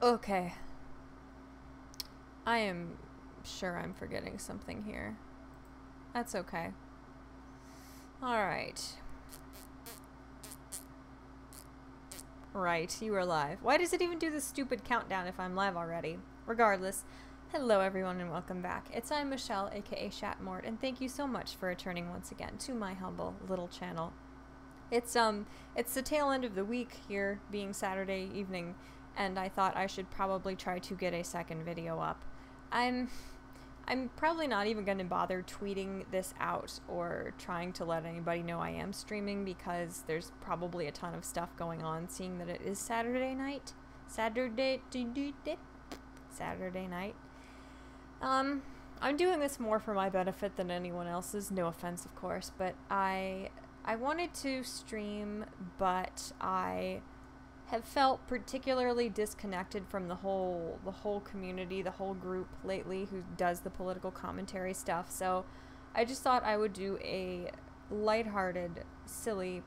Okay. I am sure I'm forgetting something here. That's okay. Alright. Right, you are live. Why does it even do this stupid countdown if I'm live already? Regardless, hello everyone and welcome back. I'm Michelle, aka Chat-Mort, and thank you so much for returning once again to my humble little channel. It's the tail end of the week here, being Saturday evening, and I thought I should probably try to get a second video up. I'm probably not even going to bother tweeting this out or trying to let anybody know I am streaming because there's probably a ton of stuff going on, seeing that it is Saturday night. Saturday night. I'm doing this more for my benefit than anyone else's, no offense of course, but I wanted to stream, but I have felt particularly disconnected from the whole community, the whole group lately who does the political commentary stuff. So I just thought I would do a lighthearted, silly,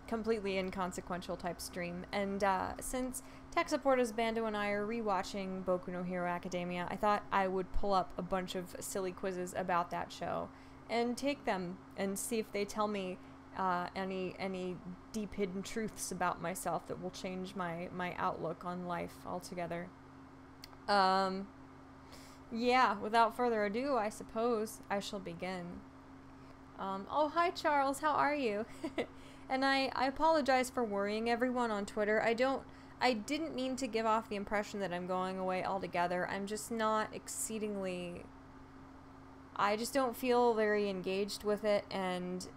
completely inconsequential type stream. And since Tech Supporters Bando and I are rewatching Boku no Hero Academia, I thought I would pull up a bunch of silly quizzes about that show and take them and see if they tell me any deep hidden truths about myself that will change my outlook on life altogether. Yeah, without further ado, I suppose I shall begin. Oh, hi Charles, how are you? And I apologize for worrying everyone on Twitter. I didn't mean to give off the impression that I'm going away altogether. I'm just not exceedingly... I just don't feel very engaged with it, and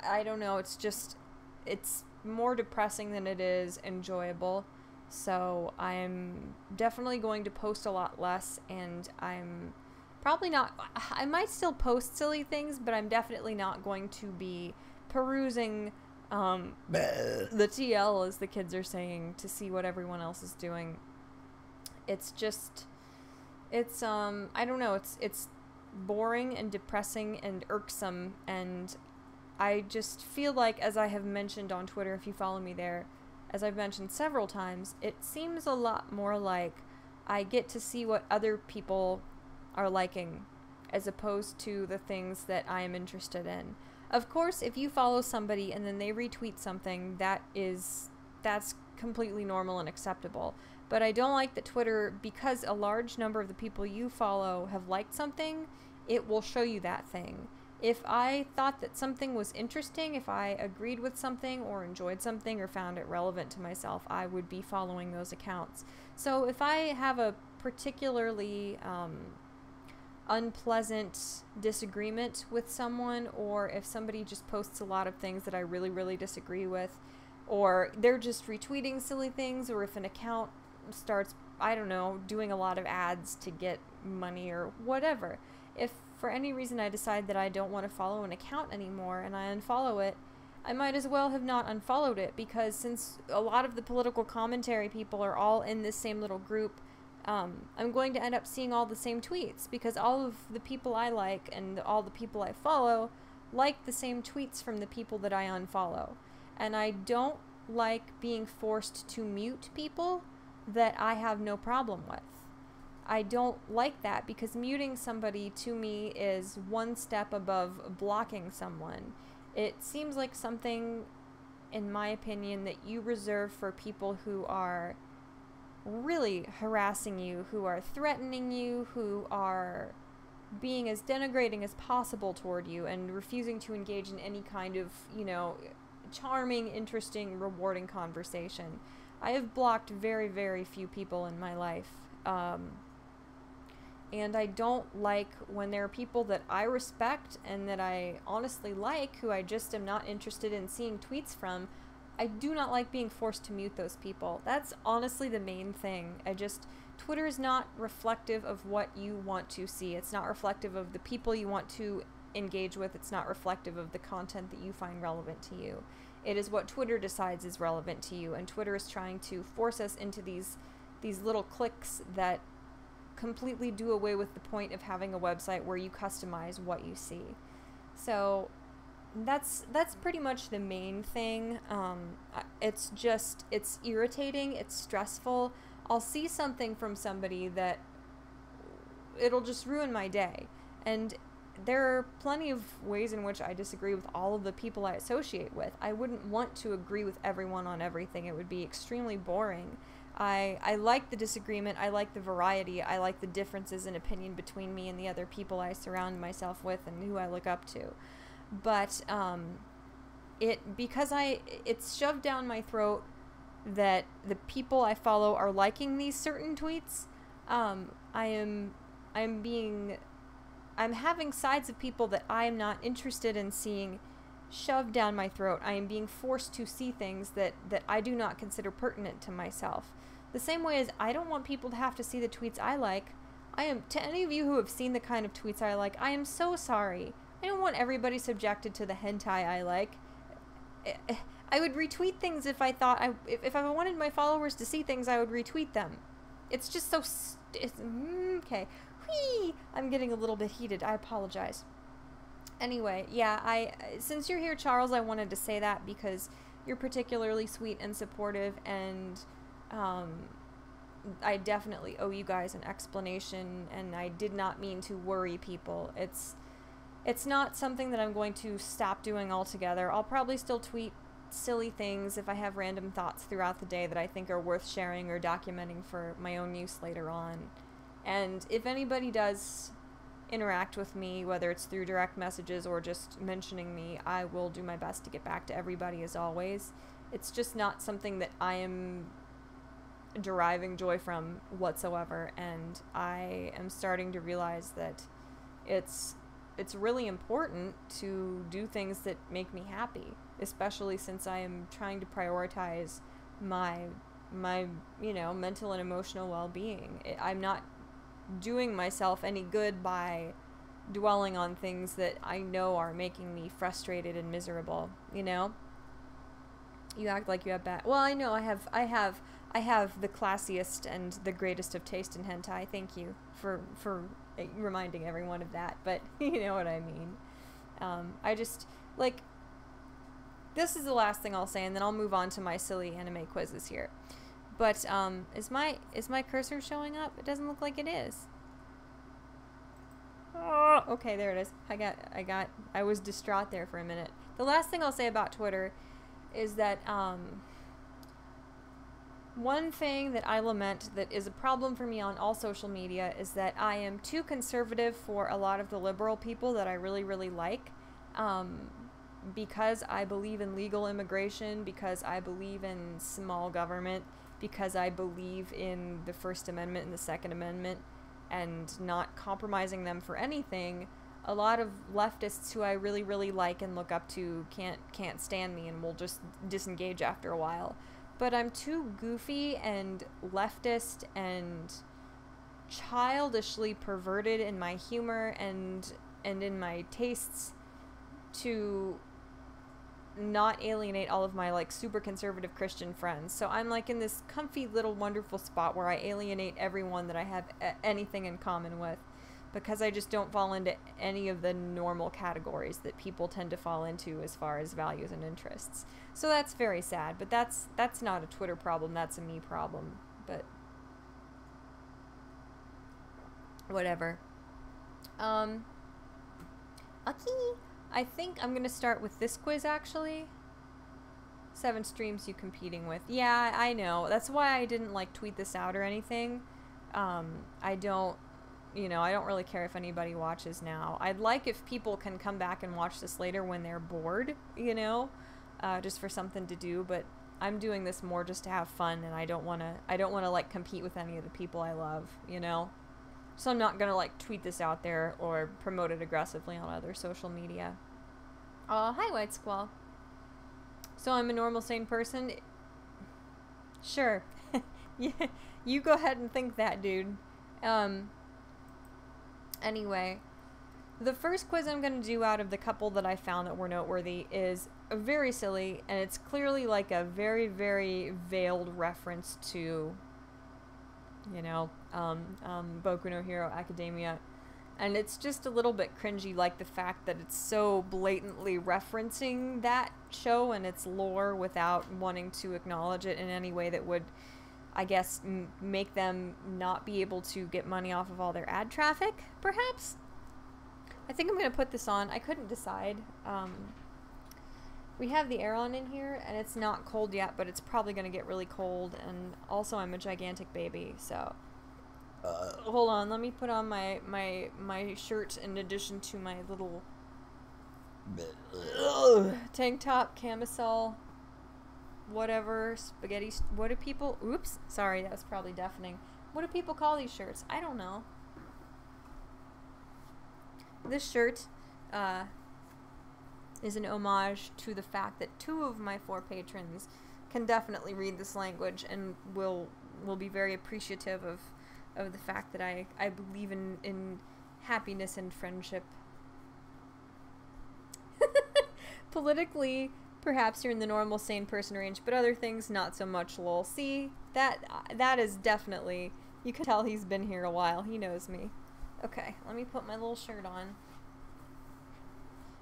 I don't know, it's more depressing than it is enjoyable. So I'm definitely going to post a lot less, and I'm probably not, I might still post silly things, but I'm definitely not going to be perusing the TL, as the kids are saying, to see what everyone else is doing. It's just, I don't know, it's boring and depressing and irksome, and I just feel like, as I have mentioned on Twitter, if you follow me there, as I've mentioned several times, it seems a lot more like I get to see what other people are liking, as opposed to the things that I am interested in. Of course, if you follow somebody and then they retweet something, that's completely normal and acceptable. But I don't like that Twitter, because a large number of the people you follow have liked something, it will show you that thing. If I thought that something was interesting, if I agreed with something or enjoyed something or found it relevant to myself, I would be following those accounts. So if I have a particularly unpleasant disagreement with someone, or if somebody just posts a lot of things that I really, really disagree with, or they're just retweeting silly things, or if an account starts, I don't know, doing a lot of ads to get money or whatever, if for any reason I decide that I don't want to follow an account anymore and I unfollow it, I might as well have not unfollowed it, because since a lot of the political commentary people are all in this same little group, I'm going to end up seeing all the same tweets, because all of the people I like and all the people I follow like the same tweets from the people that I unfollow. And I don't like being forced to mute people that I have no problem with. I don't like that, because muting somebody to me is one step above blocking someone. It seems like something, in my opinion, that you reserve for people who are really harassing you, who are threatening you, who are being as denigrating as possible toward you and refusing to engage in any kind of, you know, charming, interesting, rewarding conversation. I have blocked very, very few people in my life. And I don't like when there are people that I respect and that I honestly like, who I just am not interested in seeing tweets from. I do not like being forced to mute those people. That's honestly the main thing. Twitter is not reflective of what you want to see. It's not reflective of the people you want to engage with. It's not reflective of the content that you find relevant to you. It is what Twitter decides is relevant to you, and Twitter is trying to force us into these little cliques that completely do away with the point of having a website where you customize what you see. So that's pretty much the main thing. It's irritating, it's stressful. I'll see something from somebody that it'll just ruin my day. And there are plenty of ways in which I disagree with all of the people I associate with. I wouldn't want to agree with everyone on everything. It would be extremely boring. I like the disagreement. I like the variety. I like the differences in opinion between me and the other people I surround myself with and who I look up to. But it's shoved down my throat that the people I follow are liking these certain tweets. I'm having sides of people that I am not interested in seeing shoved down my throat. I am being forced to see things that I do not consider pertinent to myself. The same way as I don't want people to have to see the tweets I like. To any of you who have seen the kind of tweets I like, I am so sorry. I don't want everybody subjected to the hentai I like. I would retweet things if I thought if I wanted my followers to see things, I would retweet them. It's just so okay. Whee! I'm getting a little bit heated. I apologize. Anyway, yeah, since you're here, Charles, I wanted to say that because you're particularly sweet and supportive, and I definitely owe you guys an explanation, and I did not mean to worry people. It's not something that I'm going to stop doing altogether. I'll probably still tweet silly things if I have random thoughts throughout the day that I think are worth sharing or documenting for my own use later on. And if anybody does interact with me, whether it's through direct messages or just mentioning me, I will do my best to get back to everybody as always. It's just not something that I am deriving joy from whatsoever, and I am starting to realize that it's really important to do things that make me happy, especially since I am trying to prioritize my mental and emotional well-being. I'm not doing myself any good by dwelling on things that I know are making me frustrated and miserable, You act like you have bad... Well, I know I have the classiest and the greatest of taste in hentai. Thank you for reminding everyone of that, but you know what I mean. I just, this is the last thing I'll say, and then I'll move on to my silly anime quizzes here. But, is my cursor showing up? It doesn't look like it is. Oh, okay, there it is. I was distraught there for a minute. The last thing I'll say about Twitter is that, one thing that I lament that is a problem for me on all social media is that I am too conservative for a lot of the liberal people that I really, really like. Because I believe in legal immigration, because I believe in small government, because I believe in the First Amendment and the Second Amendment and not compromising them for anything, a lot of leftists who I really, really like and look up to can't stand me and will just disengage after a while. But I'm too goofy and leftist and childishly perverted in my humor and in my tastes to not alienate all of my super conservative Christian friends. So I'm in this comfy little wonderful spot where I alienate everyone that I have anything in common with, because I just don't fall into any of the normal categories that people tend to fall into as far as values and interests. So that's very sad, but that's not a Twitter problem, that's a me problem. But whatever. Okay. I think I'm gonna start with this quiz, actually. 7 streams you competing with. Yeah, I know. That's why I didn't tweet this out or anything. I don't really care if anybody watches now. I'd like if people can come back and watch this later when they're bored, just for something to do, but I'm doing this more just to have fun, and I don't want to compete with any of the people I love, So I'm not gonna tweet this out there or promote it aggressively on other social media. Hi White Squall. So I'm a normal, sane person? Sure. Yeah, you go ahead and think that, dude. Anyway, the first quiz I'm gonna do out of the couple that I found that were noteworthy is very silly, and it's clearly a very, very veiled reference to Boku no Hero Academia, and it's just a little bit cringy, the fact that it's so blatantly referencing that show and its lore without wanting to acknowledge it in any way that would, I guess, make them not be able to get money off of all their ad traffic, perhaps? I think I'm going to put this on. I couldn't decide. We have the air on in here, and it's not cold yet, but it's probably going to get really cold, and also I'm a gigantic baby, so... hold on, let me put on my shirt in addition to my little tank top, camisole, whatever, spaghetti, what do people, oops, sorry, that was probably deafening. What do people call these shirts? I don't know. This shirt is an homage to the fact that 2 of my 4 patrons can definitely read this language and will be very appreciative of the fact that I believe in happiness and friendship. Politically, perhaps you're in the normal sane person range, but other things, not so much, lol. See, that is definitely, you can tell he's been here a while. He knows me. Okay, let me put my little shirt on.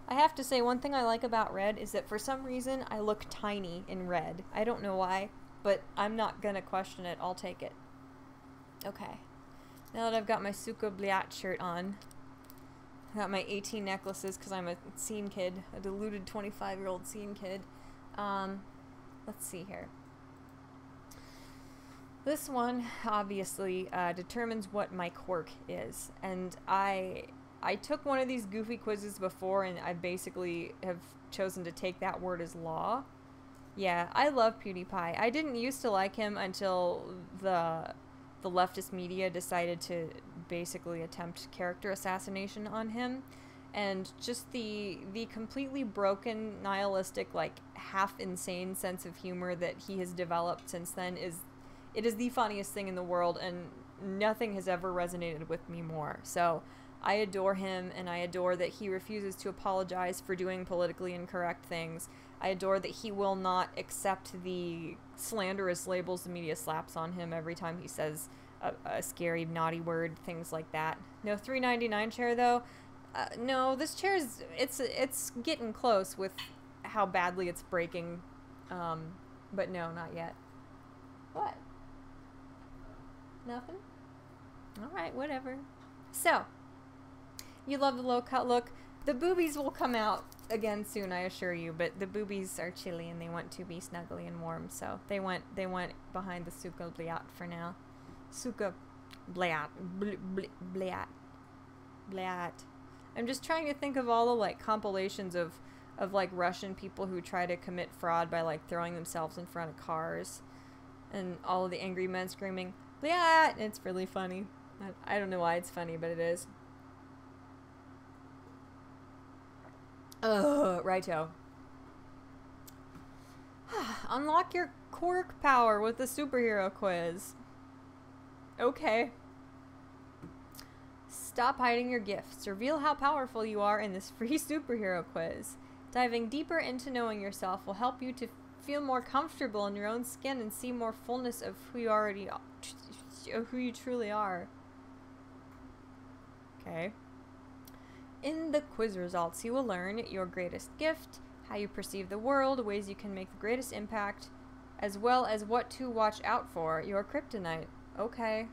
I have to say, one thing I like about red is that for some reason I look tiny in red. I don't know why, but I'm not gonna question it. I'll take it. Okay. Now that I've got my Suka Bliat shirt on, I got my 18 necklaces because I'm a scene kid, a deluded 25-year-old scene kid. Let's see here. This one obviously determines what my quirk is, and I took one of these goofy quizzes before, and I basically have chosen to take that word as law. Yeah, I love PewDiePie. I didn't used to like him until the leftist media decided to basically attempt character assassination on him, and just the completely broken, nihilistic, like half insane sense of humor that he has developed since then is the funniest thing in the world, and nothing has ever resonated with me more. So I adore him, and I adore that he refuses to apologize for doing politically incorrect things. I adore that he will not accept the slanderous labels the media slaps on him every time he says a scary, naughty word, things like that. No $3.99 chair, though. No, this chair is, it's getting close with how badly it's breaking. But no, not yet. What? Nothing? Alright, whatever. So, you love the low-cut look. The boobies will come out again soon, I assure you, but the boobies are chilly and they want to be snuggly and warm, so they went behind the Suka Bliat for now. Suka Bliat. Bliat. Bliat. I'm just trying to think of all the, like, compilations of like, Russian people who try to commit fraud by, like, throwing themselves in front of cars. And all of the angry men screaming, Bliat! It's really funny. I don't know why it's funny, but it is. Righto. Unlock your quirk power with the superhero quiz. Okay. Stop hiding your gifts. Reveal how powerful you are in this free superhero quiz. Diving deeper into knowing yourself will help you to feel more comfortable in your own skin and see more fullness of who you truly are. Okay. In the quiz results, you will learn your greatest gift, how you perceive the world, ways you can make the greatest impact, as well as what to watch out for, your kryptonite. Okay.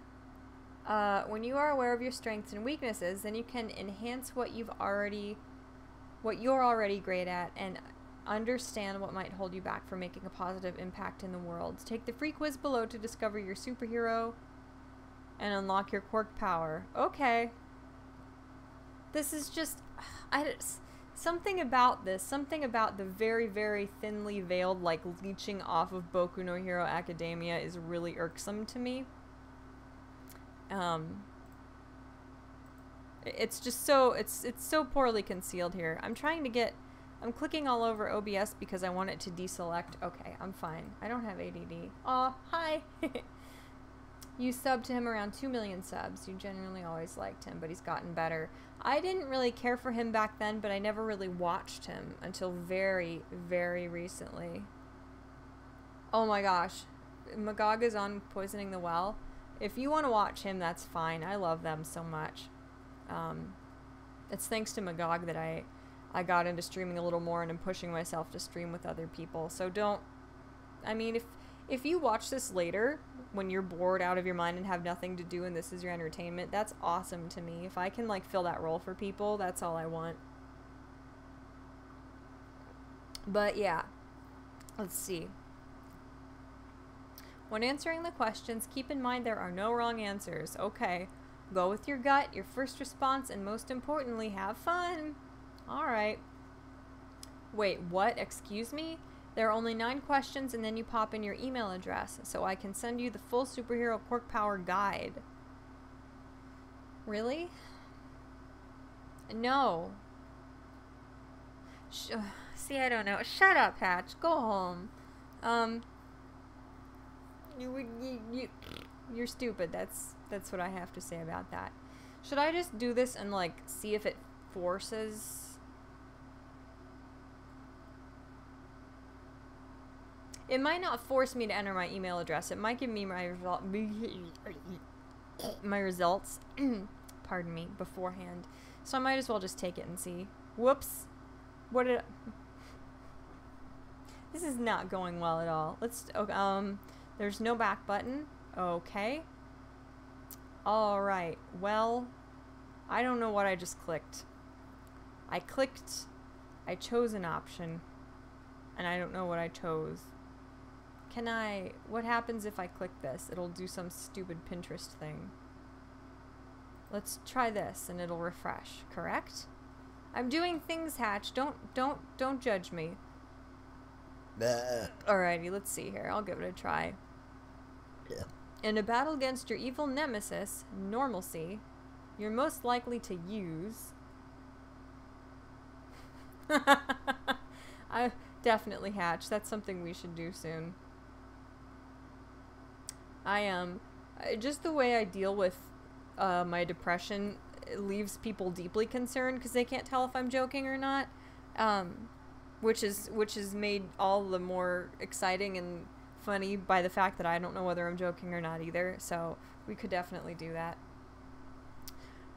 When you are aware of your strengths and weaknesses, then you can enhance what you're already great at and understand what might hold you back from making a positive impact in the world. Take the free quiz below to discover your superhero and unlock your quirk power. Okay. This is just, something about the very, very thinly veiled, like, leeching off of Boku no Hero Academia is really irksome to me. It's just so, it's so poorly concealed here. I'm clicking all over OBS because I want it to deselect. Okay, I'm fine. I don't have ADD. Aw, hi! You subbed to him around 2 million subs. You genuinely always liked him, but he's gotten better. I didn't really care for him back then, but I never really watched him until very, very recently. Oh my gosh. Magog is on Poisoning the Well. If you want to watch him, that's fine. I love them so much. It's thanks to Magog that I got into streaming a little more, and I'm pushing myself to stream with other people. So don't... I mean, If you watch this later, when you're bored out of your mind and have nothing to do and this is your entertainment, that's awesome to me. If I can, like, fill that role for people, that's all I want. But, yeah. Let's see. When answering the questions, keep in mind there are no wrong answers. Okay. Go with your gut, your first response, and most importantly, have fun. Alright. Wait, what? Excuse me? There are only 9 questions, and then you pop in your email address, so I can send you the full superhero quirk power guide. Really? No. See, I don't know. Shut up, Hatch. Go home. You're stupid. That's what I have to say about that. Should I just do this and, like, see if it forces... It might not force me to enter my email address. It might give me my results, pardon me, beforehand. So I might as well just take it and see. Whoops. What did This is not going well at all. Let's, there's no back button. Okay. Alright, well, I don't know what I just clicked. I chose an option, and I don't know what I chose. What happens if I click this? It'll do some stupid Pinterest thing. Let's try this, and it'll refresh, correct? I'm doing things, Hatch. Don't judge me. Alrighty, let's see here. I'll give it a try. Yeah. In a battle against your evil nemesis, normalcy, you're most likely to use... I definitely, Hatch. That's something we should do soon. Just the way I deal with my depression leaves people deeply concerned because they can't tell if I'm joking or not, which is made all the more exciting and funny by the fact that I don't know whether I'm joking or not either, so we could definitely do that.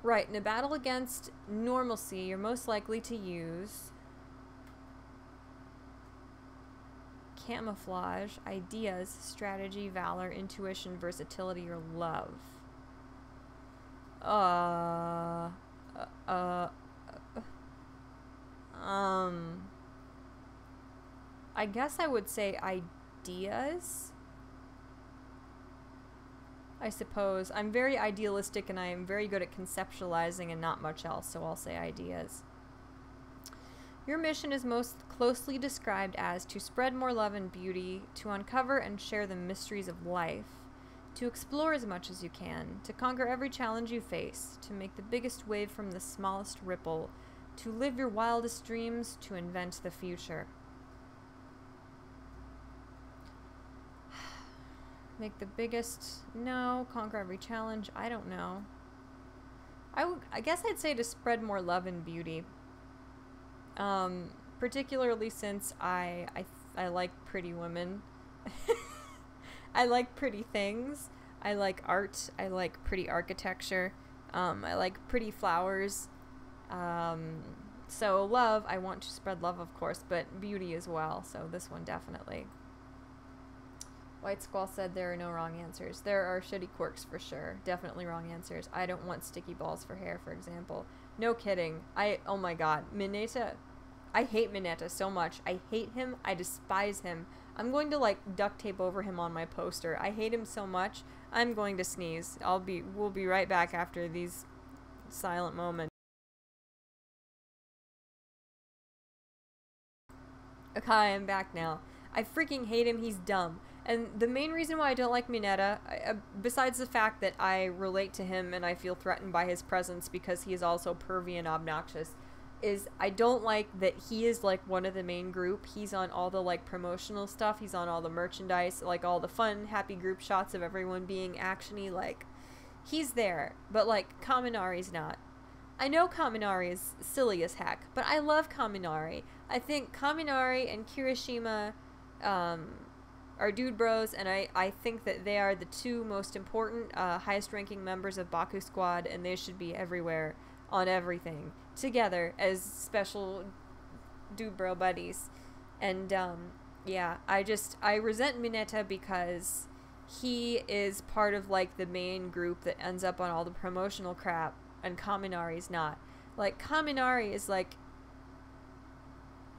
Right, in a battle against normalcy, you're most likely to use camouflage, ideas, strategy, valor, intuition, versatility, or love. I guess I would say ideas. I suppose. I'm very idealistic and I am very good at conceptualizing and not much else, so I'll say ideas. Your mission is most closely described as to spread more love and beauty, to uncover and share the mysteries of life, to explore as much as you can, to conquer every challenge you face, to make the biggest wave from the smallest ripple, to live your wildest dreams, to invent the future. Make the biggest... No. Conquer every challenge? I don't know. I guess I'd say to spread more love and beauty. Particularly since I like pretty women. I like pretty things. I like art. I like pretty architecture. I like pretty flowers. So love, I want to spread love, of course, but beauty as well. So this one definitely. White Squall said there are no wrong answers. There are shitty quirks for sure. Definitely wrong answers. I don't want sticky balls for hair, for example. No kidding. Oh my god. Mineta. I hate Mineta so much. I hate him. I despise him. I'm going to, like, duct tape over him on my poster. I hate him so much. I'm going to sneeze. We'll be right back after these silent moments. Okay, I'm back now. I freaking hate him. He's dumb. And the main reason why I don't like Mineta, besides the fact that I relate to him and I feel threatened by his presence because he is also pervy and obnoxious, is I don't like that he is, like, one of the main group. He's on all the, like, promotional stuff. He's on all the merchandise, like, all the fun, happy group shots of everyone being action-y. Like, he's there. But, like, Kaminari's not. I know Kaminari is silly as heck, but I love Kaminari. I think Kaminari and Kirishima, are dude bros, and I think that they are the two most important, highest ranking members of Baku Squad, and they should be everywhere, on everything, together, as special dude bro buddies. And, Yeah, I resent Mineta because he is part of, like, the main group that ends up on all the promotional crap, and Kaminari's not. Like, Kaminari is, like,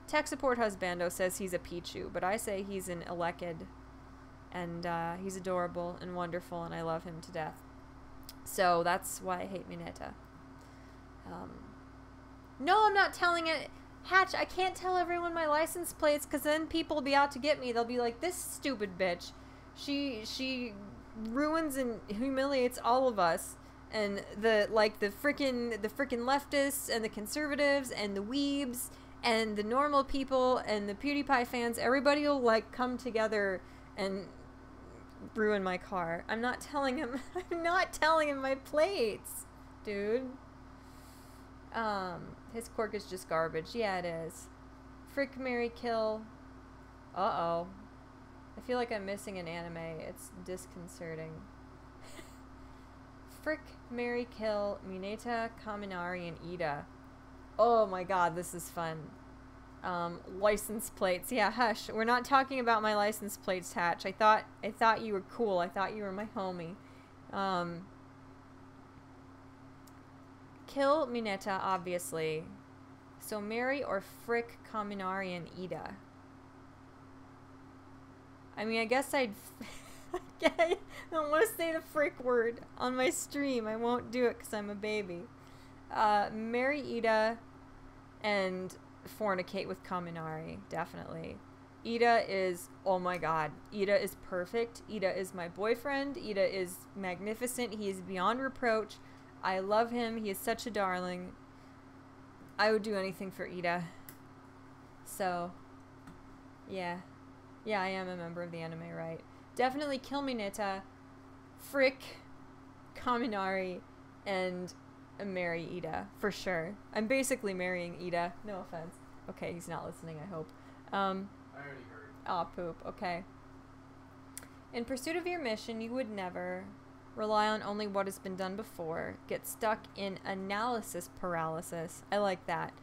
tech support husbando says he's a Pichu, but I say he's an Elekid, and he's adorable and wonderful, and I love him to death. So that's why I hate Mineta. No, I'm not telling it. Hatch, I can't tell everyone my license plates, because then people will be out to get me. They'll be like, this stupid bitch. She ruins and humiliates all of us. And the frickin' leftists and the conservatives and the weebs and the normal people and the PewDiePie fans, everybody will, like, come together and ruin my car. I'm not telling him. I'm not telling him my plates, dude. His quirk is just garbage. Yeah, it is. Frick, marry, kill. Uh-oh. I feel like I'm missing an anime. It's disconcerting. Frick, marry, kill, Mineta, Kaminari, and Ida. Oh my god, this is fun. License plates. Yeah, hush. We're not talking about my license plates, Hatch. I thought you were cool. I thought you were my homie. Kill Mineta, obviously. So marry or frick Kaminari and Ida. I mean, I guess I don't want to say the frick word on my stream. I won't do it because I'm a baby. Marry Ida and fornicate with Kaminari, definitely. Ida is, oh my god, Ida is perfect. Ida is my boyfriend. Ida is magnificent. He is beyond reproach. I love him. He is such a darling. I would do anything for Ida. So, yeah. Yeah, I am a member of the anime, right? Definitely kill Mineta, frick Kaminari, and marry Ida, for sure. I'm basically marrying Ida. No offense. Okay, he's not listening, I hope. I already heard. Aw, poop. Okay. In pursuit of your mission, you would never rely on only what has been done before. Get stuck in analysis paralysis. I like that.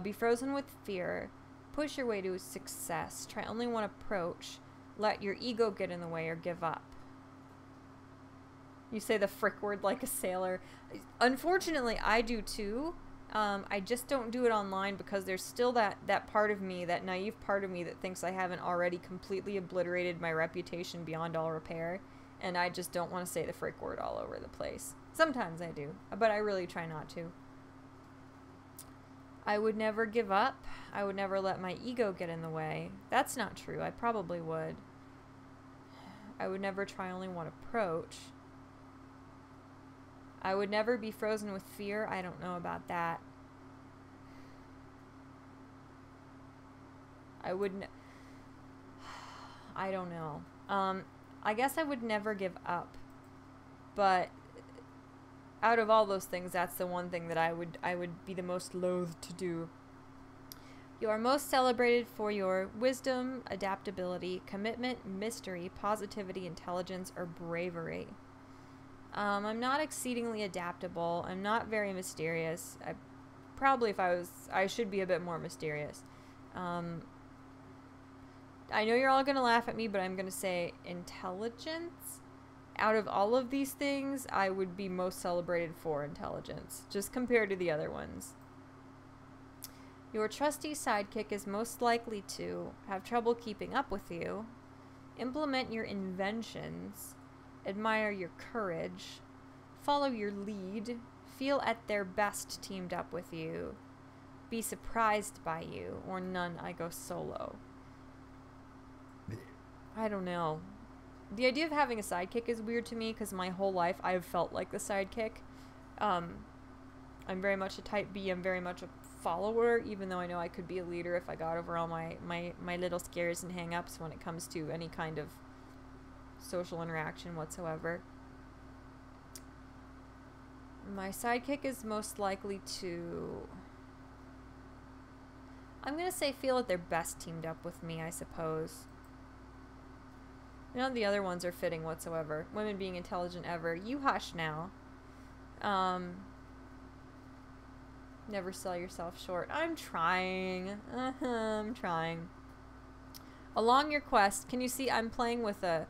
Be frozen with fear. Push your way to success. Try only one approach. Let your ego get in the way or give up. You say the frick word like a sailor. Unfortunately, I do too. I just don't do it online because there's still that part of me, that naive part of me that thinks I haven't already completely obliterated my reputation beyond all repair. And I just don't want to say the frick word all over the place. Sometimes I do, but I really try not to. I would never give up. I would never let my ego get in the way. That's not true. I probably would. I would never try only one approach. I would never be frozen with fear. I don't know about that. I wouldn't. I don't know. I guess I would never give up. But out of all those things, that's the one thing that I would be the most loath to do. You are most celebrated for your wisdom, adaptability, commitment, mystery, positivity, intelligence, or bravery. I'm not exceedingly adaptable. I'm not very mysterious. I should be a bit more mysterious. I know you're all going to laugh at me, but I'm going to say intelligence. Out of all of these things, I would be most celebrated for intelligence, just compared to the other ones. Your trusty sidekick is most likely to have trouble keeping up with you, implement your inventions, admire your courage, follow your lead, feel at their best teamed up with you, be surprised by you, or none, I go solo. I don't know. The idea of having a sidekick is weird to me because my whole life I've felt like the sidekick. I'm very much a type B. I'm very much a follower, even though I know I could be a leader if I got over all my little scares and hang-ups when it comes to any kind of social interaction whatsoever. My sidekick is most likely to... I'm going to say feel at their best teamed up with me, I suppose. None of the other ones are fitting whatsoever. Women being intelligent ever. You hush now. Never sell yourself short. I'm trying. I'm trying. Along your quest, can you see I'm playing with the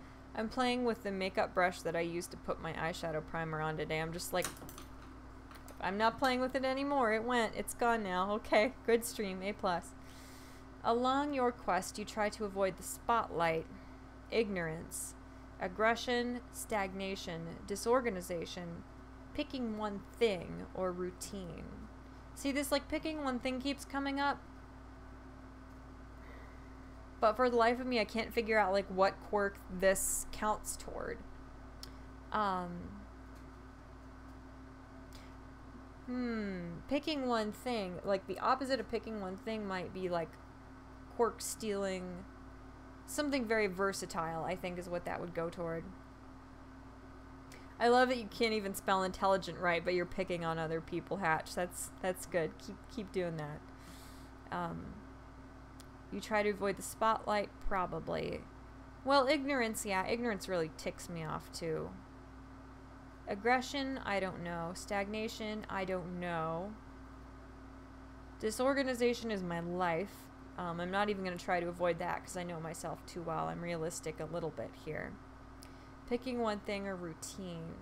makeup brush that I used to put my eyeshadow primer on today. I'm just like, I'm not playing with it anymore. It went. It's gone now. Okay, good stream. A+. Along your quest, you try to avoid the spotlight, ignorance, aggression, stagnation, disorganization, picking one thing, or routine. See, this like picking one thing keeps coming up. But for the life of me, I can't figure out like what quirk this counts toward. Picking one thing, like the opposite of picking one thing might be like quirk stealing. Something very versatile, I think, is what that would go toward. I love that you can't even spell intelligent right, but you're picking on other people, Hatch. That's good. Keep doing that. You try to avoid the spotlight, probably. Well, ignorance, yeah, ignorance really ticks me off too. Aggression, I don't know. Stagnation, I don't know. Disorganization is my life. I'm not even going to try to avoid that because I know myself too well. I'm realistic a little bit here. Picking one thing or routine.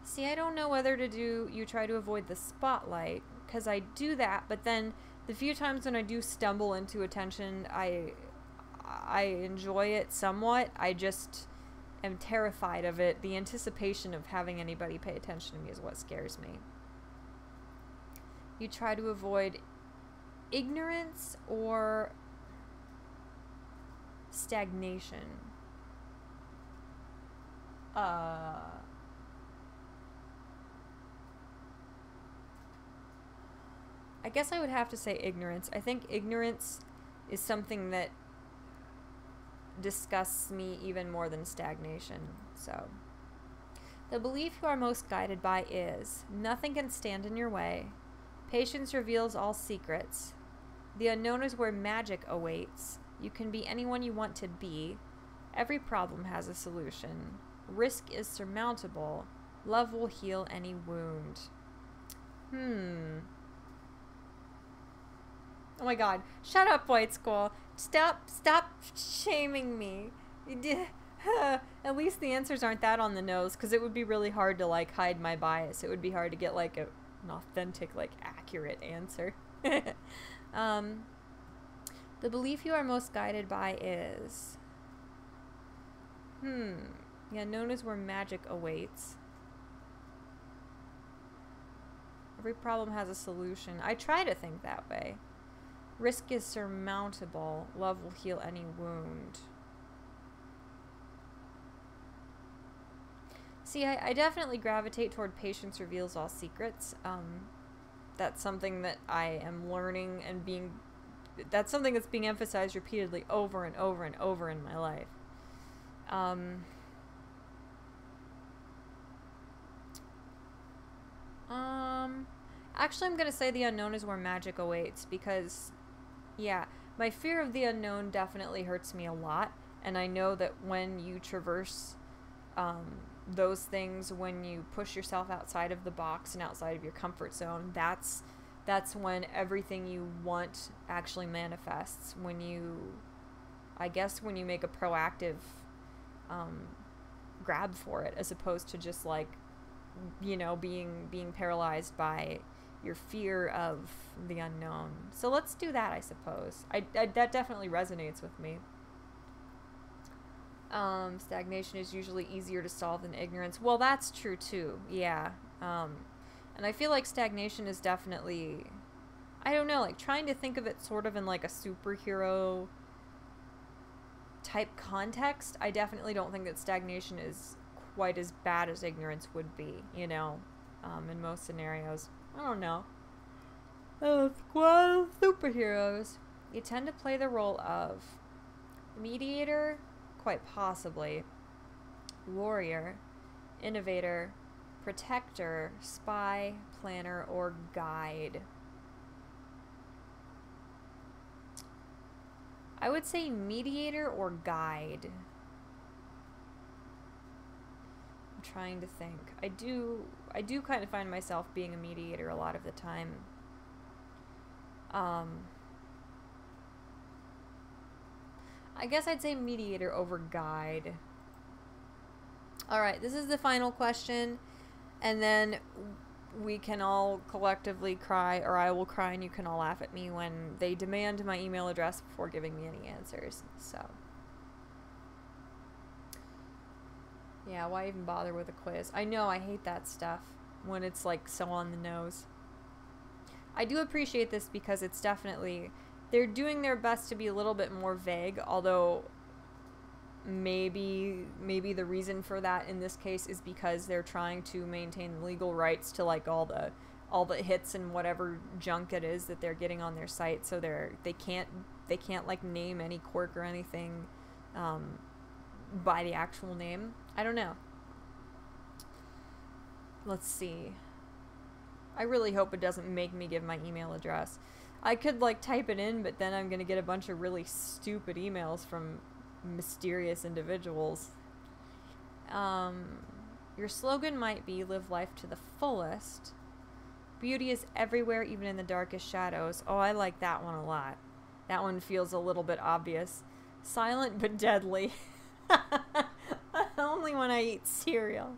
See, I don't know whether to do you try to avoid the spotlight, because I do that, but then the few times when I do stumble into attention, I enjoy it somewhat. I just am terrified of it. The anticipation of having anybody pay attention to me is what scares me. You try to avoid ignorance or stagnation. I guess I would have to say ignorance. I think ignorance is something that disgusts me even more than stagnation. So, the belief you are most guided by is, nothing can stand in your way. Patience reveals all secrets. The unknown is where magic awaits. You can be anyone you want to be. Every problem has a solution. Risk is surmountable. Love will heal any wound. Oh my god. Shut up, White Skull. Stop shaming me. At least the answers aren't that on the nose, because it would be really hard to, like, hide my bias. It would be hard to get, like, an authentic, like, accurate answer. The belief you are most guided by is... Yeah, known as where magic awaits. Every problem has a solution. I try to think that way. Risk is surmountable. Love will heal any wound. See, I definitely gravitate toward patience reveals all secrets. That's something that I am learning and being... That's something that's being emphasized repeatedly over and over and over in my life. Actually, I'm going to say the unknown is where magic awaits because... Yeah, my fear of the unknown definitely hurts me a lot, and I know that when you traverse those things, when you push yourself outside of the box and outside of your comfort zone, that's when everything you want actually manifests. When you, I guess, when you make a proactive grab for it, as opposed to just like, you know, being paralyzed by your fear of the unknown. So let's do that, I suppose. That definitely resonates with me. Stagnation is usually easier to solve than ignorance. Well, that's true too. Yeah. And I feel like stagnation is definitely, I don't know, like trying to think of it sort of in like a superhero type context. I definitely don't think that stagnation is quite as bad as ignorance would be, you know, in most scenarios. I don't know. Squad of superheroes. You tend to play the role of mediator, quite possibly, warrior, innovator, protector, spy, planner, or guide. I would say mediator or guide. I'm trying to think. I do kind of find myself being a mediator a lot of the time. I guess I'd say mediator over guide. Alright, this is the final question, and then we can all collectively cry, or I will cry and you can all laugh at me when they demand my email address before giving me any answers. So, yeah, why even bother with a quiz? I know, I hate that stuff when it's like so on the nose. I do appreciate this because it's definitely, they're doing their best to be a little bit more vague, although maybe the reason for that in this case is because they're trying to maintain legal rights to like all the hits and whatever junk it is that they're getting on their site, so they can't like name any quirk or anything by the actual name. I don't know. Let's see. I really hope it doesn't make me give my email address. I could like type it in, but then I'm gonna get a bunch of really stupid emails from mysterious individuals. Your slogan might be live life to the fullest. Beauty is everywhere, even in the darkest shadows. Oh, I like that one a lot. That one feels a little bit obvious. Silent but deadly. Only when I eat cereal.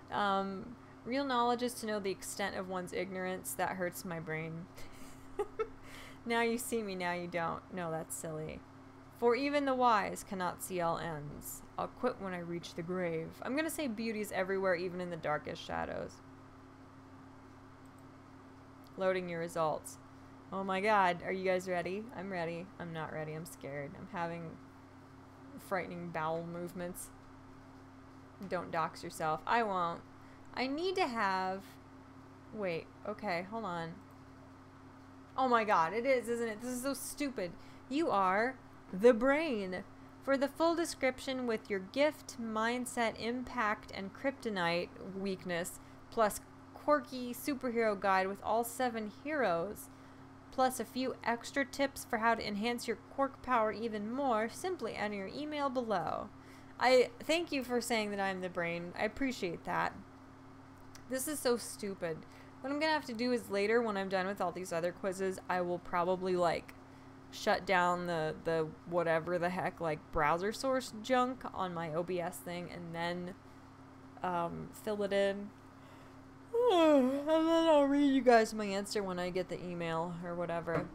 Real knowledge is to know the extent of one's ignorance. That hurts my brain. Now you see me, now you don't. No, that's silly. For even the wise cannot see all ends. I'll quit when I reach the grave. I'm gonna say beauty is everywhere, even in the darkest shadows. Loading your results. Oh my god, are you guys ready? I'm ready. I'm not ready, I'm scared. I'm having frightening bowel movements. Don't dox yourself. I won't. I need to have... Wait, okay, hold on. Oh my god, it is, isn't it? This is so stupid. You are the brain. For the full description with your gift, mindset, impact, and kryptonite weakness, plus quirky superhero guide with all 7 heroes, plus a few extra tips for how to enhance your quirk power even more, simply enter your email below. I thank you for saying that I'm the brain. I appreciate that. This is so stupid. What I'm gonna have to do is later, when I'm done with all these other quizzes, I will probably like shut down the whatever the heck like browser source junk on my OBS thing and then fill it in. And then I'll read you guys my answer when I get the email or whatever.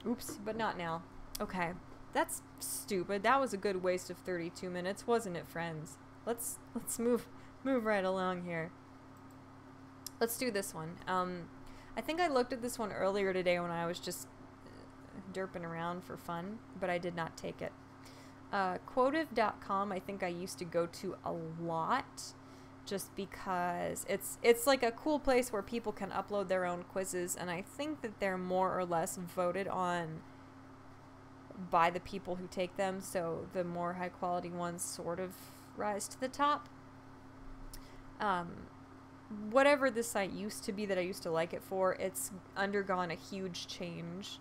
Oops, but not now. Okay. That's stupid. That was a good waste of 32 minutes, wasn't it, friends? Let's move right along here. Let's do this one. I think I looked at this one earlier today when I was just derping around for fun, but I did not take it. Quotive.com I think I used to go to a lot just because it's like a cool place where people can upload their own quizzes, and I think that they're more or less voted on by the people who take them, so the more high quality ones sort of rise to the top. Whatever this site used to be that I used to like it for, it's undergone a huge change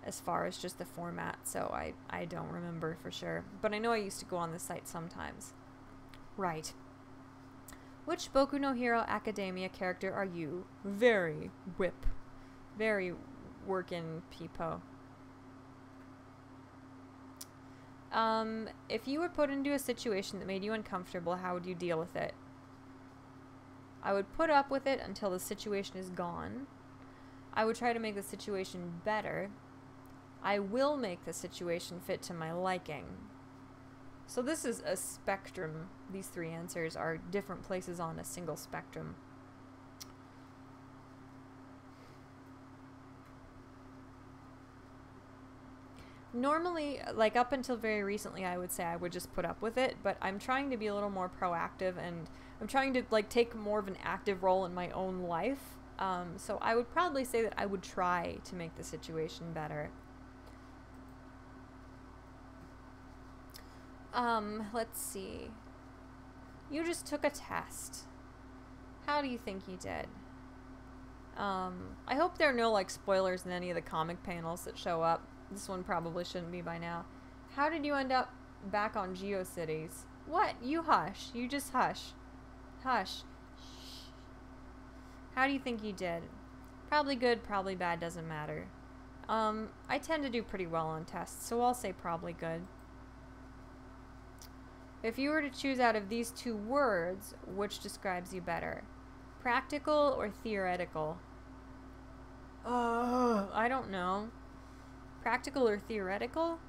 as far as just the format, so I don't remember for sure. But I know I used to go on this site sometimes. Right. Which Boku no Hero Academia character are you? Very whip. Very workin' peepo. If you were put into a situation that made you uncomfortable, how would you deal with it? I would put up with it until the situation is gone. I would try to make the situation better. I will make the situation fit to my liking. So this is a spectrum. These 3 answers are different places on a single spectrum. Normally, like up until very recently, I would say I would just put up with it, but I'm trying to be a little more proactive, and I'm trying to like take more of an active role in my own life. So I would probably say that I would try to make the situation better. Let's see. You just took a test. How do you think you did? I hope there are no like spoilers in any of the comic panels that show up. This one probably shouldn't be by now. How did you end up back on GeoCities? What? You hush. You just hush. Hush. Shh. How do you think you did? Probably good, probably bad, doesn't matter. I tend to do pretty well on tests, so I'll say probably good. If you were to choose out of these two words, which describes you better? Practical or theoretical? I don't know. Practical or theoretical?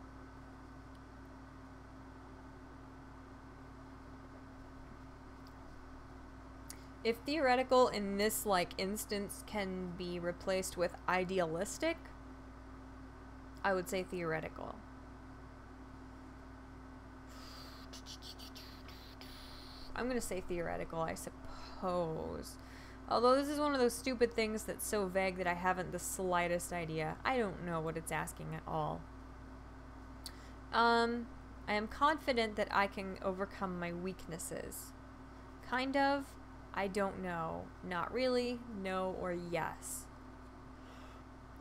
If theoretical in this instance can be replaced with idealistic, I would say theoretical. I'm gonna say theoretical, I suppose. Although this is one of those stupid things that's so vague that I haven't the slightest idea. I don't know what it's asking at all. I am confident that I can overcome my weaknesses. Kind of. I don't know. Not really. No or yes.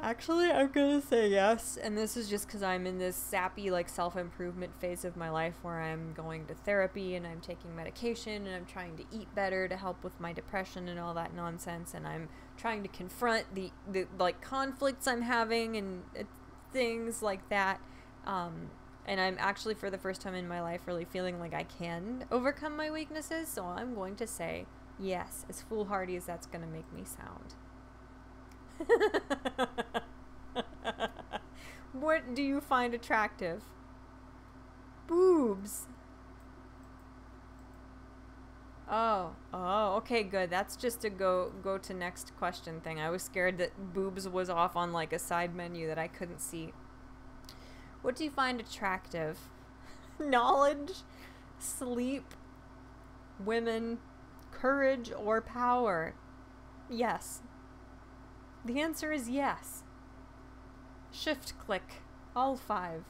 Actually, I'm gonna say yes, and this is just because I'm in this sappy, self-improvement phase of my life where I'm going to therapy and I'm taking medication and I'm trying to eat better to help with my depression and all that nonsense, and I'm trying to confront the conflicts I'm having and things like that, and I'm actually, for the first time in my life, really feeling like I can overcome my weaknesses, so I'm going to say yes, as foolhardy as that's gonna make me sound. What do you find attractive? Boobs. Oh, okay, good. That's just a go to next question thing. I was scared that boobs was off on a side menu that I couldn't see. What do you find attractive? Knowledge, sleep, women, courage, or power? Yes. The answer is yes. Shift click. All 5.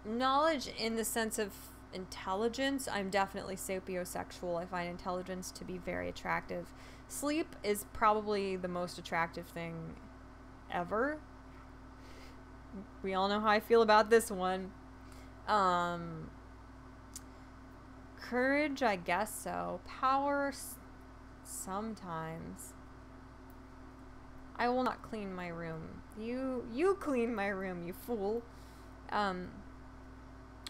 Knowledge in the sense of intelligence, I'm definitely sapiosexual. I find intelligence to be very attractive. Sleep is probably the most attractive thing ever. We all know how I feel about this one. Courage, I guess so. Power, sometimes. I will not clean my room. You clean my room, you fool.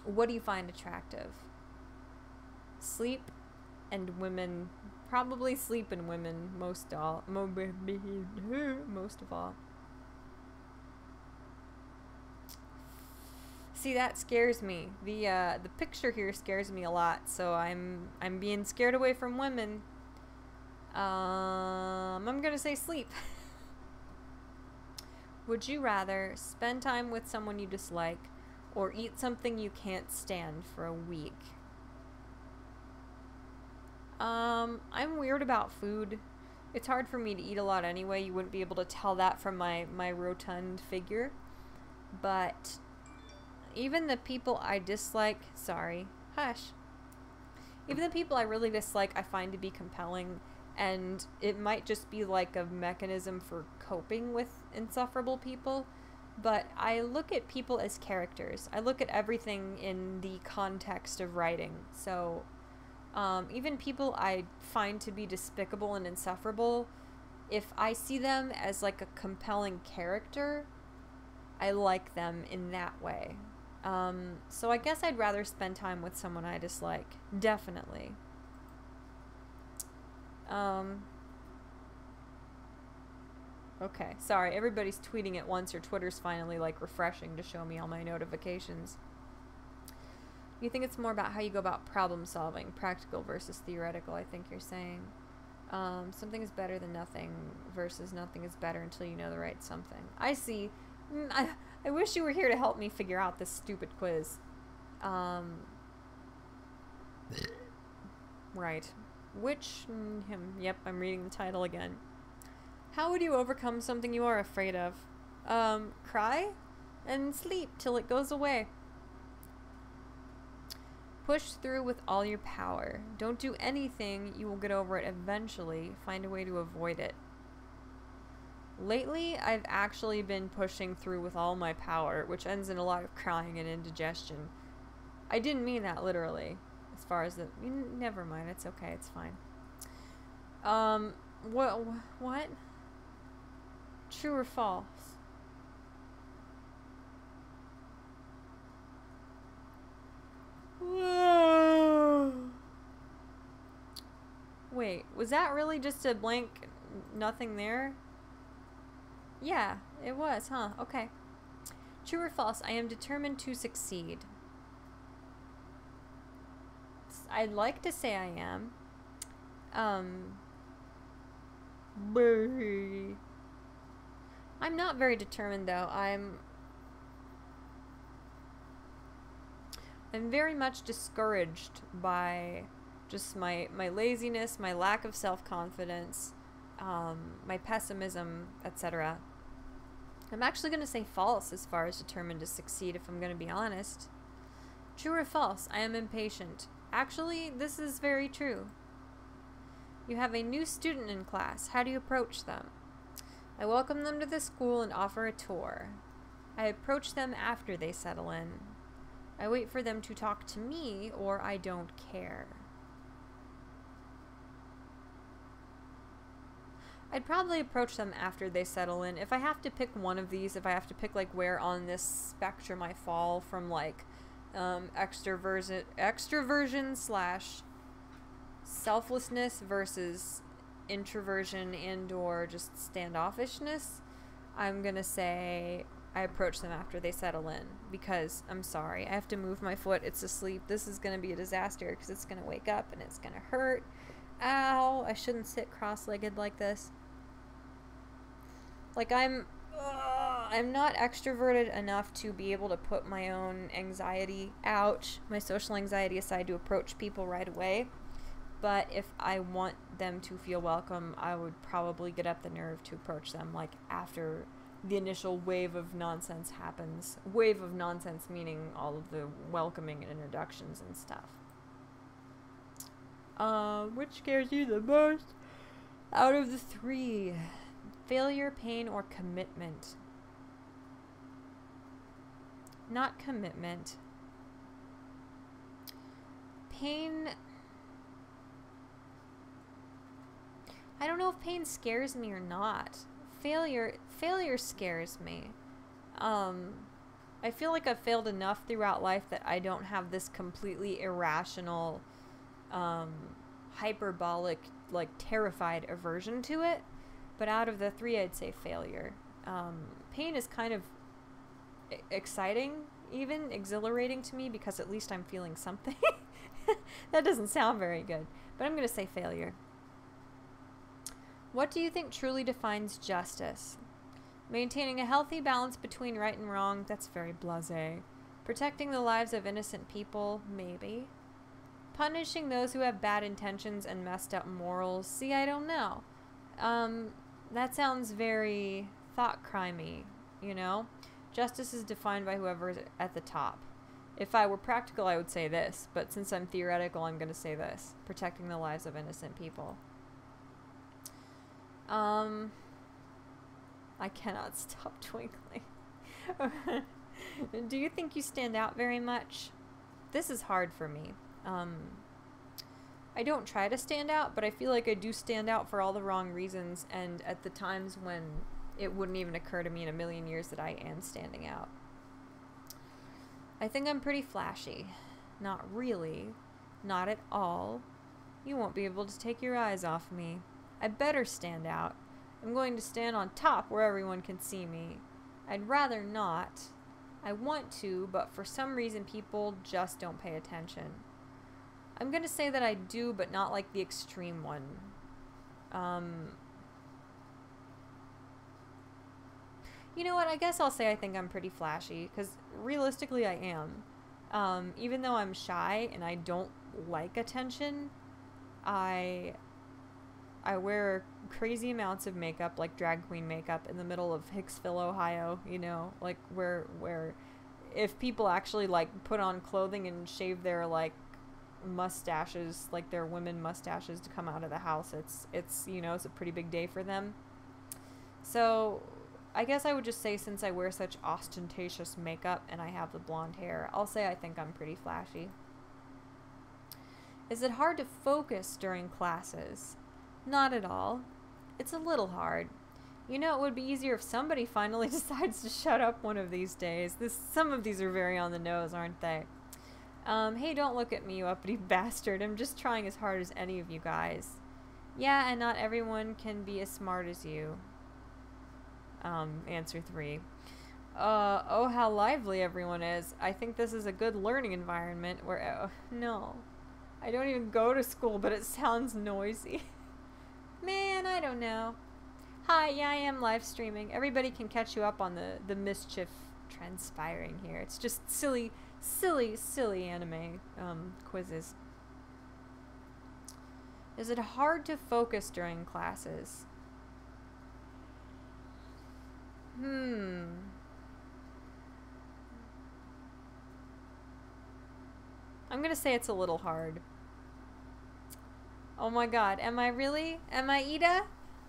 What do you find attractive? Sleep and women. Probably sleep and women most of all. See, that scares me. The picture here scares me a lot, so I'm being scared away from women. I'm gonna say sleep. Would you rather spend time with someone you dislike or eat something you can't stand for a week? I'm weird about food. It's hard for me to eat a lot anyway. You wouldn't be able to tell that from my rotund figure. But even the people I dislike, sorry, hush. Even the people I really dislike, I find to be compelling, and it might just be like a mechanism for coping with insufferable people, but I look at people as characters. I look at everything in the context of writing. So even people I find to be despicable and insufferable, if I see them as like a compelling character, I like them in that way. So I guess I'd rather spend time with someone I dislike. Definitely. Okay, sorry, everybody's tweeting at once, or Twitter's finally like refreshing to show me all my notifications. You think it's more about how you go about problem solving, practical versus theoretical, I think you're saying. Something is better than nothing versus nothing is better until you know the right something. I see. I wish you were here to help me figure out this stupid quiz. Right. Yep, I'm reading the title again. How would you overcome something you are afraid of? Cry and sleep till it goes away. Push through with all your power. Don't do anything, you will get over it eventually. Find a way to avoid it. Lately, I've actually been pushing through with all my power, which ends in a lot of crying and indigestion. I didn't mean that literally. As far as the... Never mind. It's okay. It's fine. What? True or false? Wait, was that really just a blank nothing there? Yeah, it was, huh? Okay. True or false? I am determined to succeed. I'd like to say I am. I'm not very determined though. I'm very much discouraged by just my laziness, my lack of self-confidence, my pessimism, etc. I'm actually going to say false as far as determined to succeed, if I'm going to be honest. True or false? I am impatient. Actually, this is very true. You have a new student in class. How do you approach them? I welcome them to the school and offer a tour. I approach them after they settle in. I wait for them to talk to me, or I don't care. I'd probably approach them after they settle in. If I have to pick one of these, if I have to pick like where on this spectrum I fall from like extroversion slash selflessness versus introversion and or just standoffishness, I'm gonna say I approach them after they settle in, because I'm sorry, I have to move my foot, it's asleep, this is gonna be a disaster because it's gonna wake up and it's gonna hurt. Ow, I shouldn't sit cross-legged like this. Like I'm not extroverted enough to be able to put my own anxiety, my social anxiety aside to approach people right away. But if I want them to feel welcome, I would probably get up the nerve to approach them like after the initial wave of nonsense happens. Wave of nonsense meaning all of the welcoming and introductions and stuff. Which scares you the most out of the three? Failure, pain, or commitment? Not commitment. Pain... I don't know if pain scares me or not. Failure scares me. I feel like I've failed enough throughout life that I don't have this completely irrational, hyperbolic, like terrified aversion to it. But out of the three, I'd say failure. Pain is kind of exciting, even exhilarating to me, because at least I'm feeling something. That doesn't sound very good, but I'm going to say failure. What do you think truly defines justice? Maintaining a healthy balance between right and wrong, that's very blasé. Protecting the lives of innocent people, maybe. Punishing those who have bad intentions and messed up morals, see, I don't know. That sounds very thought crimey, you know? Justice is defined by whoever's at the top. If I were practical, I would say this, but since I'm theoretical, I'm going to say this. Protecting the lives of innocent people. I cannot stop twinkling. Do you think you stand out very much? This is hard for me. I don't try to stand out, but I feel like I do stand out for all the wrong reasons, and at the times when it wouldn't even occur to me in a million years that I am standing out. I think I'm pretty flashy. Not really. Not at all. You won't be able to take your eyes off me. I better stand out. I'm going to stand on top where everyone can see me. I'd rather not. I want to, but for some reason people just don't pay attention. I'm going to say that I do, but not like the extreme one. You know what? I guess I'll say I think I'm pretty flashy, because realistically I am. Even though I'm shy and I don't like attention, I wear crazy amounts of makeup, like drag queen makeup, in the middle of Hicksville, Ohio, you know, like where if people actually like put on clothing and shave their like mustaches, like their women mustaches, to come out of the house, it's you know, it's a pretty big day for them. So I guess I would just say, since I wear such ostentatious makeup and I have the blonde hair, I'll say I think I'm pretty flashy. Is it hard to focus during classes? Not at all. It's a little hard. You know, it would be easier if somebody finally decides to shut up one of these days. Some of these are very on the nose, aren't they? Hey, don't look at me, you uppity bastard. I'm just trying as hard as any of you guys. Yeah, and not everyone can be as smart as you. Answer 3. Oh, how lively everyone is. I think this is a good learning environment where... Oh, no. I don't even go to school, but it sounds noisy. Man, I don't know. Hi, yeah, I am live streaming. Everybody can catch you up on the mischief transpiring here. It's just silly anime quizzes. Is it hard to focus during classes? I'm gonna say it's a little hard. Oh my god, am I really? Am I Ida?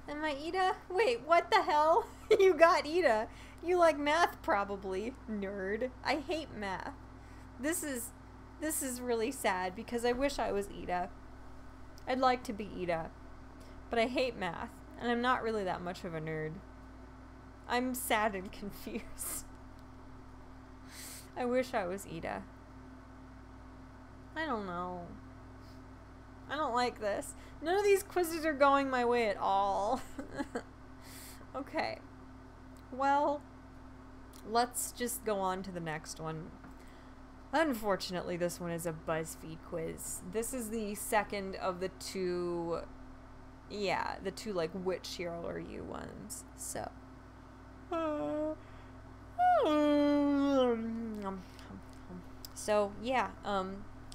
Am I Ida? Wait, what the hell? You got Ida. You like math probably, nerd. I hate math. This is really sad because I wish I was Ida. I'd like to be Ida. But I hate math, and I'm not really that much of a nerd. I'm sad and confused. I wish I was Ida. I don't know. I don't like this. None of these quizzes are going my way at all. Okay. Well, let's just go on to the next one. Unfortunately, this one is a BuzzFeed quiz. This is the second of the two, the two, like, which hero are you ones. So. So, yeah,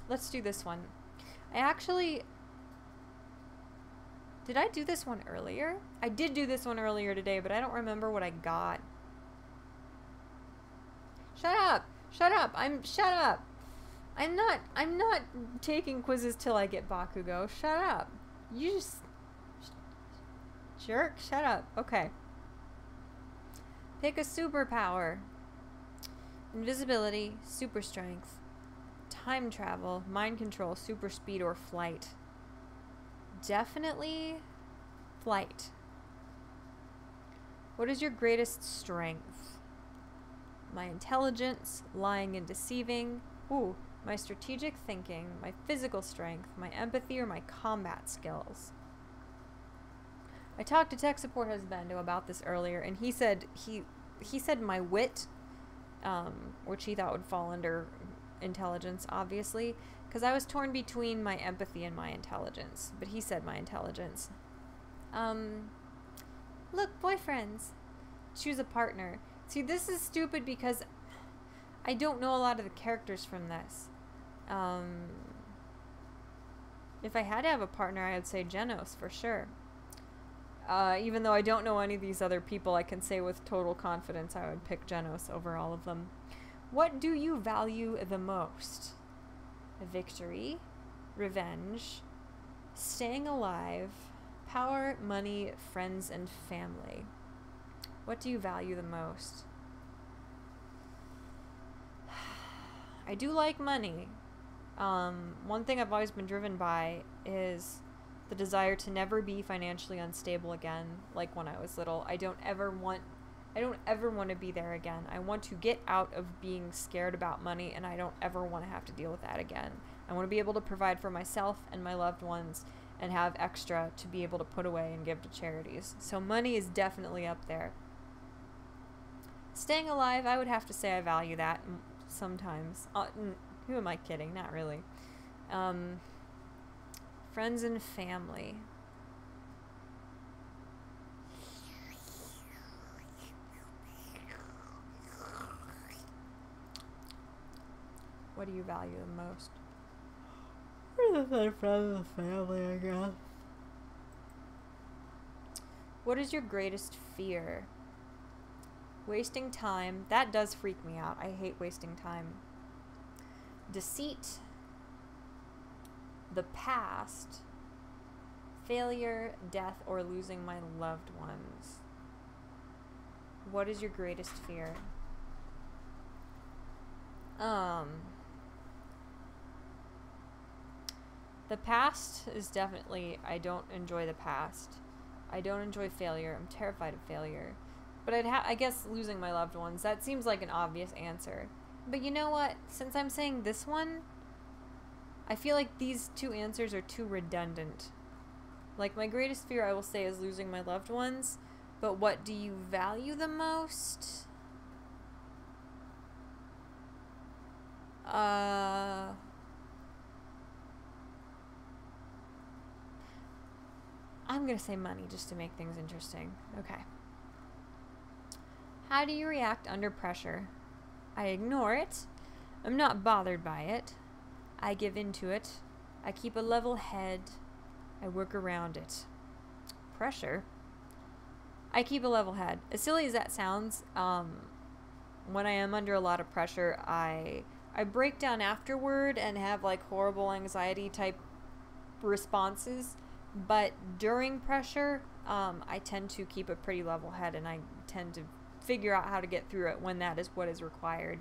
let's do this one. Did I do this one earlier? I did do this one earlier today, but I don't remember what I got. Shut up! Shut up! Shut up! I'm not taking quizzes till I get Bakugo. Shut up. You just... Jerk, shut up. Okay. Pick a superpower. Invisibility, super strength, time travel, mind control, super speed, or flight. Definitely flight. What is your greatest strength? My intelligence, lying and deceiving. Ooh, my strategic thinking, my physical strength, my empathy, or my combat skills. I talked to tech support husbando about this earlier, and he said he said my wit, which he thought would fall under intelligence, obviously, because I was torn between my empathy and my intelligence, but he said my intelligence. Look, boyfriends. Choose a partner. See, this is stupid because I don't know a lot of the characters from this. If I had to have a partner, I would say Genos for sure. Even though I don't know any of these other people, I can say with total confidence I would pick Genos over all of them. What do you value the most? Victory, revenge, staying alive, power, money, friends, and family. What do you value the most? I do like money. One thing I've always been driven by is the desire to never be financially unstable again, like when I was little. I don't ever want to be there again. I want to get out of being scared about money, and I don't ever want to have to deal with that again. I want to be able to provide for myself and my loved ones and have extra to be able to put away and give to charities. So money is definitely up there. Staying alive, I would have to say I value that sometimes. Who am I kidding? Not really. Friends and family. What do you value the most? Friends and family, I guess. What is your greatest fear? Wasting time. That does freak me out. I hate wasting time. Deceit. The past. Failure, death, or losing my loved ones. What is your greatest fear? The past is definitely, I don't enjoy the past. I don't enjoy failure. I'm terrified of failure. But I guess losing my loved ones, that seems like an obvious answer. But you know what? Since I'm saying this one, I feel like these two answers are too redundant. Like, my greatest fear, I will say, is losing my loved ones. But what do you value the most? I'm gonna say money just to make things interesting. Okay. How do you react under pressure? I ignore it. I'm not bothered by it. I give into it. I keep a level head. I work around it. Pressure? I keep a level head. As silly as that sounds, when I am under a lot of pressure, I break down afterward and have like horrible anxiety type responses. But during pressure, I tend to keep a pretty level head, and I tend to figure out how to get through it when that is what is required.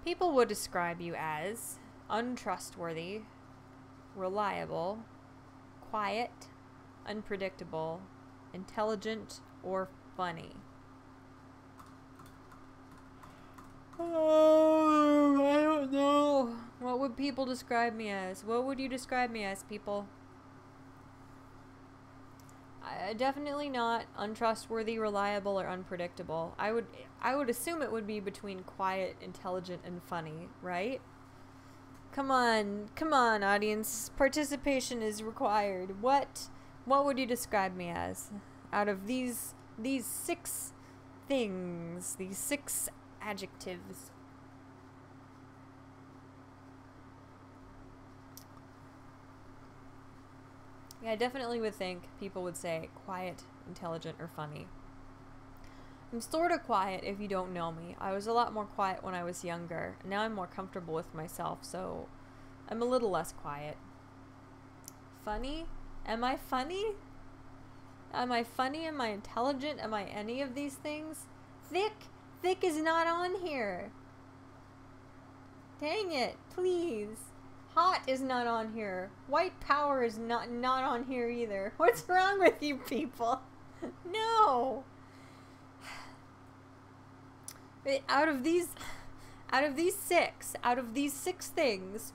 People would describe you as untrustworthy, reliable, quiet, unpredictable, intelligent, or funny. Oh, I don't know. What would people describe me as? What would you describe me as, people? Definitely not untrustworthy, reliable, or unpredictable. I would assume it would be between quiet, intelligent, and funny, right? Come on, audience. Participation is required. What would you describe me as? Out of these 6 things, these 6 adjectives. Yeah, I definitely would think people would say quiet, intelligent, or funny. I'm sort of quiet if you don't know me. I was a lot more quiet when I was younger. Now I'm more comfortable with myself, so I'm a little less quiet. Funny? Am I funny? Am I funny? Am I intelligent? Am I any of these things? Thick? Thick is not on here. Dang it, please. Hot is not on here. White power is not on here either. What's wrong with you people? No. Out of these 6 things,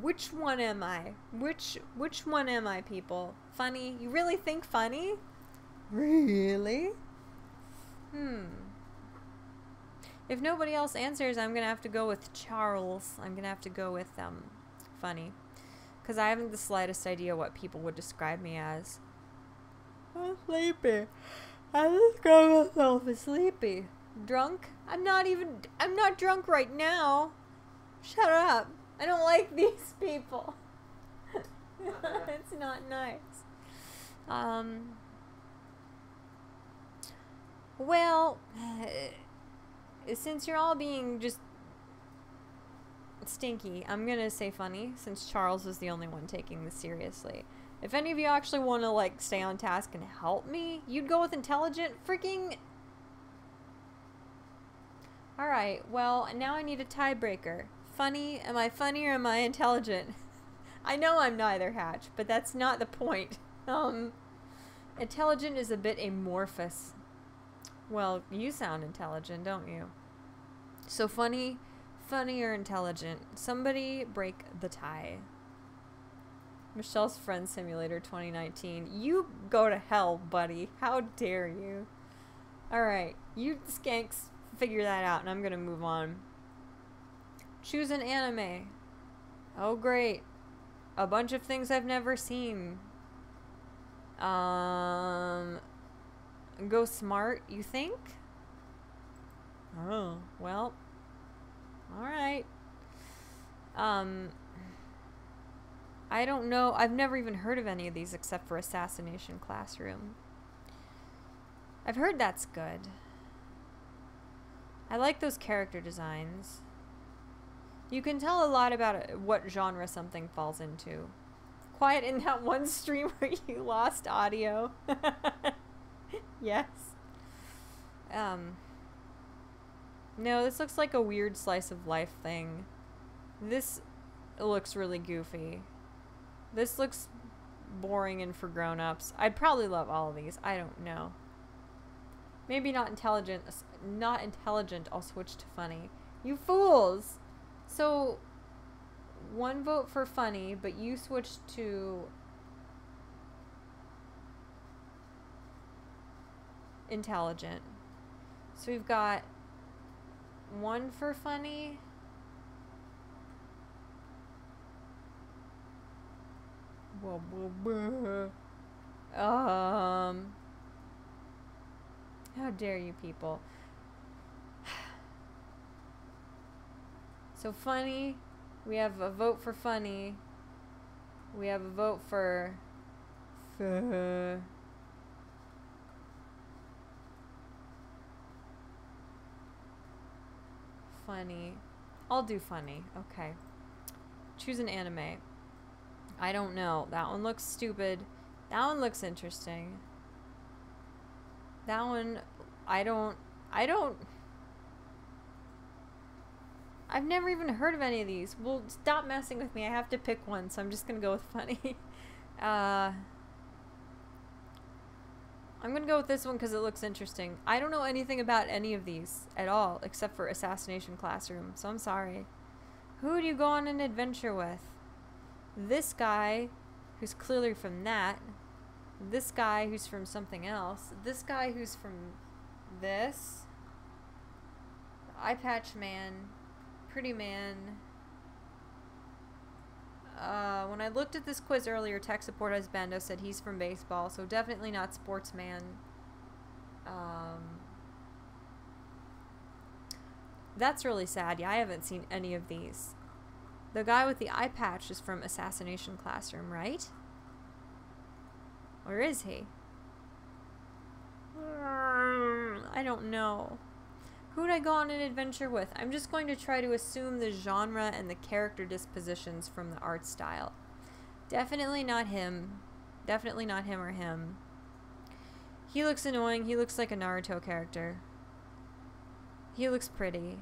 which one am I? Which one am I, people? Funny? You really think funny? Really? If nobody else answers, I'm gonna have to go with Charles. I'm gonna have to go with funny, because I haven't the slightest idea what people would describe me as. I'm sleepy. I describe myself as sleepy. Drunk? I'm not drunk right now. Shut up. I don't like these people. It's not nice. Well, since you're all being just stinky, I'm gonna say funny, since Charles is the only one taking this seriously. If any of you actually want to, like, stay on task and help me, you'd go with intelligent. Freaking... Alright, well, now I need a tiebreaker. Funny? Am I funny or am I intelligent? I know I'm neither, Hatch, but that's not the point. Intelligent is a bit amorphous. Well, you sound intelligent, don't you? So funny or intelligent? Somebody break the tie. Michelle's Friend Simulator 2019. You go to hell, buddy. How dare you? Alright, you skanks figure that out, and I'm gonna move on. Choose an anime. Oh, great. A bunch of things I've never seen. Go smart, you think? Oh, well. Alright. I don't know. I've never even heard of any of these except for Assassination Classroom. I've heard that's good. I like those character designs. You can tell a lot about what genre something falls into. Quiet in that one stream where you lost audio. Yes. No, this looks like a weird slice of life thing. This looks really goofy. This looks boring and for grown-ups. I'd probably love all of these. I don't know. Maybe not intelligent. Not intelligent. I'll switch to funny. You fools! So, 1 vote for funny, but you switched to intelligent. So we've got 1 for funny. How dare you people. So funny, we have a vote for funny. We have a vote for funny. I'll do funny. Okay. Choose an anime. I don't know. That one looks stupid. That one looks interesting. That one, I've never even heard of any of these. Well, stop messing with me. I have to pick one, so I'm just gonna go with funny. I'm gonna go with this one because it looks interesting. I don't know anything about any of these at all, except for Assassination Classroom, so I'm sorry. Who do you go on an adventure with? This guy, who's clearly from that. This guy who's from something else. This guy who's from this. Eye Patch Man. Pretty Man. When I looked at this quiz earlier, tech support husbando said he's from baseball, so definitely not sportsman. That's really sad. Yeah, I haven't seen any of these. The guy with the eye patch is from Assassination Classroom, right? Or is he? I don't know. Who would I go on an adventure with? I'm just going to try to assume the genre and the character dispositions from the art style. Definitely not him. Definitely not him or him. He looks annoying. He looks like a Naruto character. He looks pretty.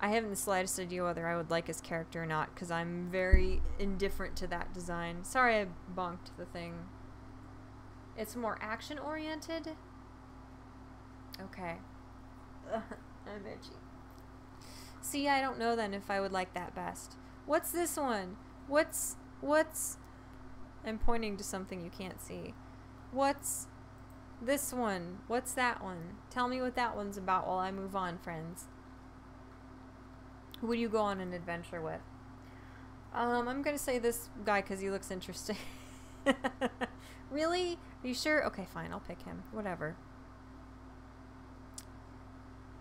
I haven't the slightest idea whether I would like his character or not, because I'm very indifferent to that design. Sorry I bonked the thing. It's more action-oriented? Okay. I'm itchy. See, I don't know then if I would like that best. What's this one? What's... I'm pointing to something you can't see. What's this one? What's that one? Tell me what that one's about while I move on, friends. Who would you go on an adventure with? I'm gonna say this guy because he looks interesting. Really? Are you sure? Okay, fine. I'll pick him. Whatever.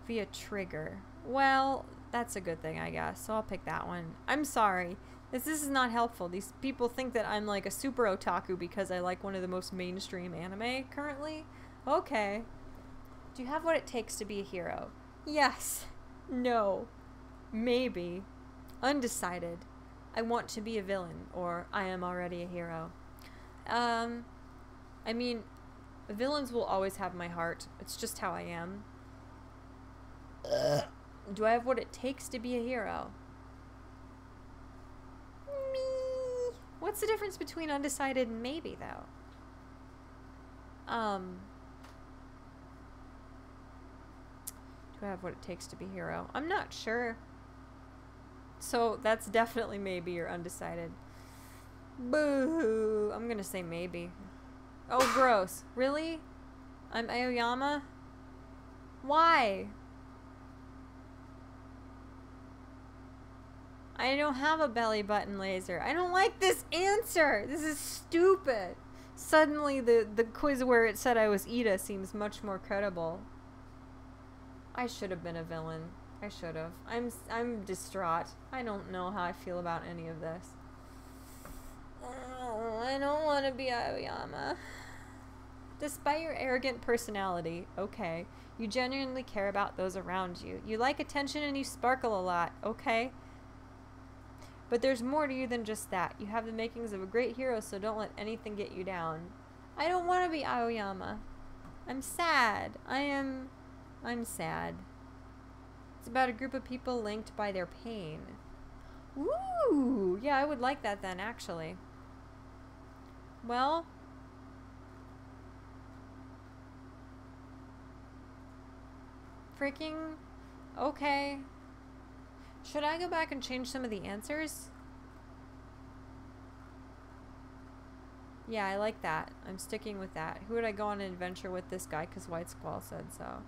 Via trigger. Well, that's a good thing, I guess. So I'll pick that one. I'm sorry. This is not helpful. These people think that I'm like a super otaku because I like one of the most mainstream anime currently. Okay. Do you have what it takes to be a hero? Yes. No. Maybe. Undecided. I want to be a villain, or I am already a hero. I mean, villains will always have my heart. It's just how I am. Do I have what it takes to be a hero? Me. What's the difference between undecided and maybe, though? Do I have what it takes to be a hero? I'm not sure. So that's definitely maybe or undecided. Boo! I'm gonna say maybe. Oh, gross. Really? I'm Aoyama? Why? I don't have a belly button laser. I don't like this answer. This is stupid. Suddenly the quiz where it said I was Ida seems much more credible. I should have been a villain. I should have. I'm distraught. I don't know how I feel about any of this. Oh, I don't want to be Aoyama. Despite your arrogant personality, okay, you genuinely care about those around you. You like attention and you sparkle a lot, okay? But there's more to you than just that. You have the makings of a great hero, so don't let anything get you down. I don't want to be Aoyama. I'm sad. I'm sad. It's about a group of people linked by their pain. Ooh, yeah, I would like that then, actually. Well, freaking okay. Should I go back and change some of the answers? Yeah, I like that. I'm sticking with that. Who would I go on an adventure with? This guy, because White Squall said so.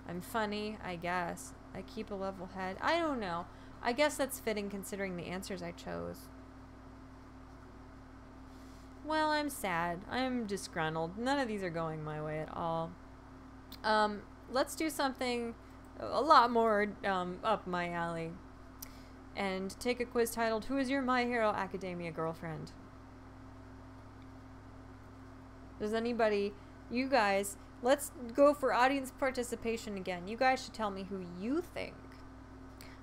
I'm funny, I guess. I keep a level head. I don't know. I guess that's fitting considering the answers I chose. Well, I'm sad. I'm disgruntled. None of these are going my way at all. Let's do something a lot more up my alley. And take a quiz titled, Who is your My Hero Academia girlfriend? Does anybody, you guys, let's go for audience participation again. You guys should tell me who you think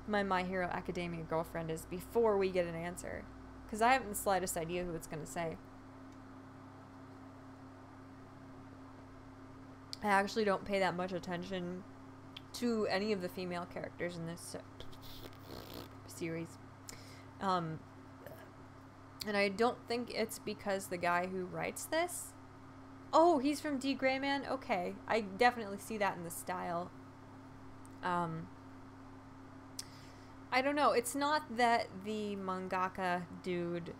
my Hero Academia girlfriend is before we get an answer. Because I haven't the slightest idea who it's going to say. I actually don't pay that much attention to any of the female characters in this series. And I don't think it's because the guy who writes this... Oh, he's from D. Greyman? Okay. I definitely see that in the style. I don't know. It's not that the mangaka dude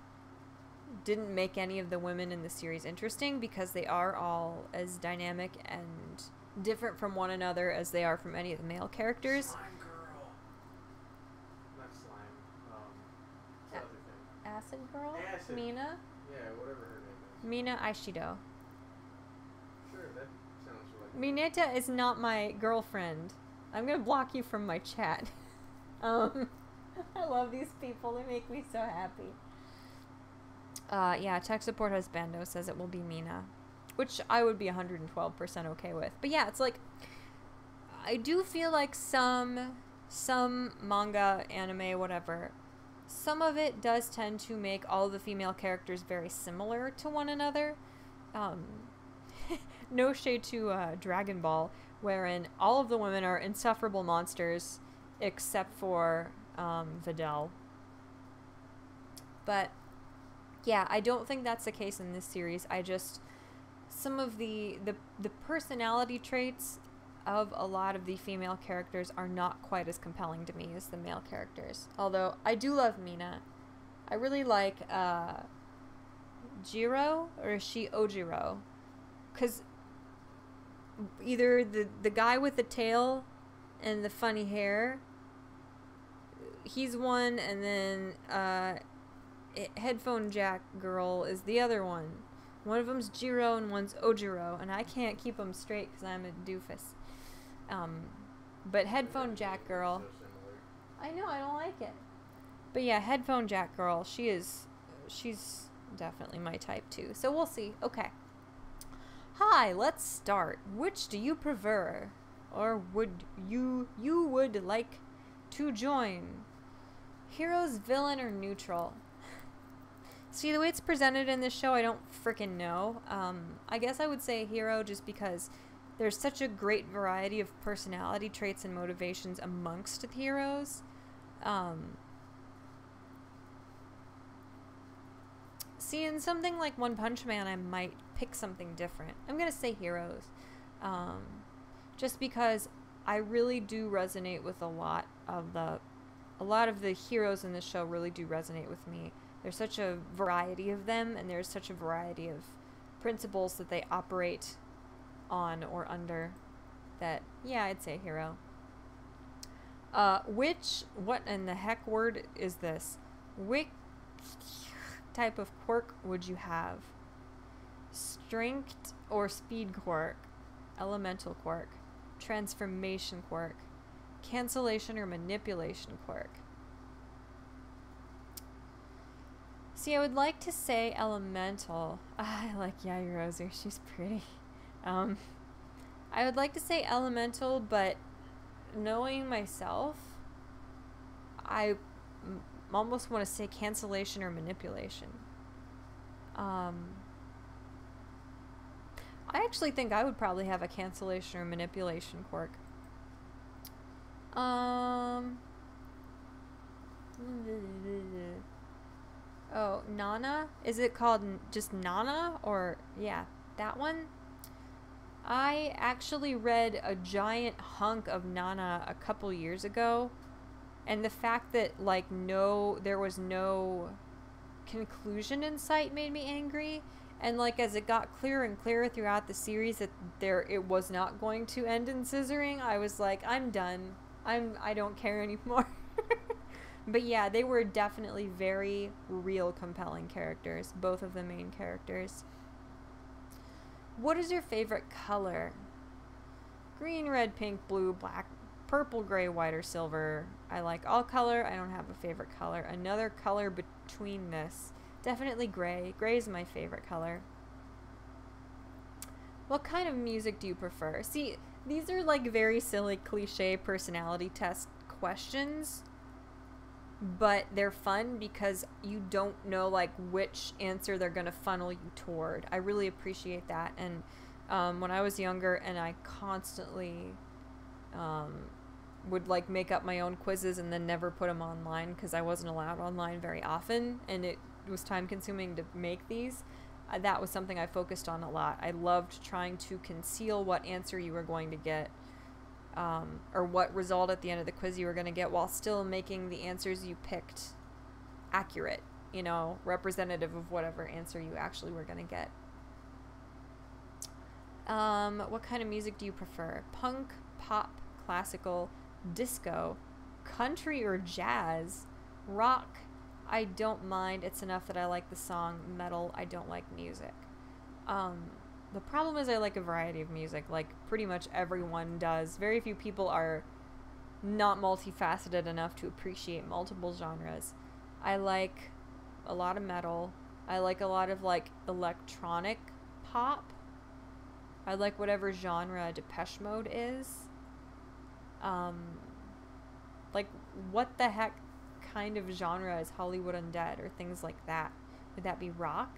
didn't make any of the women in the series interesting, because they are all as dynamic and different from one another as they are from any of the male characters. Slime girl. Not slime. The other thing. Acid Girl? Acid. Mina? Yeah, whatever her name is. Mina Aishido. Sure, that sounds like... Mineta is not my girlfriend. I'm gonna block you from my chat. I love these people. They make me so happy. Yeah, tech support husbando says it will be Mina, which I would be 112% okay with. But yeah, it's like, I do feel like some manga, anime, whatever, some of it does tend to make all the female characters very similar to one another. No shade to Dragon Ball, wherein all of the women are insufferable monsters except for Videl. But yeah, I don't think that's the case in this series. I just, some of the personality traits of a lot of the female characters are not quite as compelling to me as the male characters. Although I do love Mina. I really like Jiro, or is she Ojiro? Because either the guy with the tail and the funny hair, he's one, and then Headphone Jack Girl is the other one. One of them's Jiro and one's Ojiro, and I can't keep them straight because I'm a doofus. But Headphone Jack Girl, I know, I don't like it. But yeah, Headphone Jack Girl, she's definitely my type too. So we'll see. Okay. Hi, let's start. Which do you prefer? Or would you would like to join? Heroes, villain, or neutral? See, the way it's presented in this show, I don't freaking know. I guess I would say hero just because there's such a great variety of personality traits and motivations amongst the heroes. See, in something like One Punch Man, I might pick something different. I'm gonna say heroes. Just because I really do resonate with a lot of the heroes in this show really do resonate with me. There's such a variety of them, and there's such a variety of principles that they operate on or under that, yeah, I'd say hero. What in the heck word is this? Which type of quirk would you have? Strength or speed quirk? Elemental quirk? Transformation quirk? Cancellation or manipulation quirk? See, I would like to say elemental. I like Yaoyorozu, she's pretty. I would like to say elemental, but knowing myself, I almost want to say cancellation or manipulation. I actually think I would probably have a cancellation or manipulation quirk. Oh, Nana? Is it called just Nana? Or, yeah, that one? I actually read a giant hunk of Nana a couple years ago, and the fact that, like, there was no conclusion in sight made me angry. And, like, as it got clearer and clearer throughout the series that it was not going to end in scissoring, I was like, I'm done. I don't care anymore. But yeah, they were definitely very real compelling characters, both of the main characters. What is your favorite color? Green, red, pink, blue, black, purple, gray, white, or silver. I like all color. I don't have a favorite color. Another color between this. Definitely gray. Gray is my favorite color. What kind of music do you prefer? See, these are like very silly cliche personality test questions, but they're fun because you don't know like which answer they're going to funnel you toward. I really appreciate that. And when I was younger and I constantly would like make up my own quizzes and then never put them online because I wasn't allowed online very often and it was time consuming to make these. That was something I focused on a lot. I loved trying to conceal what answer you were going to get, or what result at the end of the quiz you were going to get, while still making the answers you picked accurate, you know, representative of whatever answer you actually were going to get. What kind of music do you prefer? Punk, pop, classical, disco, country or jazz, rock? I don't mind. It's enough that I like the song. Metal, I don't like music. The problem is I like a variety of music, like pretty much everyone does. Very few people are not multifaceted enough to appreciate multiple genres. I like a lot of metal. I like a lot of like electronic pop. I like whatever genre Depeche Mode is. Like what the heck kind of genre is Hollywood Undead or things like that? Would that be rock?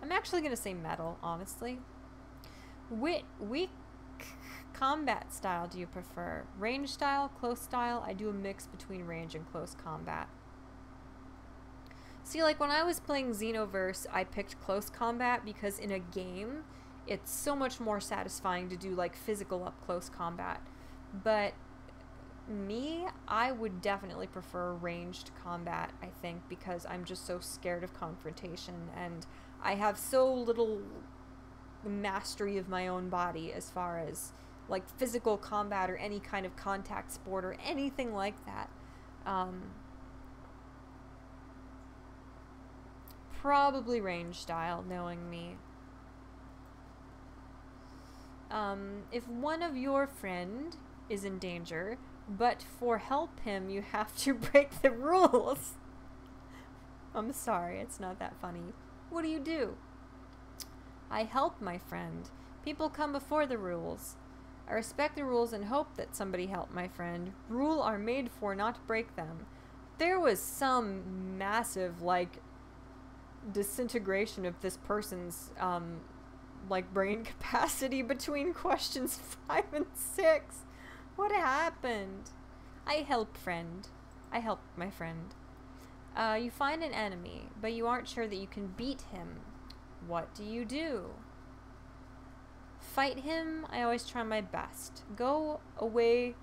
I'm actually going to say metal, honestly. Which combat style do you prefer? Range style, close style? I do a mix between range and close combat. See, like when I was playing Xenoverse, I picked close combat because in a game, it's so much more satisfying to do like physical up close combat. But me, I would definitely prefer ranged combat, I think, because I'm just so scared of confrontation and I have so little mastery of my own body as far as like physical combat or any kind of contact sport or anything like that. Probably range style, knowing me. If one of your friend is in danger, but for help him you have to break the rules. I'm sorry, it's not that funny. What do? I help my friend. People come before the rules. I respect the rules and hope that somebody help my friend. Rules are made for, not to break them. There was some massive, like, disintegration of this person's, like, brain capacity between questions 5 and 6. What happened? I help friend. I help my friend. You find an enemy, but you aren't sure that you can beat him. What do? Fight him? I always try my best. Go away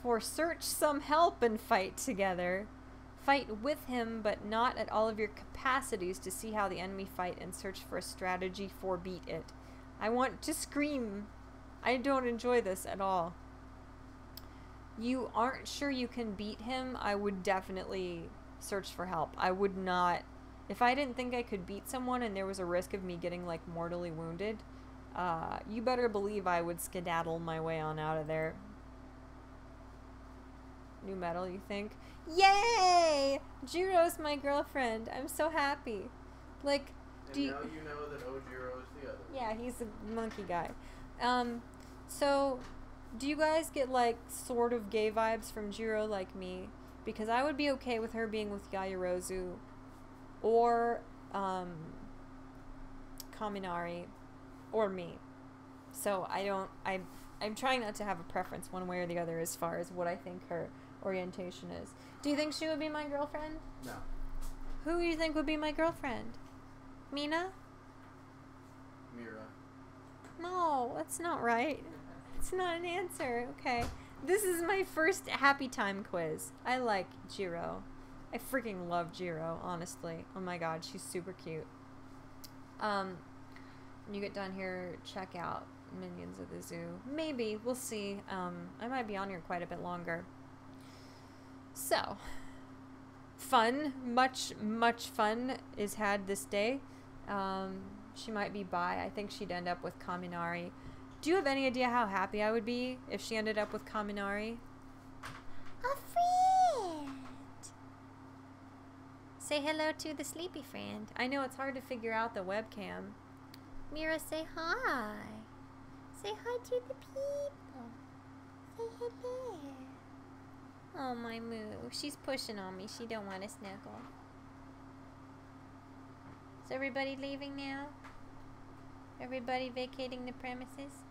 for search some help and fight together. Fight with him, but not at all of your capacities to see how the enemy fight and search for a strategy for beat it. I want to scream. I don't enjoy this at all. You aren't sure you can beat him? I would definitely search for help. I would not, if I didn't think I could beat someone and there was a risk of me getting like mortally wounded, you better believe I would skedaddle my way on out of there. New metal, you think? Yay! Jiro's my girlfriend. I'm so happy. Like, and now you know that Ojiro is the other. Yeah, he's a monkey guy. So, do you guys get like sort of gay vibes from Jiro like me? Because I would be okay with her being with Yaoyorozu or Kaminari or me. So I'm trying not to have a preference one way or the other as far as what I think her orientation is. Do you think she would be my girlfriend? No. Who do you think would be my girlfriend? Mina? Mira. No, that's not right. It's not an answer. Okay. This is my first happy time quiz. I like Jiro. I freaking love Jiro, honestly. Oh my god, she's super cute. When you get done here, check out Minions at the Zoo. Maybe. We'll see. I might be on here quite a bit longer. So, fun. Much fun is had this day. She might be bi. I think she'd end up with Kaminari. Do you have any idea how happy I would be if she ended up with Kaminari? A friend! Say hello to the sleepy friend. I know it's hard to figure out the webcam. Mira, say hi. Say hi to the people. Say hello. Oh, my moo. She's pushing on me. She don't want to snuggle. Is everybody leaving now? Everybody vacating the premises?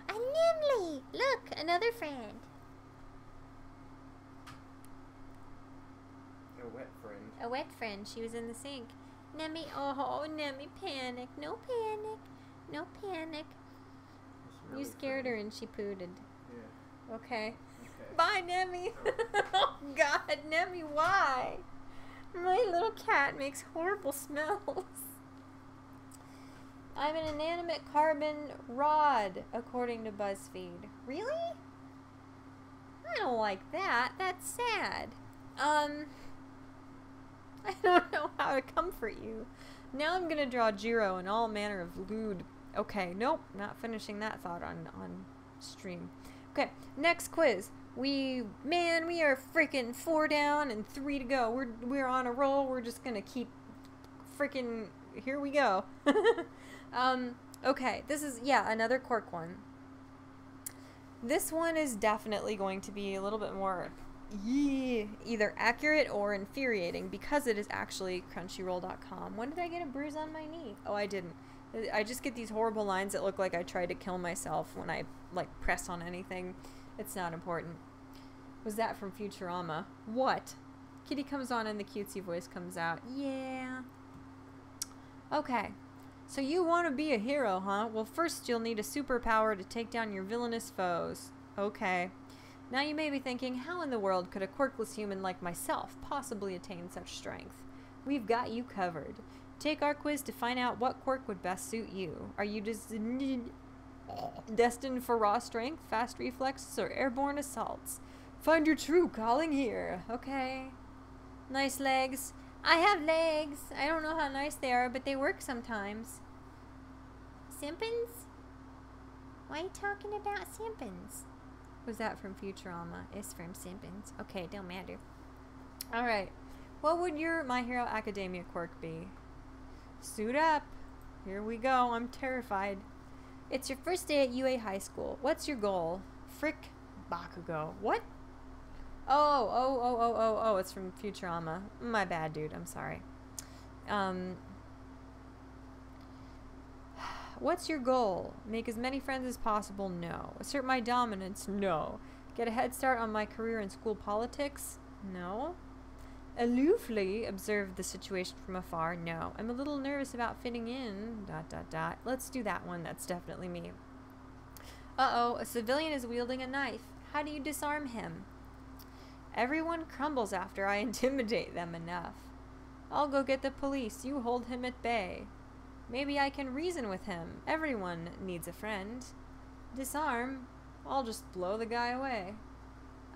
A Nimly! Look, another friend. A wet friend. A wet friend. She was in the sink. Nemi, oh, Nemi, panic. No panic. No panic. Really You scared funny. her and she pooted. Yeah. Okay. Okay. Bye, Nemi. Oh, God, Nemi, why? My little cat makes horrible smells. I'm an inanimate carbon rod, according to BuzzFeed. Really? I don't like that. That's sad. I don't know how to comfort you. Now I'm gonna draw Jiro in all manner of lewd. Okay, nope, not finishing that thought on stream. Okay, next quiz. We are freaking 4 down and 3 to go. We're on a roll. We're just gonna keep freaking. Here we go. Okay, this is another Quirk one. This one is definitely going to be a little bit more either accurate or infuriating because it is actually Crunchyroll.com. When did I get a bruise on my knee? Oh, I didn't. I just get these horrible lines that look like I tried to kill myself when I press on anything. It's not important. Was that from Futurama? What? Kitty comes on and the cutesy voice comes out. Yeah. Okay. So you want to be a hero, huh? Well, first you'll need a superpower to take down your villainous foes. Okay. Now you may be thinking, how in the world could a quirkless human like myself possibly attain such strength? We've got you covered. Take our quiz to find out what quirk would best suit you. Are you destined for raw strength, fast reflexes, or airborne assaults? Find your true calling here. Okay. Nice legs. I have legs. I don't know how nice they are, but they work sometimes. Simpins? Why are you talking about Simpins? Was that from Futurama? It's from Simpins. Okay, don't matter. Alright. What would your My Hero Academia quirk be? Suit up. Here we go. I'm terrified. It's your first day at UA High School. What's your goal? Frick Bakugo. What? Oh, it's from Futurama. My bad, dude. I'm sorry. What's your goal? Make as many friends as possible? No. Assert my dominance? No. Get a head start on my career in school politics? No. Aloofly observe the situation from afar? No. I'm a little nervous about fitting in... ... Let's do that one. That's definitely me. Uh-oh. A civilian is wielding a knife. How do you disarm him? Everyone crumbles after I intimidate them enough. I'll go get the police. You hold him at bay. Maybe I can reason with him. Everyone needs a friend. Disarm? I'll just blow the guy away.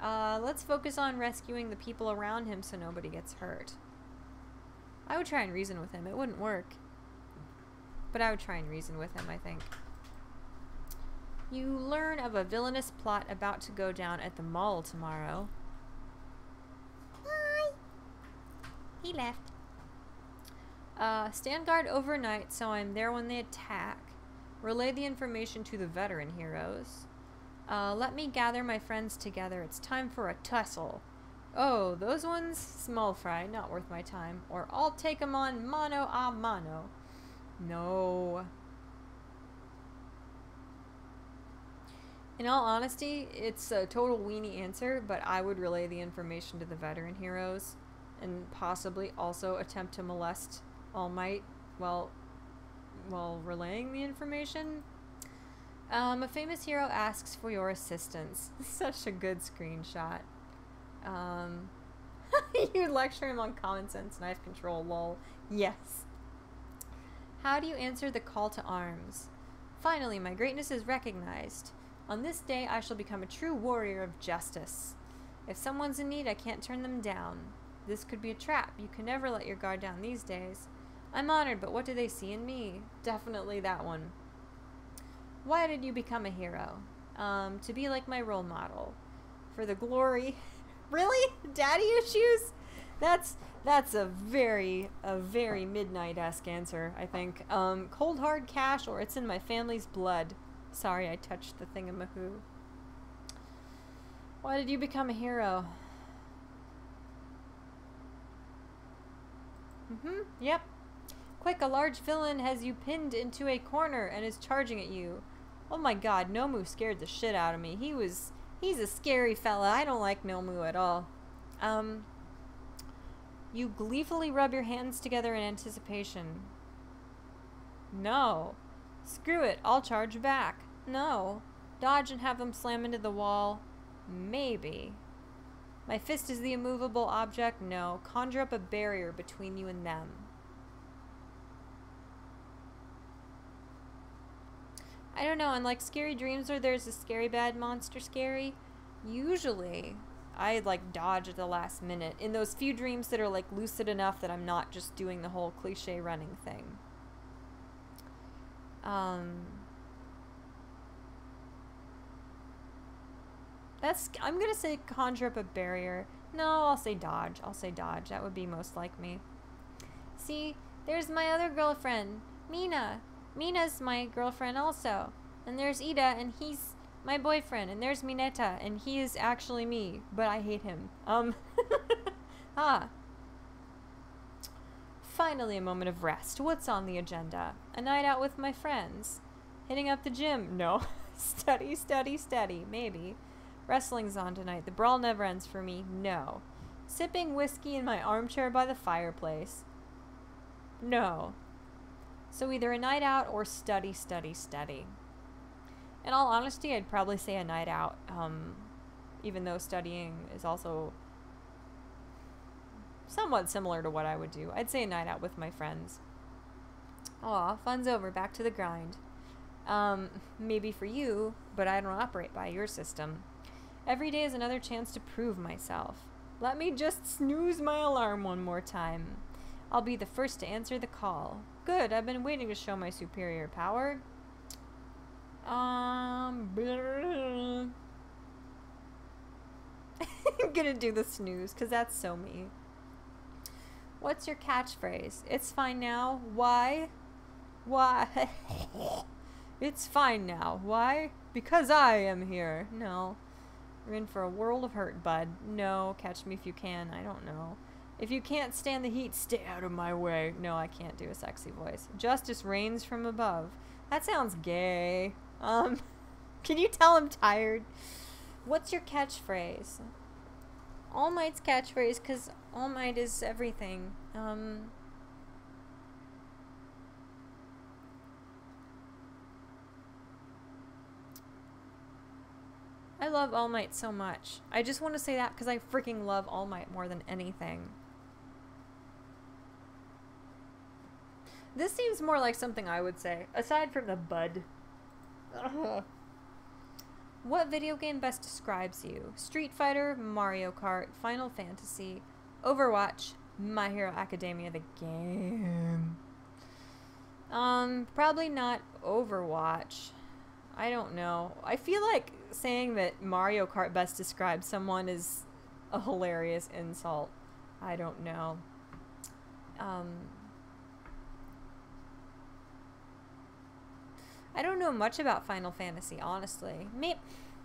Let's focus on rescuing the people around him so nobody gets hurt. I would try and reason with him. It wouldn't work. But I would try and reason with him, I think. You learn of a villainous plot about to go down at the mall tomorrow. Bye! He left. Stand guard overnight so I'm there when they attack. Relay the information to the veteran heroes. Let me gather my friends together. It's time for a tussle. Oh, those ones? Small fry, not worth my time. Or I'll take 'em on mano a mano. No. In all honesty, it's a total weenie answer, but I would relay the information to the veteran heroes and possibly also attempt to molest All Might while relaying the information. A famous hero asks for your assistance. Such a good screenshot. You lecture him on common sense, knife control, lol. Yes. How do you answer the call to arms? Finally, my greatness is recognized. On this day, I shall become a true warrior of justice. If someone's in need, I can't turn them down. This could be a trap. You can never let your guard down these days. I'm honored, but what do they see in me? Definitely that one. Why did you become a hero? To be like my role model. For the glory. Really? Daddy issues? That's a very Midnight-esque answer, I think. Cold hard cash, or it's in my family's blood. Sorry, I touched the thingamahoo. Why did you become a hero? Yep. Quick, a large villain has you pinned into a corner and is charging at you. Oh my god, Nomu scared the shit out of me. He's a scary fella. I don't like Nomu at all. You gleefully rub your hands together in anticipation. No. Screw it, I'll charge back. No. Dodge and have them slam into the wall. Maybe. My fist is the immovable object. No. Conjure up a barrier between you and them. I don't know, in like Scary Dreams where there's a scary bad monster scary, usually I like dodge at the last minute in those few dreams that are like lucid enough that I'm not just doing the whole cliche running thing. I'm gonna say conjure up a barrier. No, I'll say dodge. That would be most like me. See, there's my other girlfriend, Mina. Mina's my girlfriend also. And there's Ida, and he's my boyfriend. And there's Mineta, and he is actually me, but I hate him. Finally a moment of rest. What's on the agenda? A night out with my friends. Hitting up the gym. No. Study. Maybe. Wrestling's on tonight. The brawl never ends for me. No. Sipping whiskey in my armchair by the fireplace. No. So either a night out or study. In all honesty, I'd probably say a night out, even though studying is also somewhat similar to what I would do. I'd say a night out with my friends. Aw, fun's over, back to the grind. Maybe for you, but I don't operate by your system. Every day is another chance to prove myself. Let me just snooze my alarm one more time. I'll be the first to answer the call. Good, I've been waiting to show my superior power. I'm gonna do the snooze, because that's so me. What's your catchphrase? It's fine now. Why? It's fine now. Why? Because I am here. No. You're in for a world of hurt, bud. No, catch me if you can. I don't know. If you can't stand the heat, stay out of my way. No, I can't do a sexy voice. Justice reigns from above. That sounds gay. Can you tell I'm tired? What's your catchphrase? All Might's catchphrase, because All Might is everything. I love All Might so much. I just want to say that because I freaking love All Might more than anything. This seems more like something I would say, aside from the bud. What video game best describes you? Street Fighter, Mario Kart, Final Fantasy, Overwatch, My Hero Academia, the game. Probably not Overwatch. I don't know. I feel like saying that Mario Kart best describes someone is a hilarious insult. I don't know. I don't know much about Final Fantasy, honestly.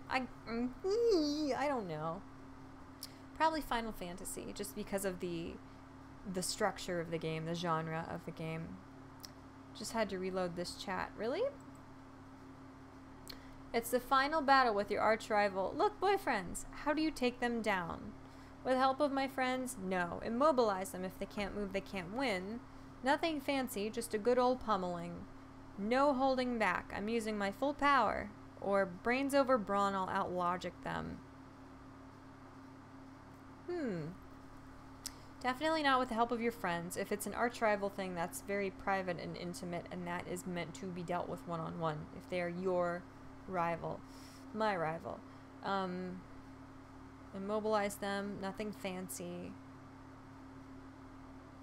I don't know. Probably Final Fantasy, just because of the structure of the game, the genre of the game. Just had to reload this chat. Really? It's the final battle with your arch rival. Look, boyfriends, how do you take them down? With help of my friends? No. Immobilize them. If they can't move, they can't win. Nothing fancy, just a good old pummeling. No holding back. I'm using my full power. Or brains over brawn, I'll out-logic them. Definitely not with the help of your friends. If it's an arch-rival thing, that's very private and intimate, and that is meant to be dealt with one-on-one. If they are your rival. My rival. Immobilize them. Nothing fancy.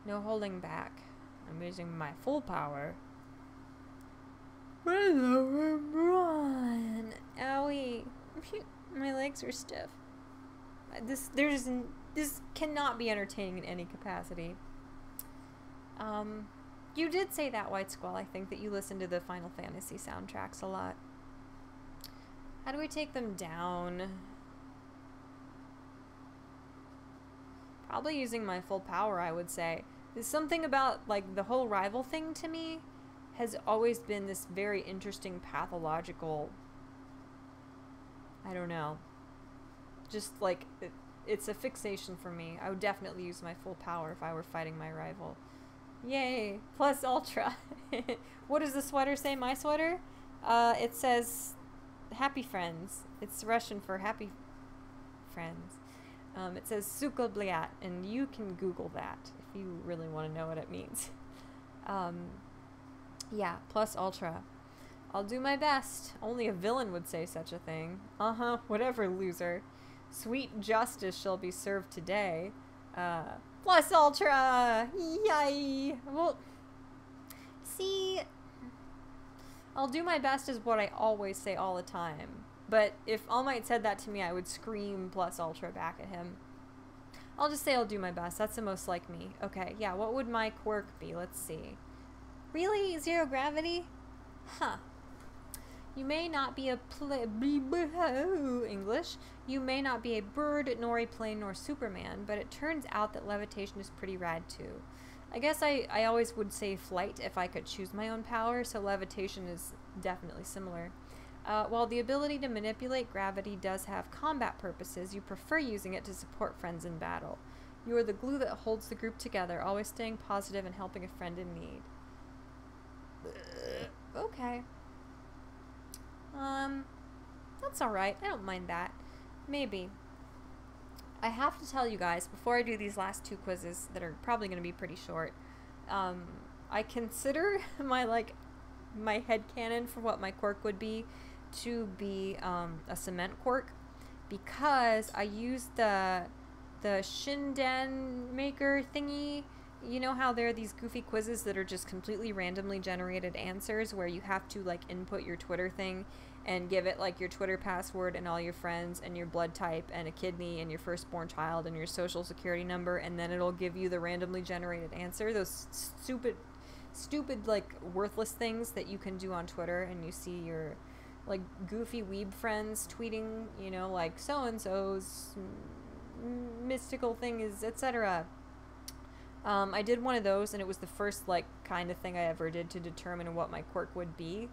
No holding back. I'm using my full power. Run! Owie. My legs are stiff. This cannot be entertaining in any capacity. You did say that, White Squall. I think that you listen to the Final Fantasy soundtracks a lot. How do we take them down? Probably using my full power, I would say. There's something about, like, the whole rival thing to me has always been this very interesting pathological, I don't know, just like it's a fixation for me. I would definitely use my full power if I were fighting my rival. Yay, plus ultra. What does the sweater say? My sweater? It says happy friends. It's Russian for happy friends. It says sukobliat, and you can Google that if you really want to know what it means. Yeah, plus ultra. I'll do my best. Only a villain would say such a thing. Whatever, loser. Sweet justice shall be served today. Plus ultra! Yay! Well, see, I'll do my best is what I always say all the time. But if All Might said that to me, I would scream plus ultra back at him. I'll just say I'll do my best. That's the most like me. Okay, yeah, what would my quirk be? Let's see. Really? Zero gravity? Huh. You may not be a English. You may not be a bird, nor a plane, nor Superman, but it turns out that levitation is pretty rad too. I guess I always would say flight if I could choose my own power, so levitation is definitely similar. While the ability to manipulate gravity does have combat purposes, you prefer using it to support friends in battle. You are the glue that holds the group together, always staying positive and helping a friend in need. Okay. That's alright. I don't mind that. Maybe. I have to tell you guys, before I do these last two quizzes that are probably going to be pretty short, I consider my headcanon for what my quirk would be to be a cement quirk, because I used the Shinden maker thingy. You know how there are these goofy quizzes that are just completely randomly generated answers where you have to like input your Twitter thing and give it like your Twitter password and all your friends and your blood type and a kidney and your firstborn child and your social security number, and then it'll give you the randomly generated answer. Those stupid like worthless things that you can do on Twitter, and you see your like goofy weeb friends tweeting, you know, like so and so's mystical thing is etc. I did one of those, and it was the first like kind of thing I ever did to determine what my quirk would be.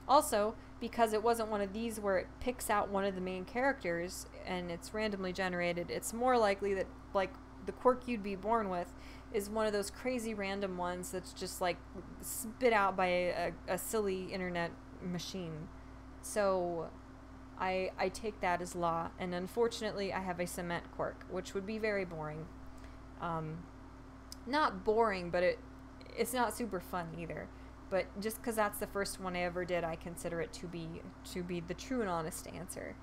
Also, because it wasn't one of these where it picks out one of the main characters and it's randomly generated, it's more likely that like the quirk you'd be born with is one of those crazy random ones that's just like spit out by a silly internet machine. So I take that as law, and unfortunately I have a cement quirk, which would be very boring. Not boring, but it's not super fun either. But just because that's the first one I ever did, I consider it to be the true and honest answer.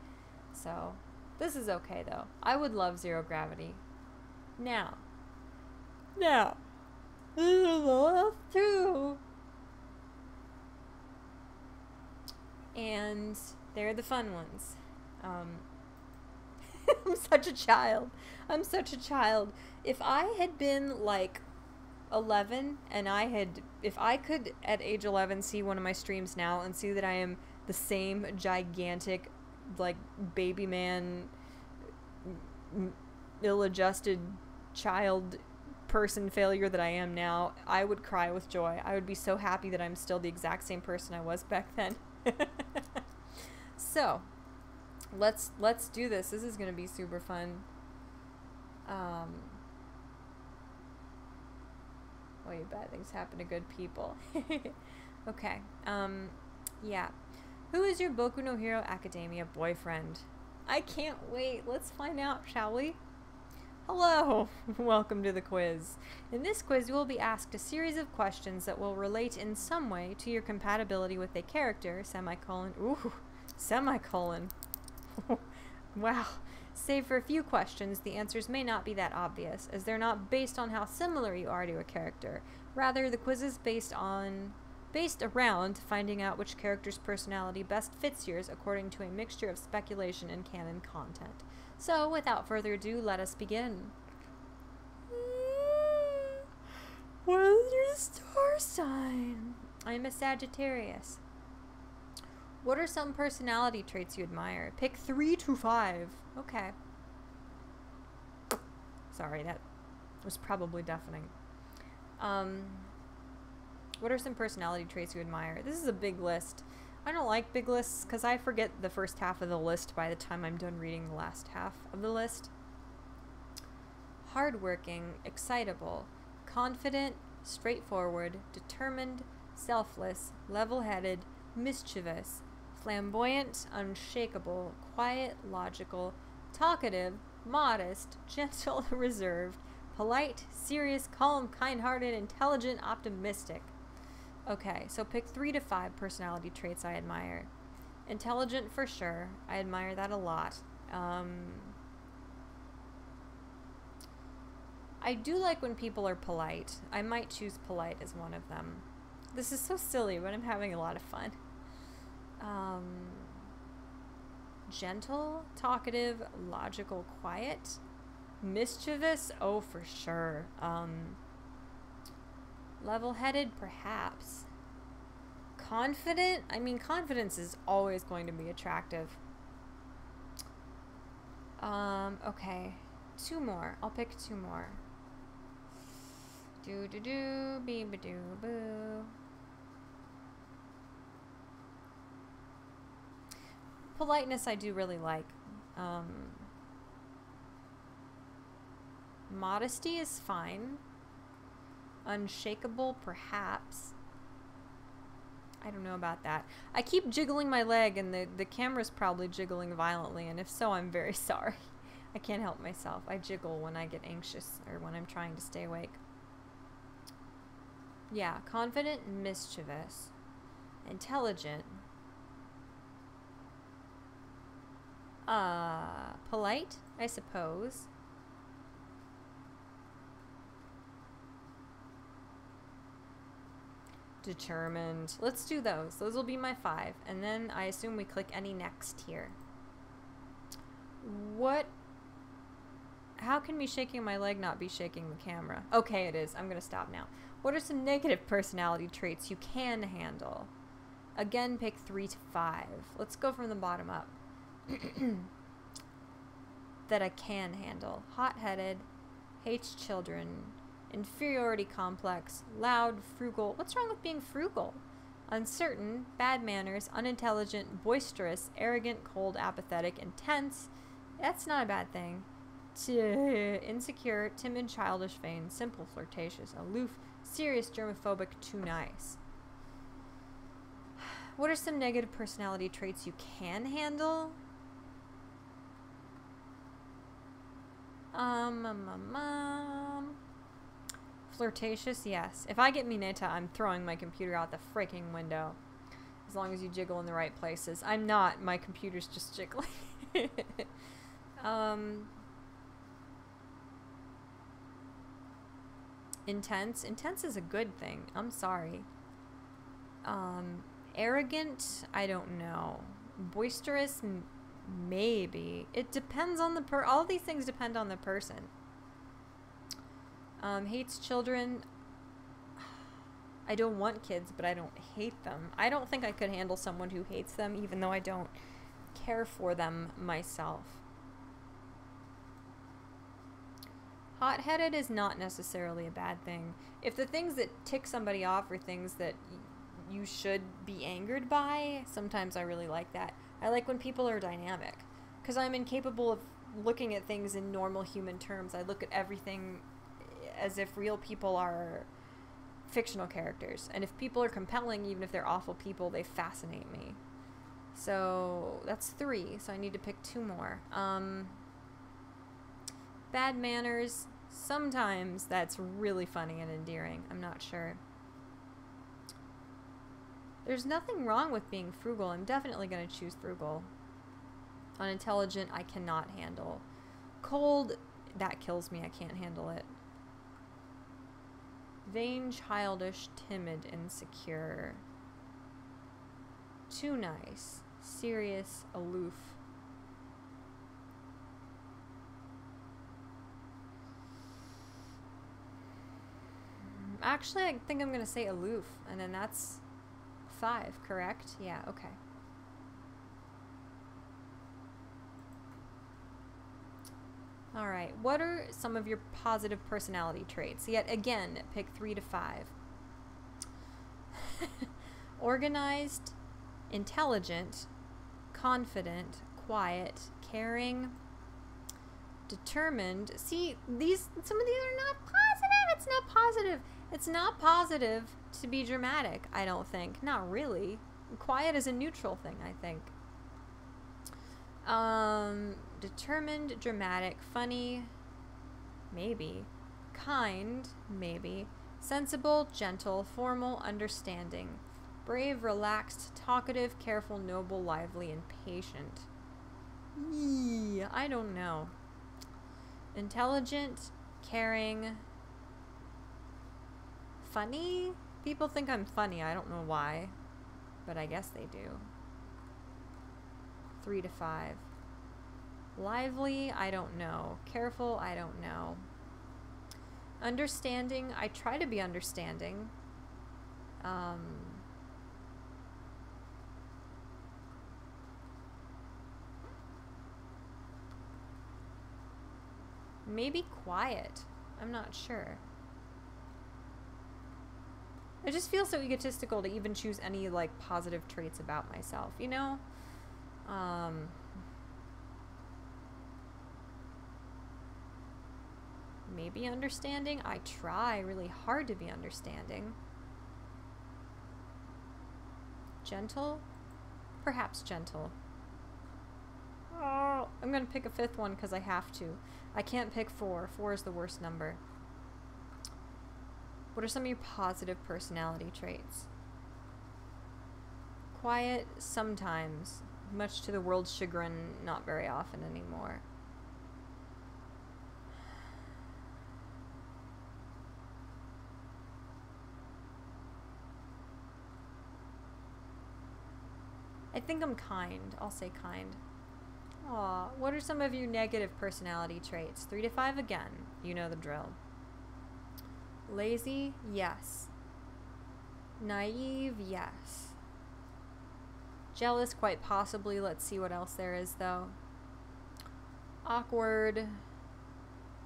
So this is okay though. I would love zero gravity. Now, this is the last two, and they're the fun ones. I'm such a child. If I had been like 11 and if I could at age 11 see one of my streams now and see that I am the same gigantic like baby man, ill-adjusted child person failure that I am now, I would cry with joy. I would be so happy that I'm still the exact same person I was back then. So, let's do this. This is gonna be super fun. Well, bad things happen to good people. Okay. Yeah. Who is your Boku no Hero Academia boyfriend? I can't wait. Let's find out, shall we? Hello. Welcome to the quiz. In this quiz, you will be asked a series of questions that will relate in some way to your compatibility with a character, semicolon. Ooh, semicolon. Wow. Save for a few questions, the answers may not be that obvious, as they're not based on how similar you are to a character. Rather, the quiz is based around finding out which character's personality best fits yours according to a mixture of speculation and canon content. So, without further ado, let us begin. What is your star sign? I am a Sagittarius. What are some personality traits you admire? Pick 3 to 5. Okay. Sorry, that was probably deafening. What are some personality traits you admire? This is a big list. I don't like big lists because I forget the first half of the list by the time I'm done reading the last half of the list. Hardworking, excitable, confident, straightforward, determined, selfless, level-headed, mischievous, flamboyant, unshakable, quiet, logical, talkative, modest, gentle, reserved, polite, serious, calm, kind-hearted, intelligent, optimistic. Okay, so pick 3 to 5 personality traits I admire. Intelligent for sure. I admire that a lot. I do like when people are polite. I might choose polite as one of them. This is so silly, but I'm having a lot of fun. Gentle, talkative, logical, quiet, mischievous, oh for sure. Level-headed, perhaps. Confident, I mean confidence is always going to be attractive. Okay, 2 more. I'll pick 2 more. Do-do-do, bee-ba-doo-boo. Politeness I do really like. Modesty is fine. Unshakable, perhaps. I don't know about that. I keep jiggling my leg and the camera's probably jiggling violently, and if so, I'm very sorry. I can't help myself. I jiggle when I get anxious or when I'm trying to stay awake. Yeah, confident, mischievous, intelligent. Polite, I suppose. Determined. Let's do those. Those will be my 5. And then I assume we click any next here. How can me shaking my leg not be shaking the camera? Okay, it is. I'm gonna stop now. What are some negative personality traits you can handle? Again, pick 3 to 5. Let's go from the bottom up. That I can handle. Hot-headed, hates children, inferiority complex, loud, frugal. What's wrong with being frugal? Uncertain, bad manners, unintelligent, boisterous, arrogant, cold, apathetic, intense. That's not a bad thing. Insecure, timid, childish, vain, simple, flirtatious, aloof, serious, germophobic, too nice. What are some negative personality traits you can handle? Flirtatious, yes. If I get Mineta, I'm throwing my computer out the freaking window. As long as you jiggle in the right places. I'm not. My computer's just jiggling. Intense. Intense is a good thing. I'm sorry. Arrogant, I don't know. Boisterous, maybe. It depends on the all these things depend on the person. Hates children. I don't want kids, but I don't hate them. I don't think I could handle someone who hates them, even though I don't care for them myself. Hot-headed is not necessarily a bad thing. If the things that tick somebody off are things that you should be angered by. Sometimes I really like that. I like when people are dynamic, because I'm incapable of looking at things in normal human terms. I look at everything as if real people are fictional characters. And if people are compelling, even if they're awful people, they fascinate me. So that's 3. So I need to pick 2 more. Bad manners. Sometimes that's really funny and endearing. I'm not sure. There's nothing wrong with being frugal. I'm definitely going to choose frugal. Unintelligent, I cannot handle. Cold, that kills me. I can't handle it. Vain, childish, timid, insecure. Too nice. Serious, aloof. Actually, I think I'm going to say aloof, and then that's 5, correct? Yeah, okay. All right, what are some of your positive personality traits? Yet again, pick 3 to 5. Organized, intelligent, confident, quiet, caring, determined. See, some of these are not positive. It's not positive. It's not positive to be dramatic, I don't think. Not really. Quiet is a neutral thing, I think. Determined, dramatic, funny, maybe. Kind, maybe. Sensible, gentle, formal, understanding. Brave, relaxed, talkative, careful, noble, lively, and patient. Yee, I don't know. Intelligent, caring, funny? People think I'm funny. I don't know why, but I guess they do. 3 to 5. Lively, I don't know. Careful, I don't know. Understanding, I try to be understanding. Maybe quiet. I'm not sure. I just feel so egotistical to even choose any, like, positive traits about myself, you know? Maybe understanding. I try really hard to be understanding. Gentle? Perhaps gentle. Oh, I'm gonna pick a 5th one because I have to. I can't pick 4. 4 is the worst number. What are some of your positive personality traits? Quiet, sometimes. Much to the world's chagrin, not very often anymore. I think I'm kind. I'll say kind. Aw, what are some of your negative personality traits? 3 to 5 again. You know the drill. Lazy? Yes. Naive? Yes. Jealous? Quite possibly. Let's see what else there is, though. Awkward.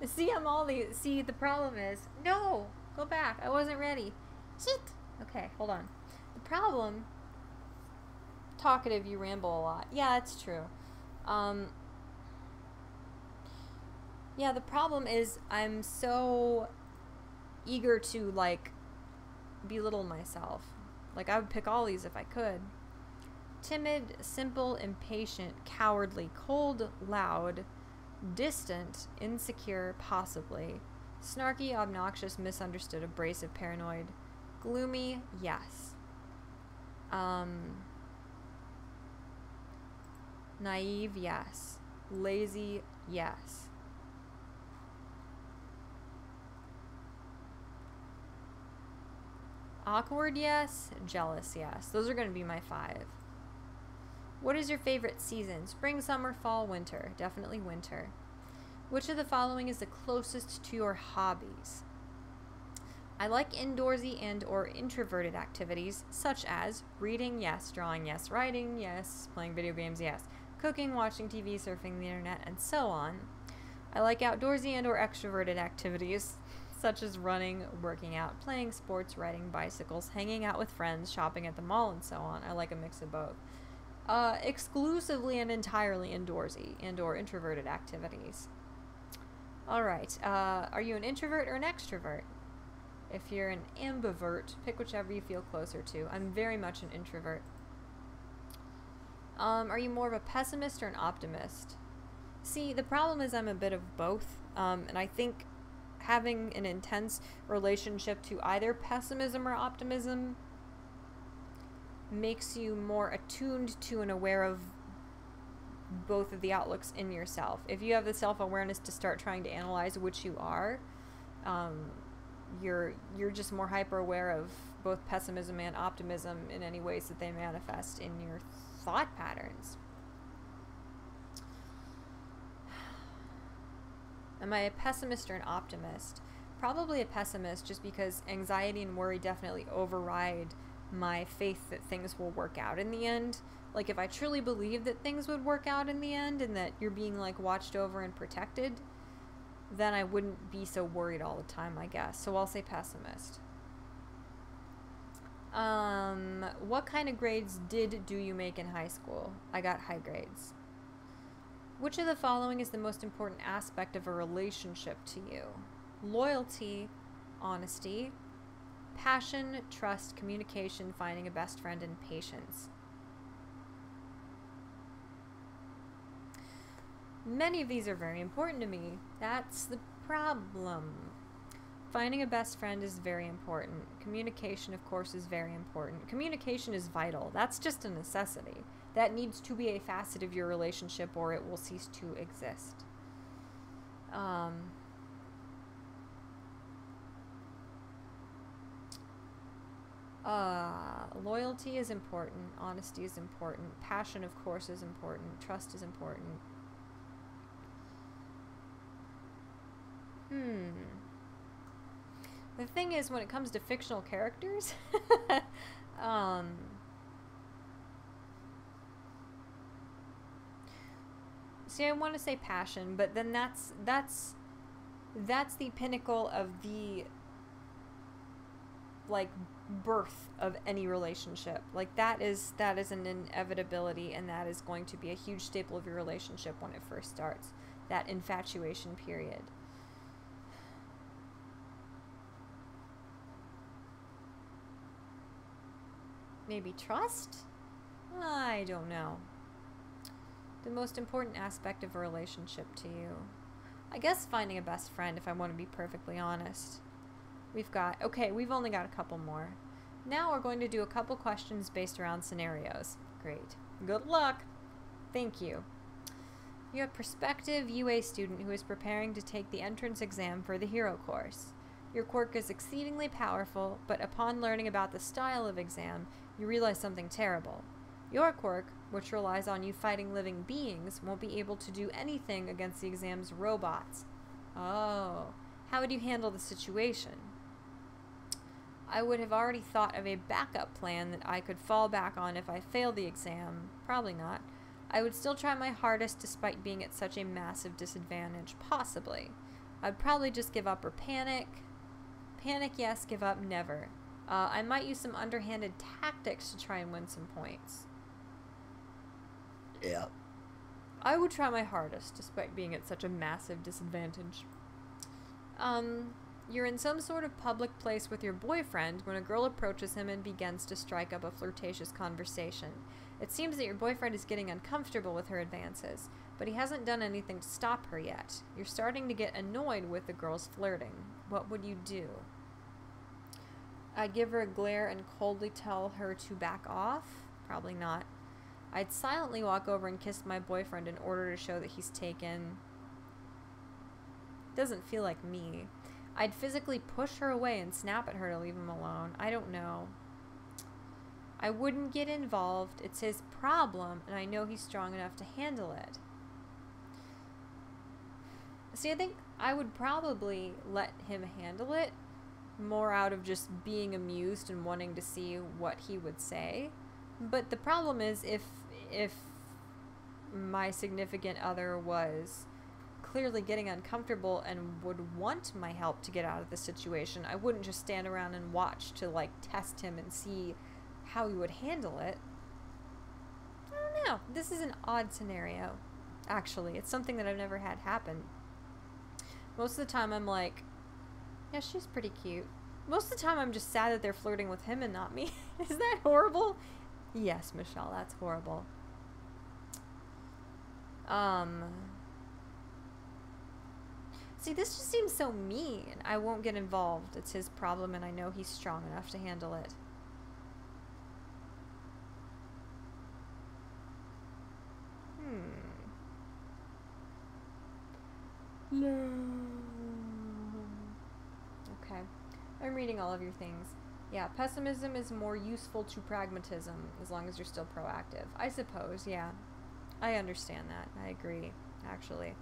See, I'm all these. See, the problem is... No! Go back. I wasn't ready. Shit! Okay, hold on. The problem... Talkative, you ramble a lot. Yeah, it's true. Yeah, the problem is I'm so eager to, like, belittle myself. Like, I would pick all these if I could. Timid, simple, impatient, cowardly, cold, loud, distant, insecure, possibly. Snarky, obnoxious, misunderstood, abrasive, paranoid. Gloomy, yes. Naive, yes. Lazy, yes. Awkward, yes. Jealous, yes. Those are going to be my 5. What is your favorite season? Spring, summer, fall, winter? Definitely winter. Which of the following is the closest to your hobbies? I like indoorsy and or introverted activities, such as reading, yes. Drawing, yes. Writing, yes. Playing video games, yes. Cooking, watching TV, surfing the internet, and so on. I like outdoorsy and or extroverted activities, such as running, working out, playing sports, riding bicycles, hanging out with friends, shopping at the mall, and so on. I like a mix of both. Exclusively and entirely indoorsy and/or introverted activities. All right. Are you an introvert or an extrovert? If you're an ambivert, pick whichever you feel closer to. I'm very much an introvert. Are you more of a pessimist or an optimist? See, the problem is I'm a bit of both, and I think having an intense relationship to either pessimism or optimism makes you more attuned to and aware of both of the outlooks in yourself. If you have the self-awareness to start trying to analyze which you are, you're just more hyper aware of both pessimism and optimism in any ways that they manifest in your thought patterns. Am I a pessimist or an optimist? Probably a pessimist, just because anxiety and worry definitely override my faith that things will work out in the end. Like, if I truly believed that things would work out in the end and that you're being, like, watched over and protected, then I wouldn't be so worried all the time, I guess. So I'll say pessimist. What kind of grades do you make in high school? I got high grades. Which of the following is the most important aspect of a relationship to you? Loyalty, honesty, passion, trust, communication, finding a best friend, and patience. Many of these are very important to me. That's the problem. Finding a best friend is very important. Communication, of course, is very important. Communication is vital. That's just a necessity. That needs to be a facet of your relationship or it will cease to exist. Loyalty is important. Honesty is important. Passion, of course, is important. Trust is important. The thing is, when it comes to fictional characters, see, I want to say passion, but then that's the pinnacle of the, like, birth of any relationship. Like, that is an inevitability, and that is going to be a huge staple of your relationship when it first starts. That infatuation period. Maybe trust? I don't know. The most important aspect of a relationship to you. I guess finding a best friend, if I want to be perfectly honest. We've only got a couple more. Now we're going to do a couple questions based around scenarios. Great. Good luck. Thank you. You're a prospective UA student who is preparing to take the entrance exam for the hero course. Your quirk is exceedingly powerful, but upon learning about the style of exam, you realize something terrible. Your quirk, which relies on you fighting living beings, won't be able to do anything against the exam's robots. Oh. How would you handle the situation? I would have already thought of a backup plan that I could fall back on if I failed the exam. Probably not. I would still try my hardest despite being at such a massive disadvantage. Possibly. I'd probably just give up or panic. Panic, yes. Give up, never. I might use some underhanded tactics to try and win some points. Yeah. I would try my hardest despite being at such a massive disadvantage. You're in some sort of public place with your boyfriend when a girl approaches him and begins to strike up a flirtatious conversation. It seems that your boyfriend is getting uncomfortable with her advances, but he hasn't done anything to stop her yet. You're starting to get annoyed with the girl's flirting. What would you do? I'd give her a glare and coldly tell her to back off? Probably not. I'd silently walk over and kiss my boyfriend in order to show that he's taken. Doesn't feel like me. I'd physically push her away and snap at her to leave him alone. I don't know. I wouldn't get involved. It's his problem, and I know he's strong enough to handle it. See, I think I would probably let him handle it more out of just being amused and wanting to see what he would say. But the problem is if my significant other was clearly getting uncomfortable and would want my help to get out of the situation. I wouldn't just stand around and watch to, like, test him and see how he would handle it. I don't know. This is an odd scenario, actually. It's something that I've never had happen. Most of the time I'm like, yeah, she's pretty cute. Most of the time I'm just sad that they're flirting with him and not me. Is that horrible? Yes, Michelle, that's horrible. See, this just seems so mean. I won't get involved. It's his problem and I know he's strong enough to handle it. No. Okay. I'm reading all of your things. Yeah, pessimism is more useful to pragmatism as long as you're still proactive. I suppose, yeah. I understand that. I agree, actually.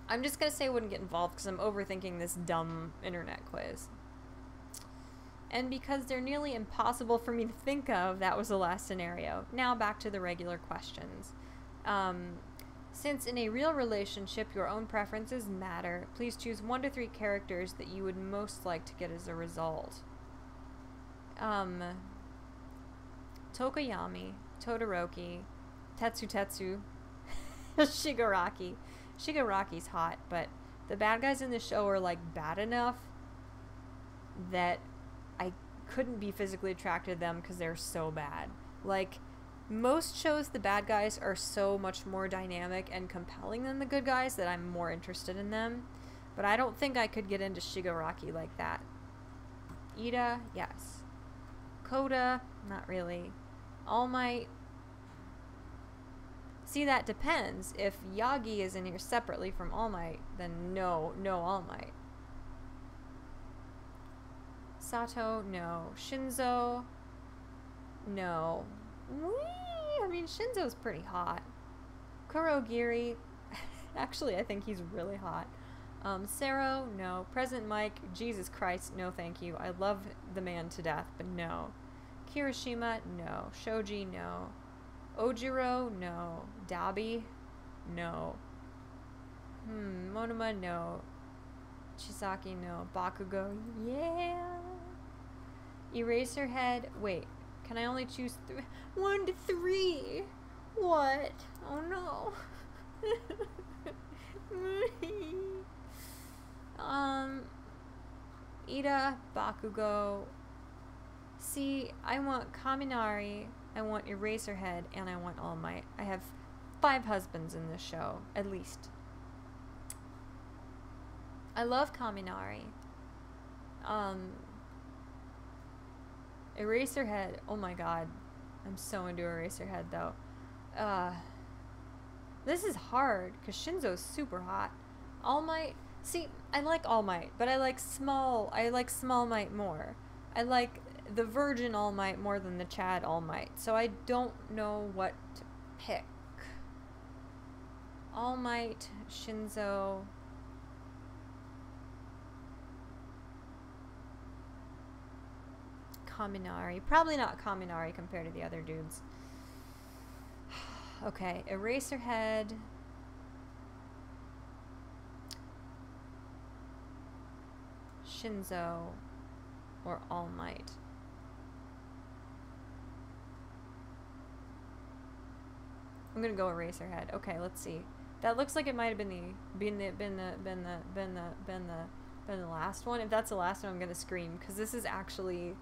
I'm just gonna say I wouldn't get involved because I'm overthinking this dumb internet quiz. And because they're nearly impossible for me to think of, that was the last scenario. Now back to the regular questions. Since in a real relationship your own preferences matter, please choose 1 to 3 characters that you would most like to get as a result. Tokoyami, Todoroki, Tetsu, Shigaraki. Shigaraki's hot, but the bad guys in the show are, like, bad enough that I couldn't be physically attracted to them because they're so bad. Like, most shows, the bad guys are so much more dynamic and compelling than the good guys that I'm more interested in them. But I don't think I could get into Shigaraki like that. Ida, yes. Koda, not really. All Might. See, that depends. If Yagi is in here separately from All Might, then no All Might. Sato, no. Shinzo, no. I mean, Shinzo's pretty hot. Kurogiri, actually, I think he's really hot. Sero, no. President Mike, Jesus Christ, no thank you. I love the man to death, but no. Kirishima, no. Shoji, no. Ojiro, no. Dabi, no. Monoma, no. Chisaki, no. Bakugo, yeah. Eraserhead, wait. Can I only choose 1 to 3? What? Oh no. Ida, Bakugo. See, I want Kaminari, I want Eraserhead, and I want All Might. I have 5 husbands in this show, at least. I love Kaminari. Eraserhead, oh my god. I'm so into Eraserhead, though. This is hard, because Shinzo's super hot. All Might, see, I like All Might, but I like Small Might more. I like the Virgin All Might more than the Chad All Might, so I don't know what to pick. All Might, Shinzo... Kaminari. Probably not Kaminari compared to the other dudes. Okay, Eraserhead. Shinzo. Or All Might. I'm gonna go Eraserhead. Okay, let's see. That looks like it might have been the last one. If that's the last one, I'm gonna scream because this is actually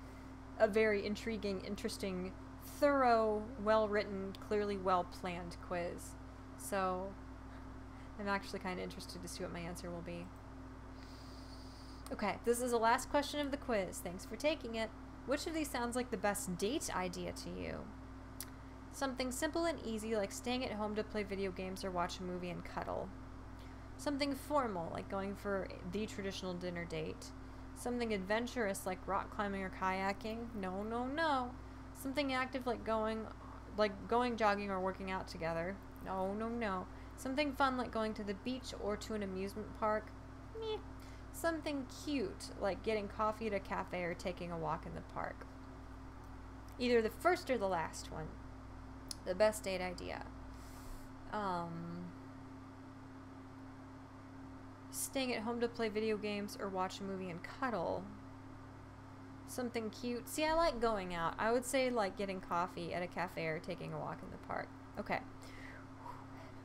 a very intriguing, interesting, thorough, well-written, clearly well-planned quiz. So I'm actually kind of interested to see what my answer will be. Okay, this is the last question of the quiz. Thanks for taking it. Which of these sounds like the best date idea to you? Something simple and easy, like staying at home to play video games or watch a movie and cuddle. Something formal, like going for the traditional dinner date. Something adventurous, like rock climbing or kayaking. No. Something active, like going jogging or working out together. No. Something fun, like going to the beach or to an amusement park. Meh. Something cute, like getting coffee at a cafe or taking a walk in the park. Either the first or the last one. The best date idea. Staying at home to play video games or watch a movie and cuddle. Something cute. See, I like going out. I would say like getting coffee at a cafe or taking a walk in the park. Okay.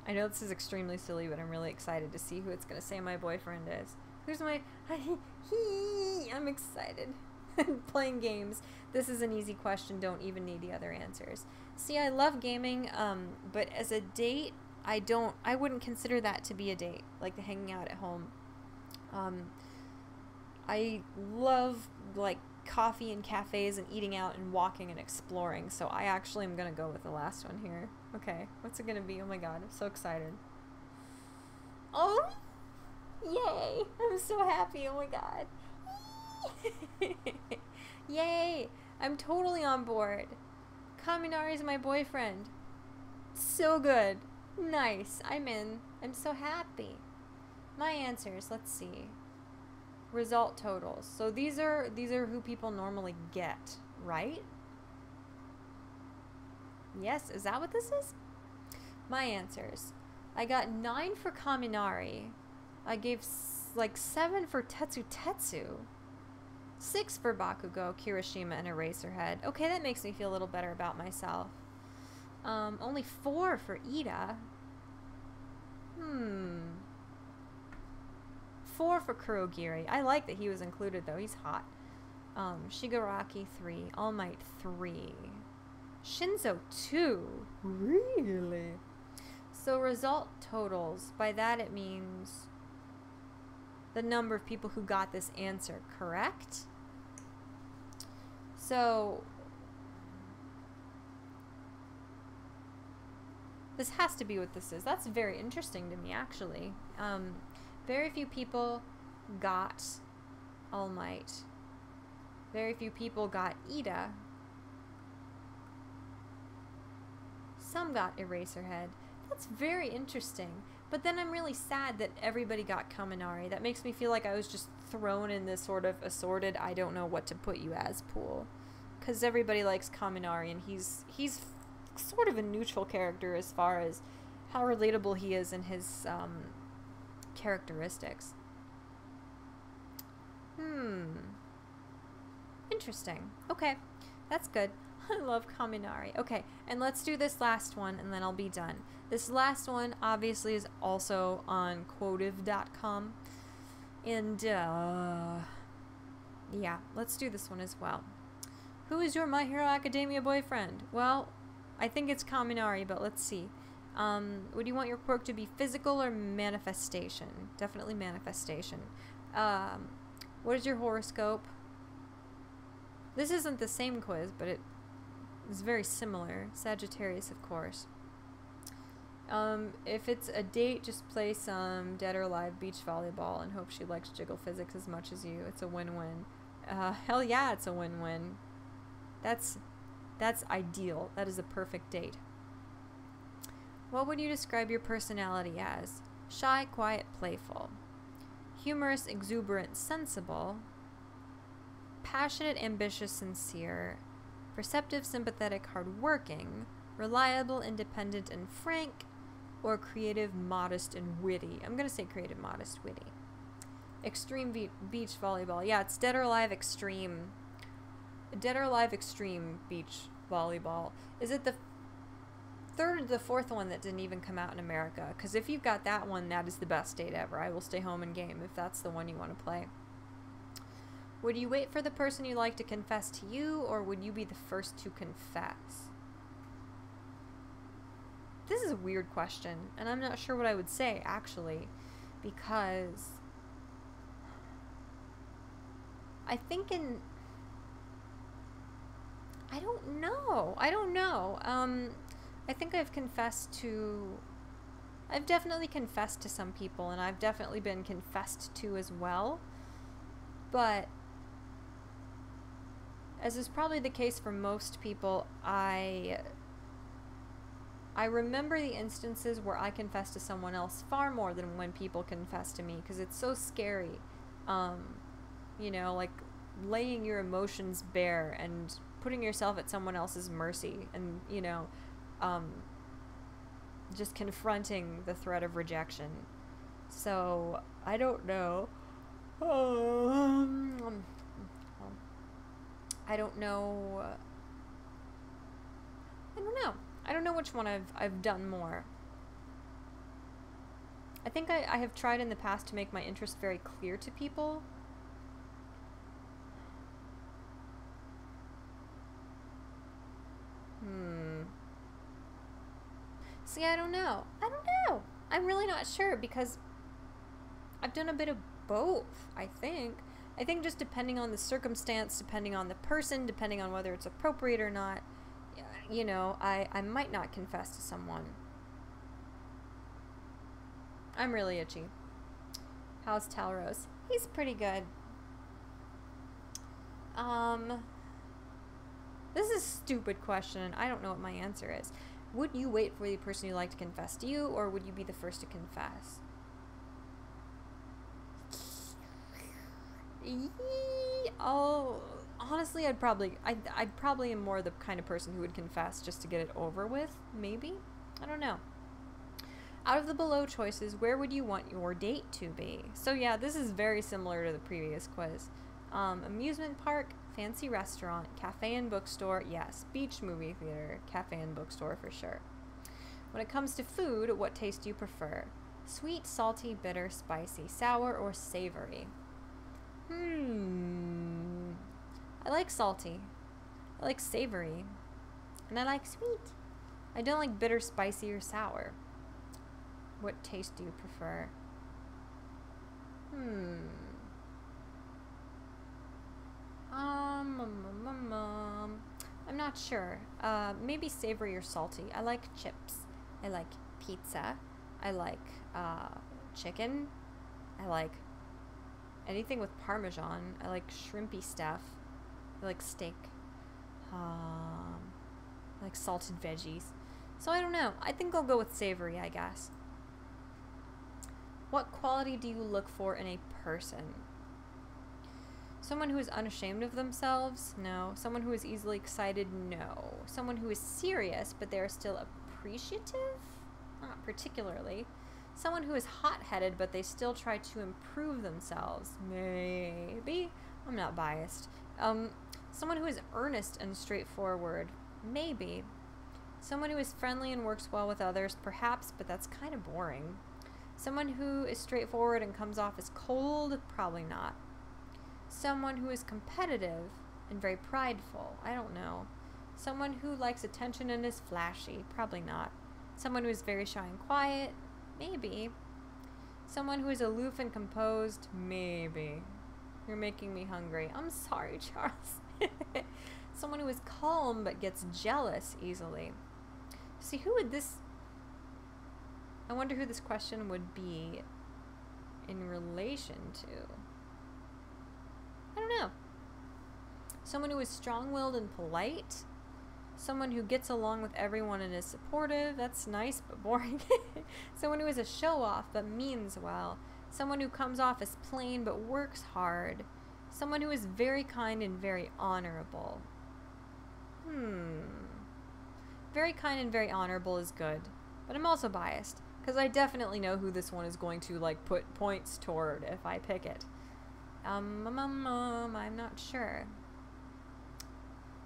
I know this is extremely silly, but I'm really excited to see who it's going to say my boyfriend is. Who's my... I'm excited. Playing games. This is an easy question. Don't even need the other answers. See, I love gaming, but as a date, I wouldn't consider that to be a date, like the hanging out at home. I love, like, coffee and cafes and eating out and walking and exploring, so I actually am going to go with the last one here. Okay, what's it going to be? Oh my god, I'm so excited. Oh! Yay! I'm so happy, oh my god. Yay! I'm totally on board. Kaminari is my boyfriend. So good. Nice. I'm in. I'm so happy. My answers, let's see. Result totals. So these are who people normally get, right? Yes, is that what this is? My answers. I got 9 for Kaminari. I gave like 7 for Tetsu Tetsu. 6 for Bakugo, Kirishima, and Eraserhead. Okay, that makes me feel a little better about myself. Only 4 for Ida. 4 for Kurogiri. I like that he was included, though. He's hot. Shigaraki, 3. All Might, 3. Shinzo, 2. Really? So result totals. By that it means the number of people who got this answer correct. So this has to be what this is. That's very interesting to me, actually. Very few people got All Might. Very few people got Ida. Some got Eraserhead. That's very interesting. But then I'm really sad that everybody got Kaminari. That makes me feel like I was just thrown in this sort of assorted I don't know what to put you as pool. Because everybody likes Kaminari, and he's sort of a neutral character as far as how relatable he is in his characteristics. Interesting. Okay, that's good. I love Kaminari. Okay, and let's do this last one, and then I'll be done. This last one, obviously, is also on quotive.com. And, yeah, let's do this one as well. Who is your My Hero Academia boyfriend? Well, I think it's Kaminari, but let's see. Would you want your quirk to be physical or manifestation? Definitely manifestation. What is your horoscope? This isn't the same quiz, but it is very similar. Sagittarius, of course. If it's a date, just play some Dead or Alive beach volleyball and hope she likes jiggle physics as much as you. It's a win-win. Hell yeah, it's a win-win. That's ideal. That is a perfect date. What would you describe your personality as? Shy, quiet, playful. Humorous, exuberant, sensible. Passionate, ambitious, sincere. Perceptive, sympathetic, hardworking. Reliable, independent, and frank. Or creative, modest, and witty. I'm going to say creative, modest, witty. Extreme beach volleyball. Yeah, it's Dead or Alive Extreme. Dead or Alive Extreme beach volleyball. Is it the third or the fourth one that didn't even come out in America? Because if you've got that one, that is the best date ever. I will stay home and game if that's the one you want to play. Would you wait for the person you like to confess to you, or would you be the first to confess? This is a weird question, and I'm not sure what I would say, actually, because I think I don't know. I think I've definitely confessed to some people, and I've definitely been confessed to as well, but as is probably the case for most people, I remember the instances where I confessed to someone else far more than when people confess to me, because it's so scary, you know, like laying your emotions bare and putting yourself at someone else's mercy, and, you know, just confronting the threat of rejection. So, I don't know. I don't know. I don't know. I don't know which one I've done more. I think I have tried in the past to make my interests very clear to people. See, I don't know. I don't know. I'm really not sure because I've done a bit of both, I think. I think just depending on the circumstance, depending on the person, depending on whether it's appropriate or not, you know, I might not confess to someone. I'm really itchy. How's Talrose? He's pretty good. This is a stupid question, and I don't know what my answer is. Would you wait for the person you like to confess to you, or would you be the first to confess? Oh, honestly, I probably am more the kind of person who would confess just to get it over with, maybe? I don't know. Out of the below choices, where would you want your date to be? So yeah, this is very similar to the previous quiz. Amusement park, fancy restaurant, cafe and bookstore, yes. Beach movie theater, cafe and bookstore for sure. When it comes to food, what taste do you prefer? Sweet, salty, bitter, spicy, sour, or savory? I like salty. I like savory. And I like sweet. I don't like bitter, spicy, or sour. What taste do you prefer? I'm not sure. Maybe savory or salty. I like chips. I like pizza. I like chicken. I like anything with Parmesan. I like shrimpy stuff. I like steak. I like salted veggies. So I don't know. I think I'll go with savory, I guess. What quality do you look for in a person? Someone who is unashamed of themselves? No. Someone who is easily excited? No. Someone who is serious, but they are still appreciative? Not particularly. Someone who is hot-headed, but they still try to improve themselves? Maybe. I'm not biased. Someone who is earnest and straightforward? Maybe. Someone who is friendly and works well with others? Perhaps, but that's kind of boring. Someone who is straightforward and comes off as cold? Probably not. Someone who is competitive and very prideful? I don't know. Someone who likes attention and is flashy? Probably not. Someone who is very shy and quiet? Maybe. Someone who is aloof and composed? Maybe. You're making me hungry. I'm sorry, Charles. Someone who is calm but gets jealous easily. See, who would this... I wonder who this question would be in relation to. I don't know. Someone who is strong-willed and polite. Someone who gets along with everyone and is supportive. That's nice but boring. Someone who is a show-off but means well. Someone who comes off as plain but works hard. Someone who is very kind and very honorable. Very kind and very honorable is good. But I'm also biased, because I definitely know who this one is going to, like, put points toward if I pick it. I'm not sure.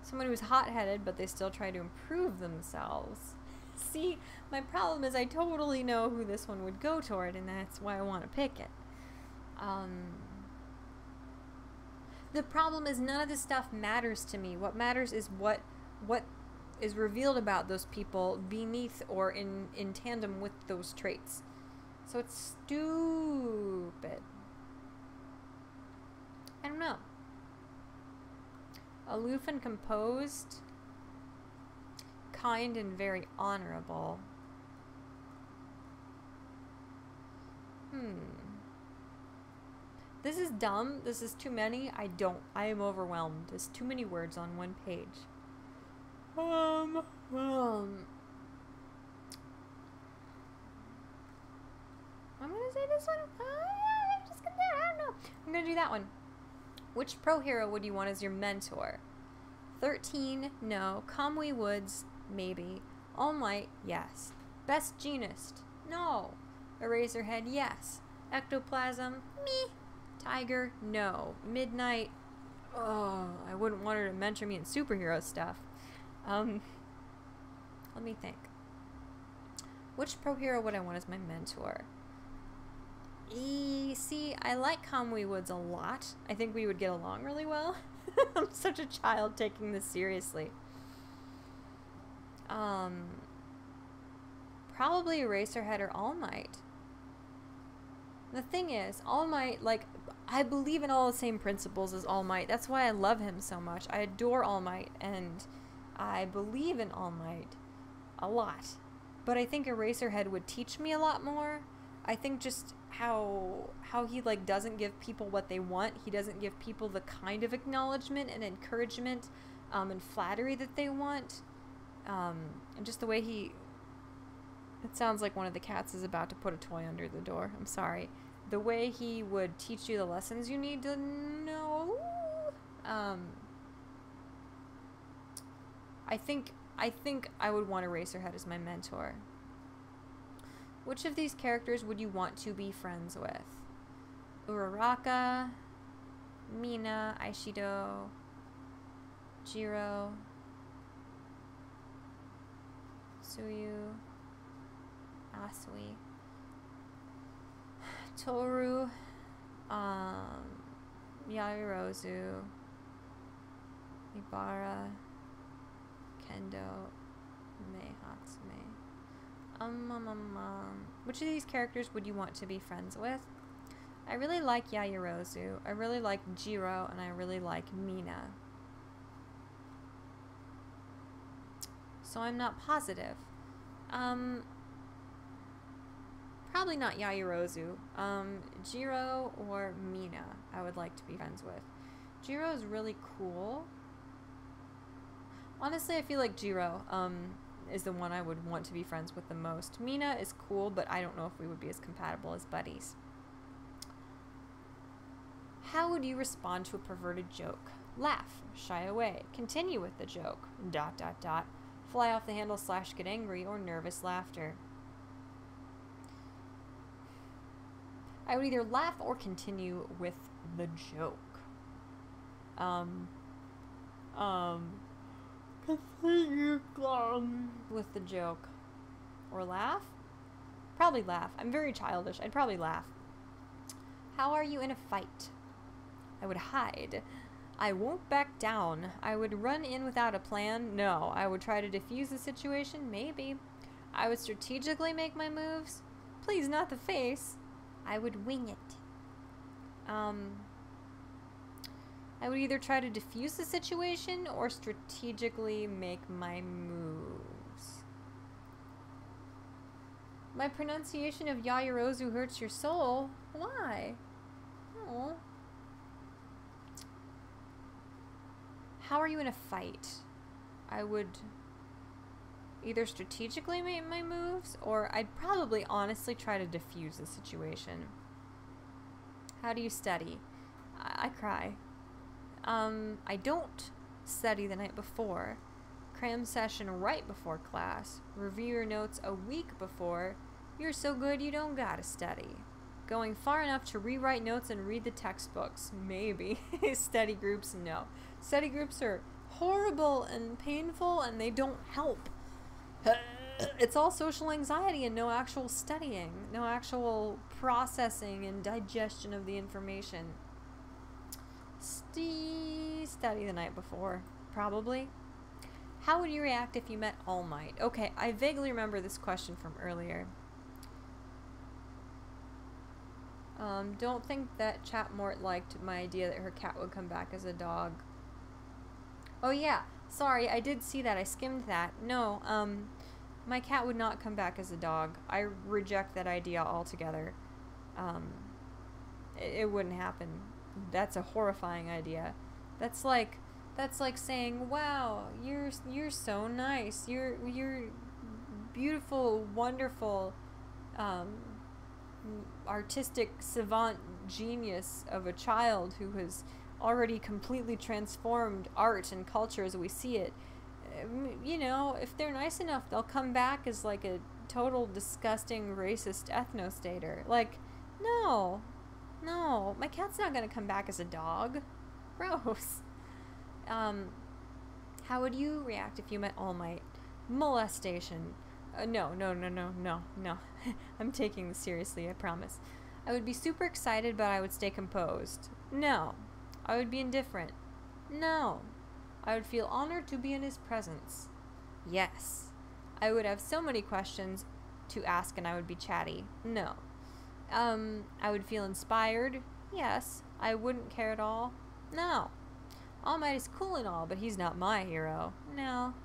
Someone who's hot-headed, but they still try to improve themselves. See, my problem is I totally know who this one would go toward, and that's why I want to pick it. The problem is none of this stuff matters to me. What matters is what is revealed about those people beneath or in tandem with those traits. So it's stupid. I don't know. Aloof and composed. Kind and very honorable. This is dumb. This is too many. I am overwhelmed. There's too many words on one page. I'm gonna say this one. I'm just gonna do it. I don't know. I'm gonna do that one. Which pro hero would you want as your mentor? 13, no. Kamui Woods, maybe. All Might, yes. Best Genist, no. Eraserhead, yes. Ectoplasm, me. Tiger, no. Midnight, oh, I wouldn't want her to mention me in superhero stuff. Let me think. Which pro hero would I want as my mentor? See, I like Kamui Woods a lot. I think we would get along really well. I'm such a child taking this seriously. Probably Eraserhead or All Might. The thing is, All Might, like, I believe in all the same principles as All Might. That's why I love him so much. I adore All Might, and I believe in All Might a lot. But I think Eraserhead would teach me a lot more. I think just how he, like, doesn't give people what they want. He doesn't give people the kind of acknowledgement and encouragement and flattery that they want. And just the way he... It sounds like one of the cats is about to put a toy under the door. I'm sorry. The way he would teach you the lessons you need to know. I think I would want Eraserhead as my mentor. Which of these characters would you want to be friends with? Uraraka, Mina, Aishido, Jiro, Suyu, Asui, Toru, Yairozu, Ibara, Kendo, Meihatsume. Which of these characters would you want to be friends with? I really like Yairozu, I really like Jiro, and I really like Mina. So I'm not positive. Probably not Yairozu. Jiro or Mina I would like to be friends with. Jiro is really cool. Honestly, I feel like Jiro is the one I would want to be friends with the most. Mina is cool, but I don't know if we would be as compatible as buddies. How would you respond to a perverted joke? Laugh, shy away, continue with the joke, ... fly off the handle / get angry, or nervous laughter. I would either laugh or continue with the joke. Continue with the joke. Or laugh? Probably laugh. I'm very childish. I'd probably laugh. How are you in a fight? I would hide. I won't back down. I would run in without a plan. No. I would try to defuse the situation. Maybe. I would strategically make my moves. Please, not the face. I would wing it. I would either try to defuse the situation or strategically make my moves. My pronunciation of Yairozu hurts your soul. Why? Oh. How are you in a fight? I would either strategically make my moves, or I'd probably honestly try to defuse the situation. How do you study? I cry. I don't study the night before. Cram session right before class. Review your notes a week before. You're so good you don't gotta study. Going far enough to rewrite notes and read the textbooks. Maybe. Study groups, no. Study groups are horrible and painful, and they don't help. It's all social anxiety and no actual studying. No actual processing and digestion of the information. Study the night before, probably. How would you react if you met All Might? Okay, I vaguely remember this question from earlier. Don't think that Chat-Mort liked my idea that her cat would come back as a dog. Oh yeah, sorry, I did see that. I skimmed that. No, my cat would not come back as a dog. I reject that idea altogether. It wouldn't happen. That's a horrifying idea. That's like saying, "Wow, you're so nice. You're beautiful, wonderful, artistic savant genius of a child who has already completely transformed art and culture as we see it. You know, if they're nice enough, they'll come back as like a total disgusting racist ethnostater. Like, No. No. My cat's not gonna come back as a dog. Gross. How would you react if you met All Might? Molestation. No. I'm taking this seriously, I promise. I would be super excited, but I would stay composed. No. I would be indifferent. No. I would feel honored to be in his presence. Yes. I would have so many questions to ask and I would be chatty. No. I would feel inspired. Yes. I wouldn't care at all. No. All Might is cool and all, but he's not my hero. No.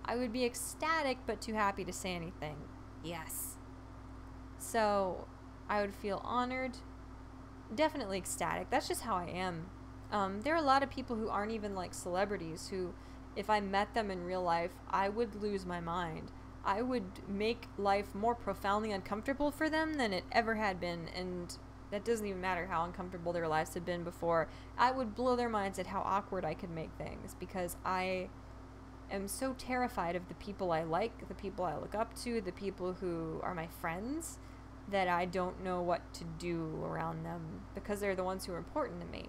I would be ecstatic, but too happy to say anything. Yes. So, I would feel honored. Definitely ecstatic. That's just how I am. There are a lot of people who aren't even like celebrities who, if I met them in real life, I would lose my mind. I would make life more profoundly uncomfortable for them than it ever had been, and that doesn't even matter how uncomfortable their lives had been before. I would blow their minds at how awkward I could make things, because I am so terrified of the people I like, the people I look up to, the people who are my friends, that I don't know what to do around them, because they're the ones who are important to me.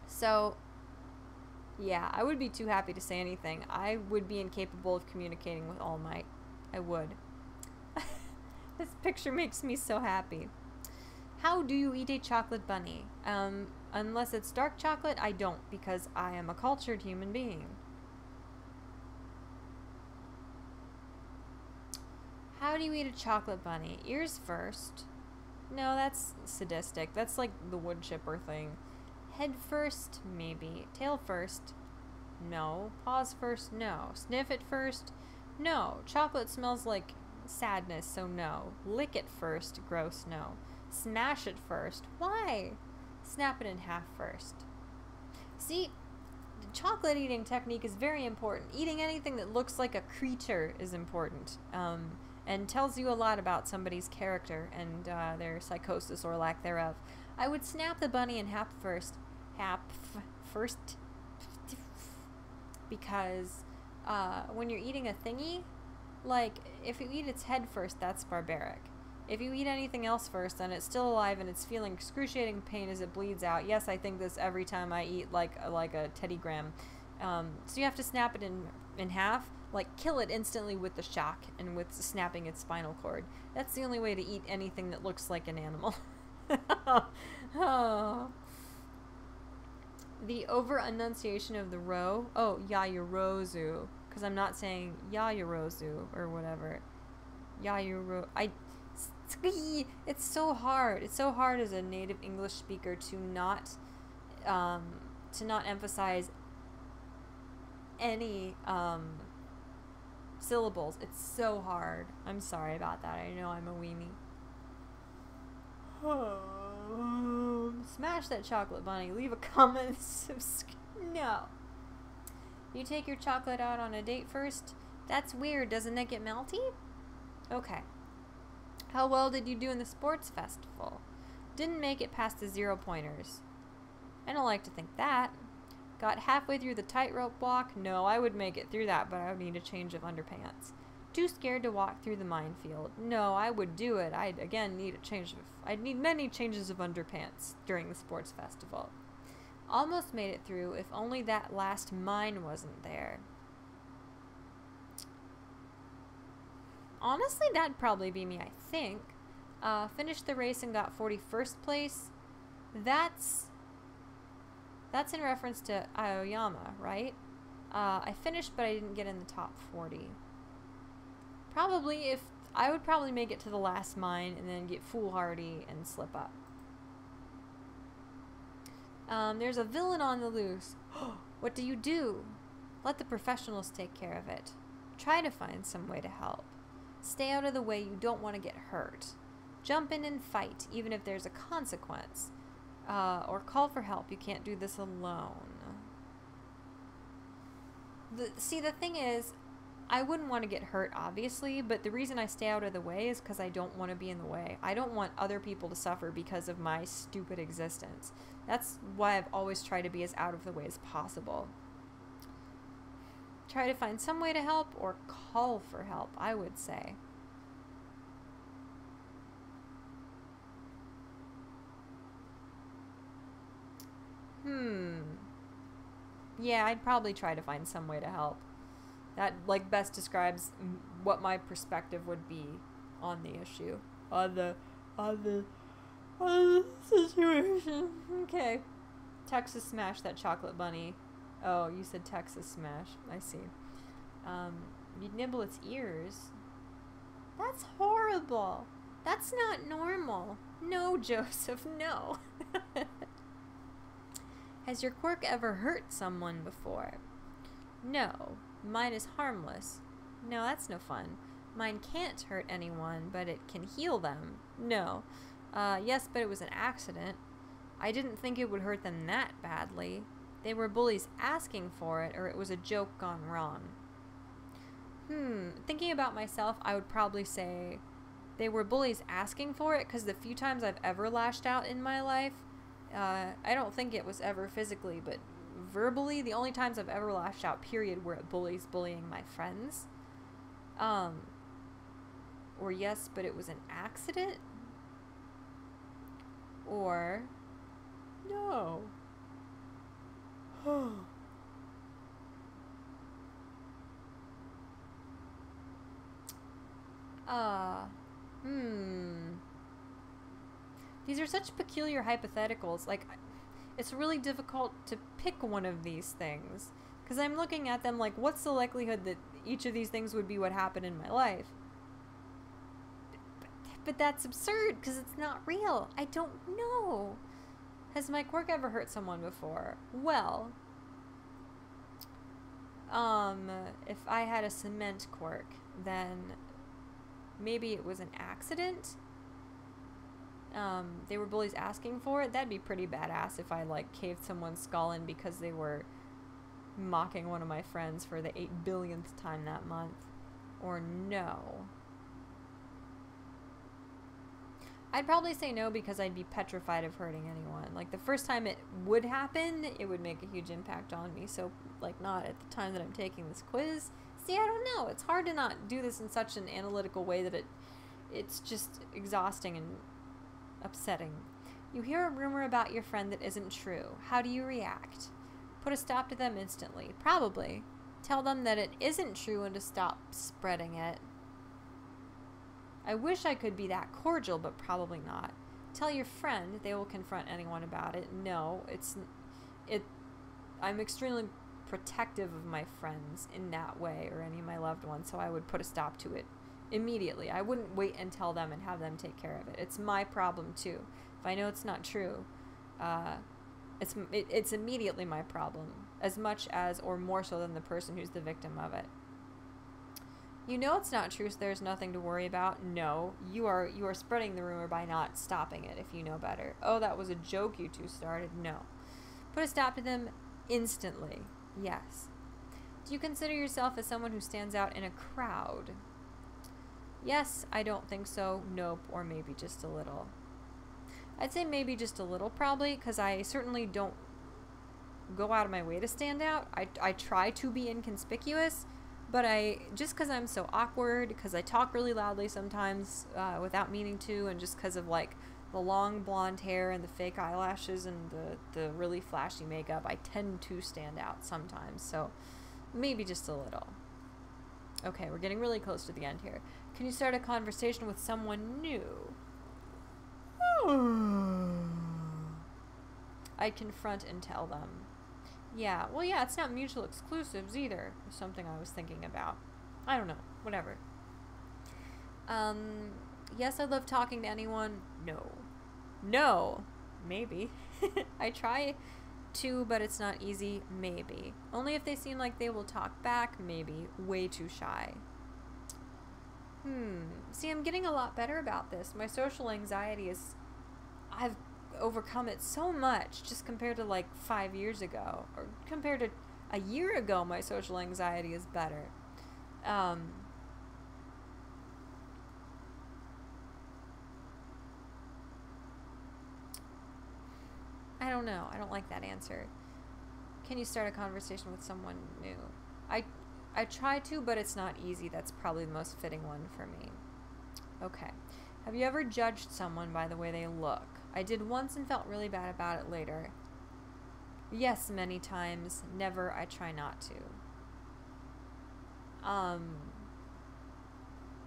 So, yeah, I would be too happy to say anything. I would be incapable of communicating with All Might. I would. This picture makes me so happy. How do you eat a chocolate bunny? Unless it's dark chocolate, I don't, because I am a cultured human being. How do you eat a chocolate bunny? Ears first. No, that's sadistic. That's like the wood chipper thing. Head first, maybe. Tail first. No. Paws first, no. Sniff it first? No. Chocolate smells like sadness, so no. Lick it first, gross, no. Smash it first. Why? Snap it in half first. See, the chocolate eating technique is very important. Eating anything that looks like a creature is important, and tells you a lot about somebody's character and their psychosis or lack thereof. I would snap the bunny in half first. Because when you're eating a thingy, like, if you eat its head first, that's barbaric. If you eat anything else first, then it's still alive and it's feeling excruciating pain as it bleeds out. Yes, I think this every time I eat like a Teddy Graham. So you have to snap it in half, like kill it instantly with the shock and with snapping its spinal cord. That's the only way to eat anything that looks like an animal. Oh. The over-enunciation of the ro. Oh, Yayorozu. Because I'm not saying Yayorozu or whatever. Yayoro. It's so hard. It's so hard as a native English speaker to not emphasize any syllables. It's so hard. I'm sorry about that. I know I'm a weenie. Smash that chocolate bunny. Leave a comment. No. You take your chocolate out on a date first? That's weird. Doesn't it get melty? Okay. How well did you do in the sports festival? Didn't make it past the 0-pointers. I don't like to think that. Got halfway through the tightrope block? No, I would make it through that, but I would need a change of underpants. Too scared to walk through the minefield? No, I would do it. I'd again need I'd need many changes of underpants during the sports festival. Almost made it through, if only that last mine wasn't there. Honestly, that'd probably be me, I think. Finished the race and got 41st place. That's in reference to Aoyama, right? I finished, but I didn't get in the top 40. Probably, I would probably make it to the last mine and then get foolhardy and slip up. There's a villain on the loose. What do you do? Let the professionals take care of it. Try to find some way to help. Stay out of the way. You don't want to get hurt. Jump in and fight, even if there's a consequence. Or call for help. You can't do this alone. See, the thing is, I wouldn't want to get hurt, obviously, but the reason I stay out of the way is because I don't want to be in the way. I don't want other people to suffer because of my stupid existence. That's why I've always tried to be as out of the way as possible. Try to find some way to help or call for help, I would say. Yeah, I'd probably try to find some way to help. That, like, best describes what my perspective would be on the issue. On the situation. Okay. Texas Smash that chocolate bunny. Oh, you said Texas Smash. I see. You'd nibble its ears. That's horrible. That's not normal. No, Joseph, no. Has your quirk ever hurt someone before? No. Mine is harmless. No, that's no fun. Mine can't hurt anyone, but it can heal them. No. Yes, but it was an accident. I didn't think it would hurt them that badly. They were bullies asking for it, or it was a joke gone wrong. Thinking about myself, I would probably say they were bullies asking for it, because the few times I've ever lashed out in my life, I don't think it was ever physically, but verbally. The only times I've ever lashed out, period, were at bullies bullying my friends. Or yes, but it was an accident. Or no. These are such peculiar hypotheticals. Like, it's really difficult to pick one of these things. Because I'm looking at them like, what's the likelihood that each of these things would be what happened in my life? But that's absurd, because it's not real. I don't know. Has my quirk ever hurt someone before? Well, if I had a cement quirk, then maybe it was an accident. They were bullies asking for it. That'd be pretty badass if I, like, caved someone's skull in because they were mocking one of my friends for the 8 billionth time that month. Or no. I'd probably say no because I'd be petrified of hurting anyone. Like, the first time it would happen, it would make a huge impact on me. So, like, not at the time that I'm taking this quiz. See, I don't know. It's hard to not do this in such an analytical way that it's just exhausting and upsetting. You hear a rumor about your friend that isn't true. How do you react? Put a stop to them instantly. Probably. Tell them that it isn't true and to stop spreading it. I wish I could be that cordial, but probably not. Tell your friend. They will confront anyone about it. No, I'm extremely protective of my friends in that way, or any of my loved ones, so I would put a stop to it immediately. I wouldn't wait and tell them and have them take care of it. It's my problem too. If I know it's not true, it's immediately my problem, as much as or more so than the person who's the victim of it. You know it's not true, so there's nothing to worry about. No, you are spreading the rumor by not stopping it if you know better. Oh, that was a joke you two started. No. Put a stop to them instantly. Yes. Do you consider yourself as someone who stands out in a crowd? Yes, I don't think so. Nope, or maybe just a little. I'd say maybe just a little, probably, because I certainly don't go out of my way to stand out. I try to be inconspicuous, but just because I'm so awkward, because I talk really loudly sometimes without meaning to, and just because of, like, the long blonde hair and the fake eyelashes and the really flashy makeup, I tend to stand out sometimes, so maybe just a little. Okay, we're getting really close to the end here. Can you start a conversation with someone new? I'd confront and tell them. Yeah, well, yeah, it's not mutual exclusives either. Something I was thinking about. I don't know. Whatever. Yes, I love talking to anyone. No. No. Maybe. I try to, but it's not easy. Maybe. Only if they seem like they will talk back. Maybe. Way too shy. See, I'm getting a lot better about this. My social anxiety is... I've overcome it so much just compared to, like, 5 years ago. Or compared to a year ago, my social anxiety is better. I don't know. I don't like that answer. Can you start a conversation with someone new? I try to, but it's not easy. That's probably the most fitting one for me. Okay. Have you ever judged someone by the way they look? I did once and felt really bad about it later. Yes, many times. Never, I try not to. I'm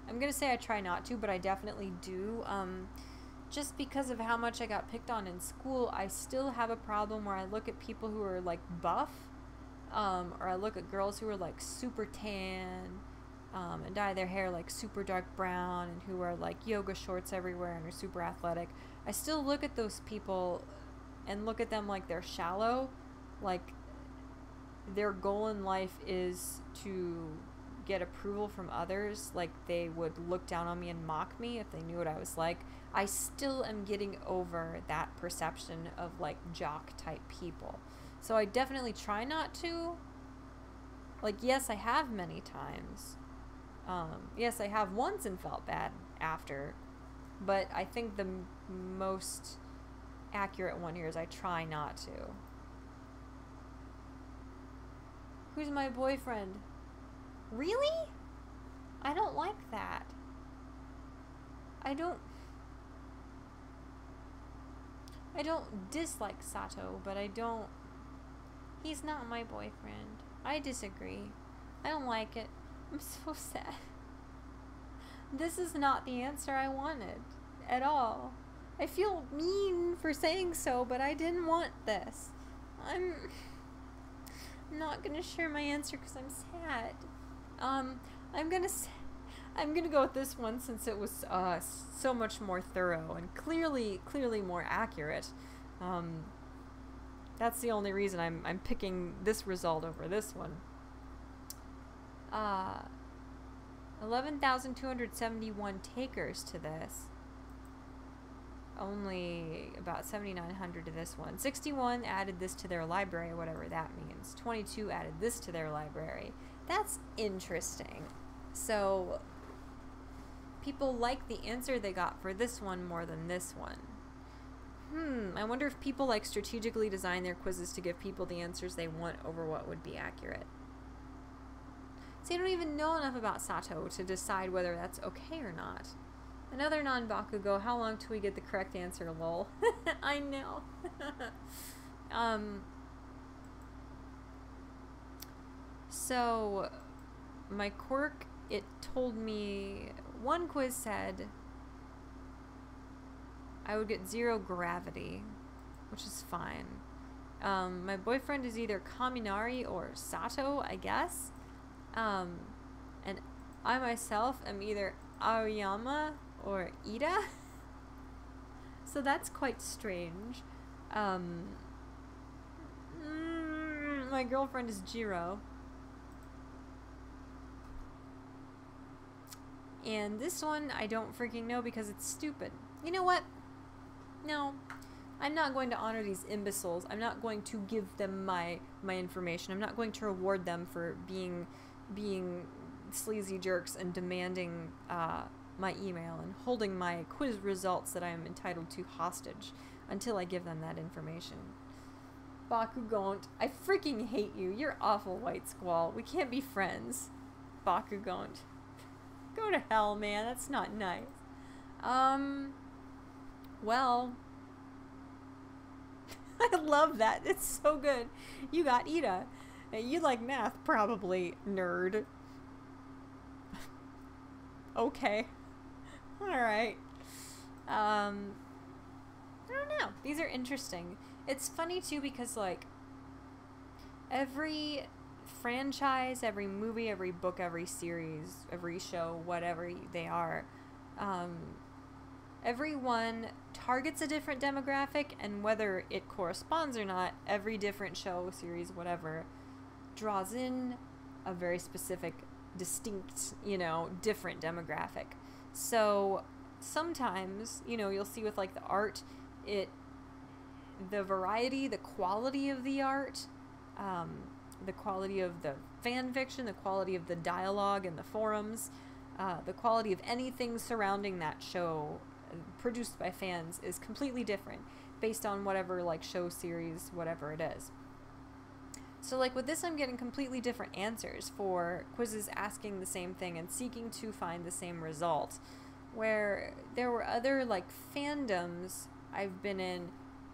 gonna say I try not to, but I definitely do. Just because of how much I got picked on in school, I still have a problem where I look at people who are like buff, or I look at girls who are like super tan, and dye their hair like super dark brown, and who wear like yoga shorts everywhere and are super athletic. I still look at those people and look at them like they're shallow, like their goal in life is to get approval from others, like they would look down on me and mock me if they knew what I was like. I still am getting over that perception of like jock type people. So I definitely try not to. Like, yes, I have many times. Yes, I have once and felt bad after. But I think the most accurate one here is I try not to. Who's my boyfriend? Really? I don't like that. I don't dislike Sato, but he's not my boyfriend. I disagree. I don't like it. I'm so sad. This is not the answer I wanted at all. I feel mean for saying so, but I didn't want this. I'm not gonna share my answer because I'm sad. I'm gonna go with this one since it was so much more thorough and clearly more accurate. That's the only reason I'm picking this result over this one. 11,271 takers to this. Only about 7,900 to this one. 61 added this to their library, whatever that means. 22 added this to their library. That's interesting. So people like the answer they got for this one more than this one. I wonder if people like strategically design their quizzes to give people the answers they want over what would be accurate. See, I don't even know enough about Sato to decide whether that's okay or not. Another non-Bakugo, how long till we get the correct answer, lol. I know. So, my quirk, it told me, one quiz said I would get 0 gravity, which is fine. My boyfriend is either Kaminari or Sato, I guess. And I myself am either Aoyama or Ida. So that's quite strange. My girlfriend is Jiro. And this one I don't freaking know because it's stupid. You know what? No. I'm not going to honor these imbeciles. I'm not going to give them my information. I'm not going to reward them for being sleazy jerks and demanding my email and holding my quiz results that I am entitled to hostage until I give them that information. Bakugont, I freaking hate you. You're awful, White Squall. We can't be friends. Bakugont. Go to hell, man. That's not nice. Well, I love that. It's so good. You got Ida. You like math, probably, nerd. Okay. Alright. I don't know. These are interesting. It's funny, too, because, like, every franchise, every movie, every book, every series, every show, whatever they are, everyone targets a different demographic, and whether it corresponds or not, every different show, series, whatever, draws in a very specific, distinct, different demographic. So sometimes, you'll see with like the art, the variety, the quality of the art, the quality of the fan fiction, the quality of the dialogue in the forums, the quality of anything surrounding that show produced by fans is completely different based on whatever like show, series, whatever it is. So like with this, I'm getting completely different answers for quizzes asking the same thing and seeking to find the same result, where there were other like fandoms I've been in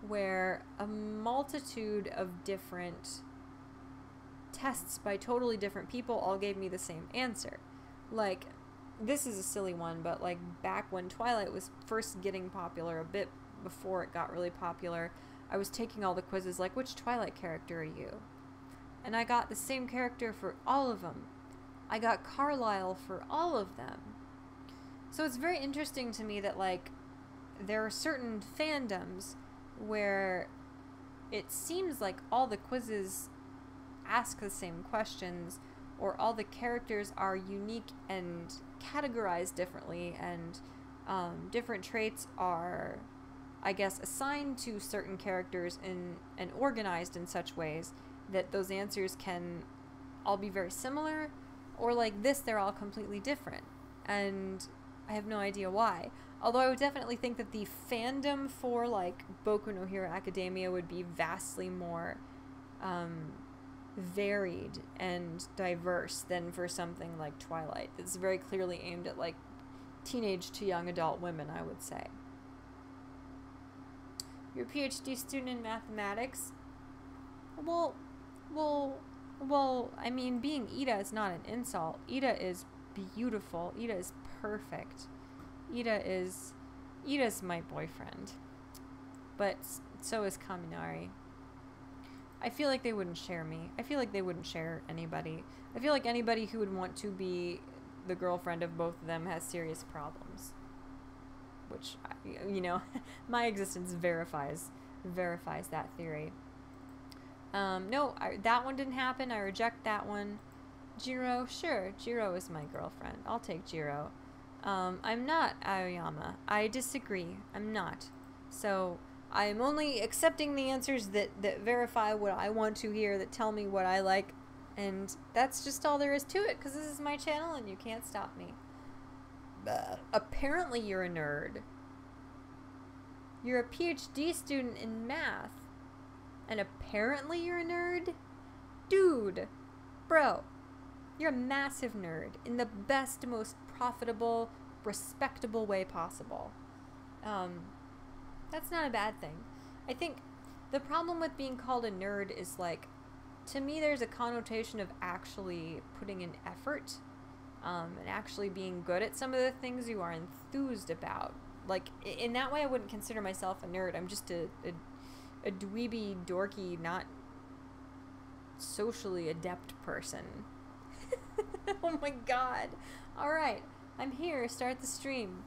where a multitude of different tests by totally different people all gave me the same answer. Like, this is a silly one, but like back when Twilight was first getting popular, a bit before it got really popular, I was taking all the quizzes like, which Twilight character are you? And I got the same character for all of them. I got Carlisle for all of them. So it's very interesting to me that, like, there are certain fandoms where it seems like all the quizzes ask the same questions, or all the characters are unique and categorized differently, and different traits are, I guess, assigned to certain characters and organized in such ways that those answers can all be very similar, or like this, they're all completely different. And I have no idea why. Although I would definitely think that the fandom for like Boku no Hero Academia would be vastly more varied and diverse than for something like Twilight. It's very clearly aimed at like teenage to young adult women, I would say. You're a PhD student in mathematics? Well, I mean, being Ida is not an insult. Ida is beautiful. Ida is perfect. Ida's my boyfriend. But so is Kaminari. I feel like they wouldn't share me. I feel like they wouldn't share anybody. I feel like anybody who would want to be the girlfriend of both of them has serious problems. Which, you know, my existence verifies that theory. No, that one didn't happen. I reject that one. Jiro, sure. Jiro is my girlfriend. I'll take Jiro. I'm not Aoyama. I disagree. I'm not. So, I'm only accepting the answers that verify what I want to hear, that tell me what I like, and that's just all there is to it, because this is my channel and you can't stop me. Apparently you're a nerd. You're a PhD student in math. And apparently you're a nerd? Dude. Bro. You're a massive nerd. In the best, most profitable, respectable way possible. That's not a bad thing. I think the problem with being called a nerd is, like, to me there's a connotation of actually putting in effort. And actually being good at some of the things you are enthused about. Like, in that way I wouldn't consider myself a nerd. I'm just a dweeby, dorky, not socially adept person. Oh my god. Alright, I'm here. Start the stream.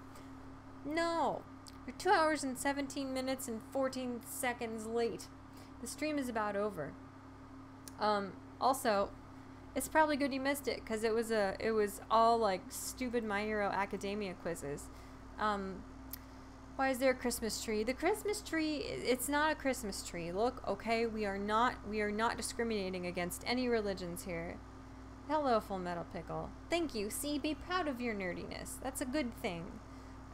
No. You're 2 hours and 17 minutes and 14 seconds late. The stream is about over. Also, it's probably good you missed it, because it was all like stupid My Hero Academia quizzes. Why is there a Christmas tree? The Christmas tree, it's not a Christmas tree. Look, okay, we are not discriminating against any religions here. Hello, Full Metal Pickle. Thank you. See, be proud of your nerdiness. That's a good thing.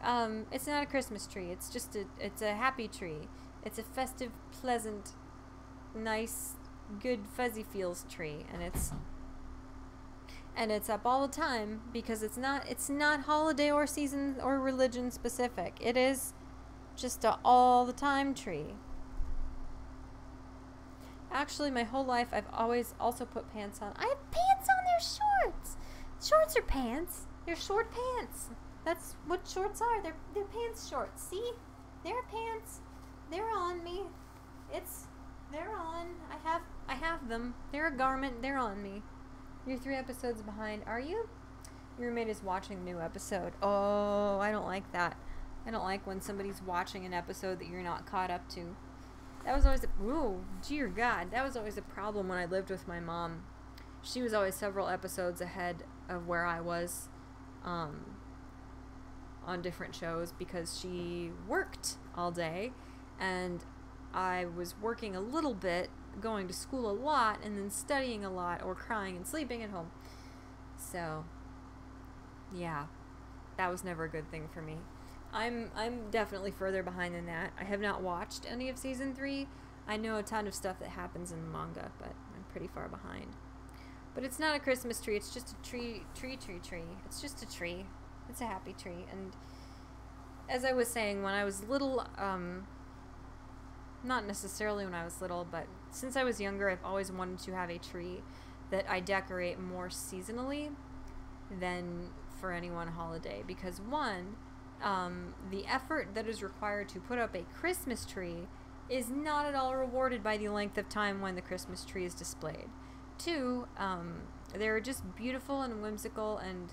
It's not a Christmas tree. It's just it's a happy tree. It's a festive, pleasant, nice, good fuzzy feels tree, and it's up all the time because it's not holiday or season or religion specific. It is just a all the time tree. Actually, my whole life I've always also put pants on. I have pants on. They're shorts. Shorts are pants. They're short pants. That's what shorts are. They're pants shorts. See? They're pants. They're on me. They're on. I have them. They're a garment. They're on me. You're 3 episodes behind, are you? Your roommate is watching a new episode. Oh, I don't like that. I don't like when somebody's watching an episode that you're not caught up to. That was always ooh, dear God. That was always a problem when I lived with my mom. She was always several episodes ahead of where I was on different shows because she worked all day and I was working a little bit, going to school a lot, and then studying a lot, or crying and sleeping at home. So, yeah, that was never a good thing for me. I'm definitely further behind than that. I have not watched any of season 3. I know a ton of stuff that happens in the manga, but I'm pretty far behind. But it's not a Christmas tree. It's just a tree. It's just a tree. It's a happy tree. And as I was saying, when I was little, Not necessarily when I was little, but since I was younger, I've always wanted to have a tree that I decorate more seasonally than for any one holiday. Because one, the effort that is required to put up a Christmas tree is not at all rewarded by the length of time when the Christmas tree is displayed. Two, they're just beautiful and whimsical and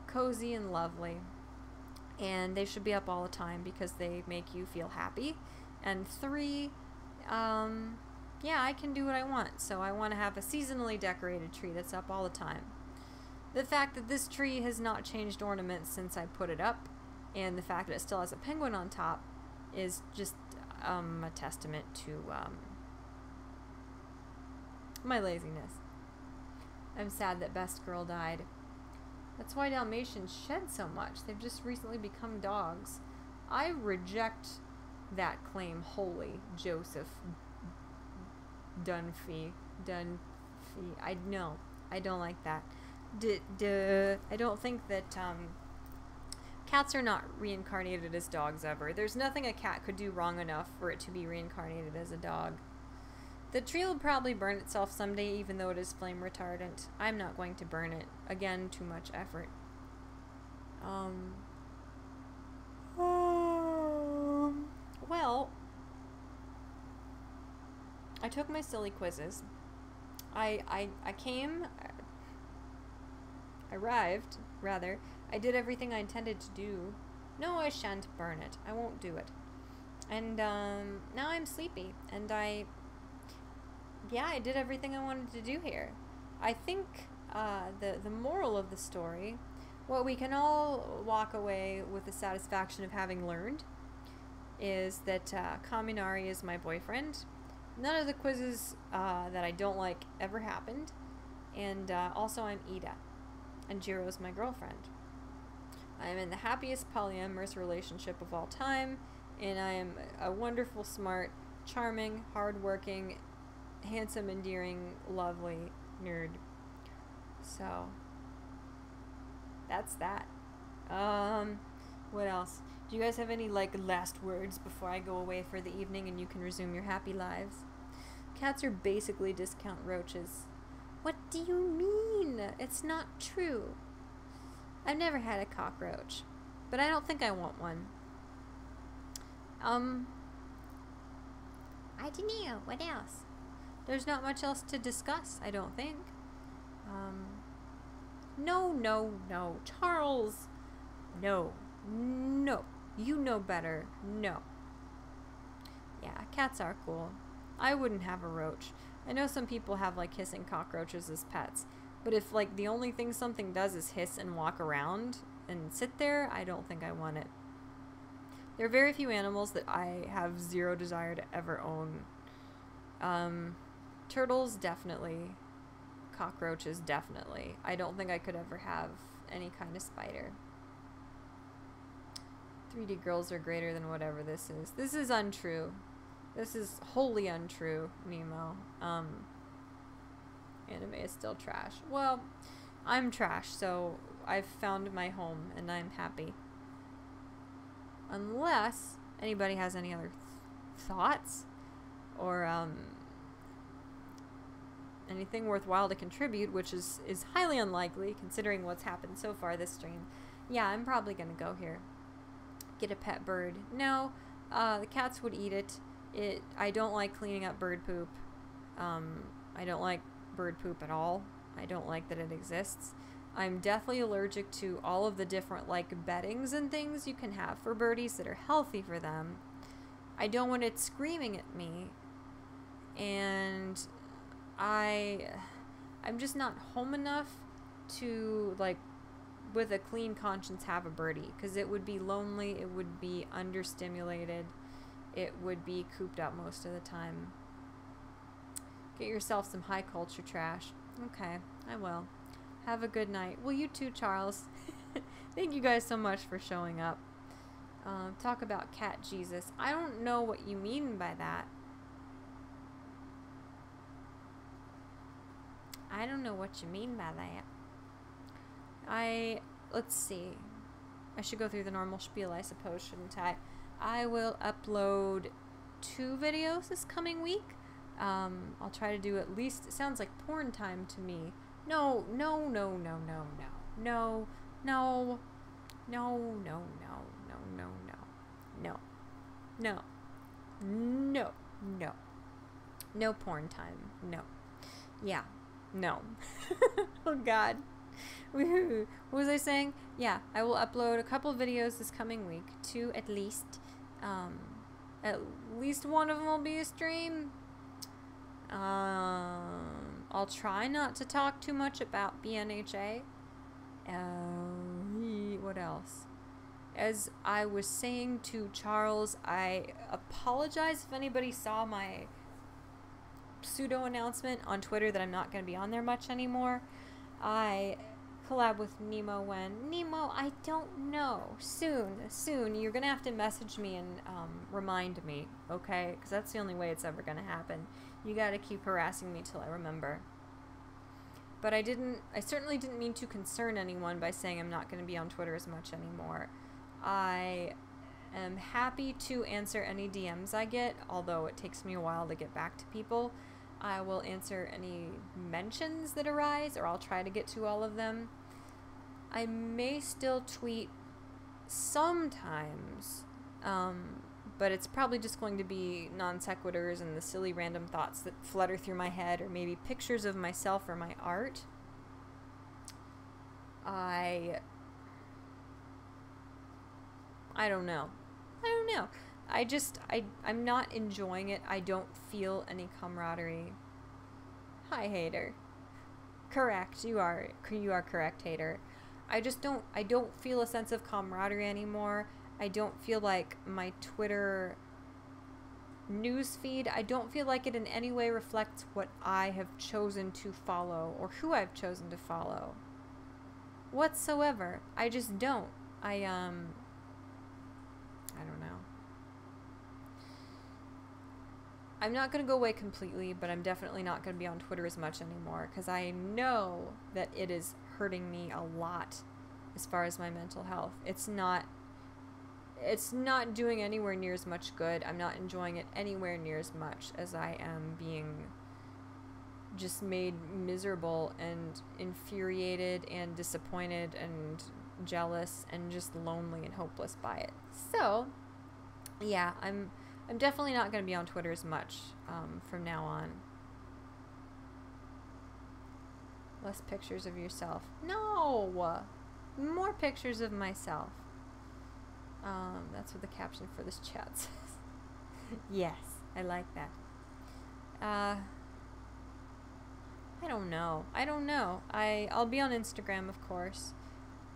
cozy and lovely. And they should be up all the time because they make you feel happy. And three, yeah, I can do what I want. So I want to have a seasonally decorated tree that's up all the time. The fact that this tree has not changed ornaments since I put it up, and the fact that it still has a penguin on top, is just a testament to my laziness. I'm sad that Best Girl died. That's why Dalmatians shed so much. They've just recently become dogs. I reject that claim wholly, Joseph Dunphy. I don't like that. I don't think that cats are not reincarnated as dogs ever. There's nothing a cat could do wrong enough for it to be reincarnated as a dog. The tree will probably burn itself someday, even though it is flame retardant. I'm not going to burn it. Again, too much effort. Well, I took my silly quizzes. I arrived, rather. I did everything I intended to do. No, I shan't burn it. I won't do it. And, now I'm sleepy. And I did everything I wanted to do here. I think, the moral of the story, what we can all walk away with the satisfaction of having learned, is that, Kaminari is my boyfriend. None of the quizzes, that I don't like ever happened. And, also I'm Ida. And Jiro's my girlfriend. I am in the happiest polyamorous relationship of all time, and I am a wonderful, smart, charming, hardworking, handsome, endearing, lovely nerd. So, that's that. What else? Do you guys have any, last words before I go away for the evening and you can resume your happy lives? Cats are basically discount roaches. What do you mean? It's not true. I've never had a cockroach, but I don't think I want one. I don't know. What else? There's not much else to discuss, I don't think. No. Charles! No. You know better. No. Yeah, cats are cool. I wouldn't have a roach. I know some people have, hissing cockroaches as pets. But if, the only thing something does is hiss and walk around and sit there, I don't think I want it. There are very few animals that I have zero desire to ever own. Turtles, definitely. Cockroaches, definitely. I don't think I could ever have any kind of spider. 3D girls are greater than whatever this is. This is untrue. This is wholly untrue, Nemo. Anime is still trash. Well, I'm trash, so I've found my home, and I'm happy. Unless anybody has any other thoughts, or, anything worthwhile to contribute, which is highly unlikely, considering what's happened so far this stream. Yeah, I'm probably gonna go here. Get a pet bird. No, the cats would eat it. I don't like cleaning up bird poop. I don't like bird poop at all. I don't like that it exists. I'm deathly allergic to all of the different beddings and things you can have for birdies that are healthy for them. I don't want it screaming at me, and I'm just not home enough to with a clean conscience have a birdie, because it would be lonely, it would be understimulated, it would be cooped up most of the time. Get yourself some high culture trash. Okay, I will. Have a good night. Well, you too, Charles. Thank you guys so much for showing up. Talk about cat Jesus. I don't know what you mean by that. I don't know what you mean by that. Let's see. I should go through the normal spiel, I suppose, shouldn't I? I will upload 2 videos this coming week. I'll try to do at least, it sounds like porn time to me. No, no, no, no, no, no, no, no, no, no, no, no, no, no, no, no, no, no porn time, no, yeah, no. Oh God. What was I saying? Yeah, I will upload a couple videos this coming week, 2 at least. At least one of them will be a stream. I'll try not to talk too much about BNHA. What else? As I was saying to Charles, I apologize if anybody saw my pseudo announcement on Twitter that I'm not going to be on there much anymore. I collab with Nemo when Nemo, I don't know. Soon. You're gonna have to message me and remind me, okay? Because that's the only way it's ever gonna happen. You gotta keep harassing me till I remember. But I certainly didn't mean to concern anyone by saying I'm not gonna be on Twitter as much anymore. I am happy to answer any DMs I get, although it takes me a while to get back to people. I will answer any mentions that arise, or I'll try to get to all of them. I may still tweet sometimes, but it's probably just going to be non sequiturs and the silly random thoughts that flutter through my head, or maybe pictures of myself or my art. I don't know. I'm not enjoying it. I don't feel any camaraderie. Hi, hater. Correct. You are correct, hater. I don't feel a sense of camaraderie anymore. I don't feel like my Twitter newsfeed, I don't feel like it in any way reflects what I have chosen to follow or who I've chosen to follow. Whatsoever. I just don't. I don't know. I'm not going to go away completely, but I'm definitely not going to be on Twitter as much anymore, because I know that it is hurting me a lot as far as my mental health. It's not doing anywhere near as much good. I'm not enjoying it anywhere near as much as I am being just made miserable and infuriated and disappointed and jealous and just lonely and hopeless by it. So, yeah, I'm definitely not going to be on Twitter as much from now on. Less pictures of yourself. No! More pictures of myself. That's what the caption for this chat says. Yes, I like that. I don't know. I'll be on Instagram, of course.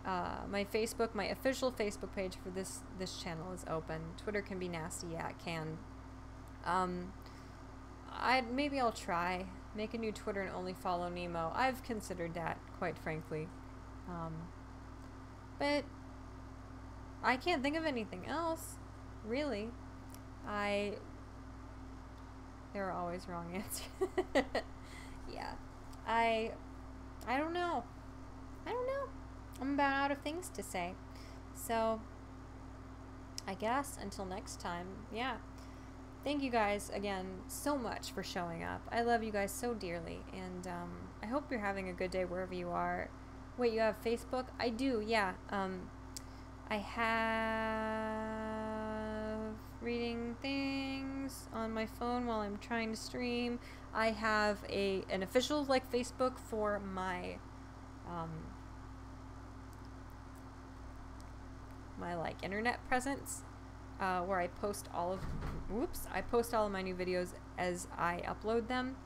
My Facebook, my official Facebook page for this channel is open. Twitter can be nasty, yeah, it can. Maybe I'll try make a new Twitter and only follow Nemo. I've considered that, quite frankly, but I can't think of anything else, really. There are always wrong answers. Yeah, I don't know. I'm about out of things to say. So, I guess until next time, yeah. Thank you guys again so much for showing up. I love you guys so dearly, and I hope you're having a good day wherever you are. Wait, you have Facebook? I do, yeah. I have reading things on my phone while I'm trying to stream. I have an official Facebook for my my internet presence, where I post all of my new videos as I upload them,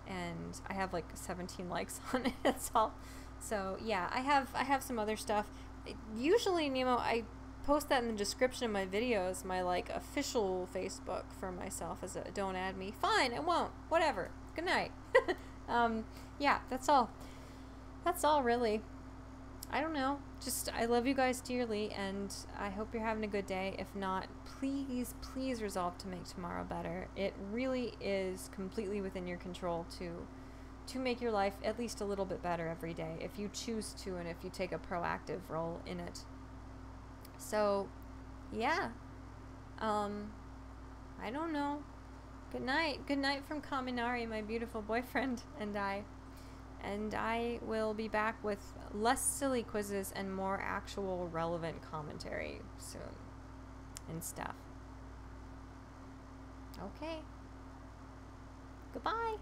and I have 17 likes on it. That's all. So yeah, I have some other stuff. Usually, Nemo, I post that in the description of my videos, my official Facebook for myself as a don't add me. Fine, I won't. Whatever. Good night. Yeah, that's all. That's all, really. I don't know. Just, I love you guys dearly, and I hope you're having a good day. If not, please resolve to make tomorrow better. It really is completely within your control to make your life at least a little bit better every day, if you choose to and if you take a proactive role in it. So, yeah. I don't know. Good night. Good night from Kaminari, my beautiful boyfriend, and I. And I will be back with less silly quizzes and more actual relevant commentary soon. And stuff. Okay. Goodbye.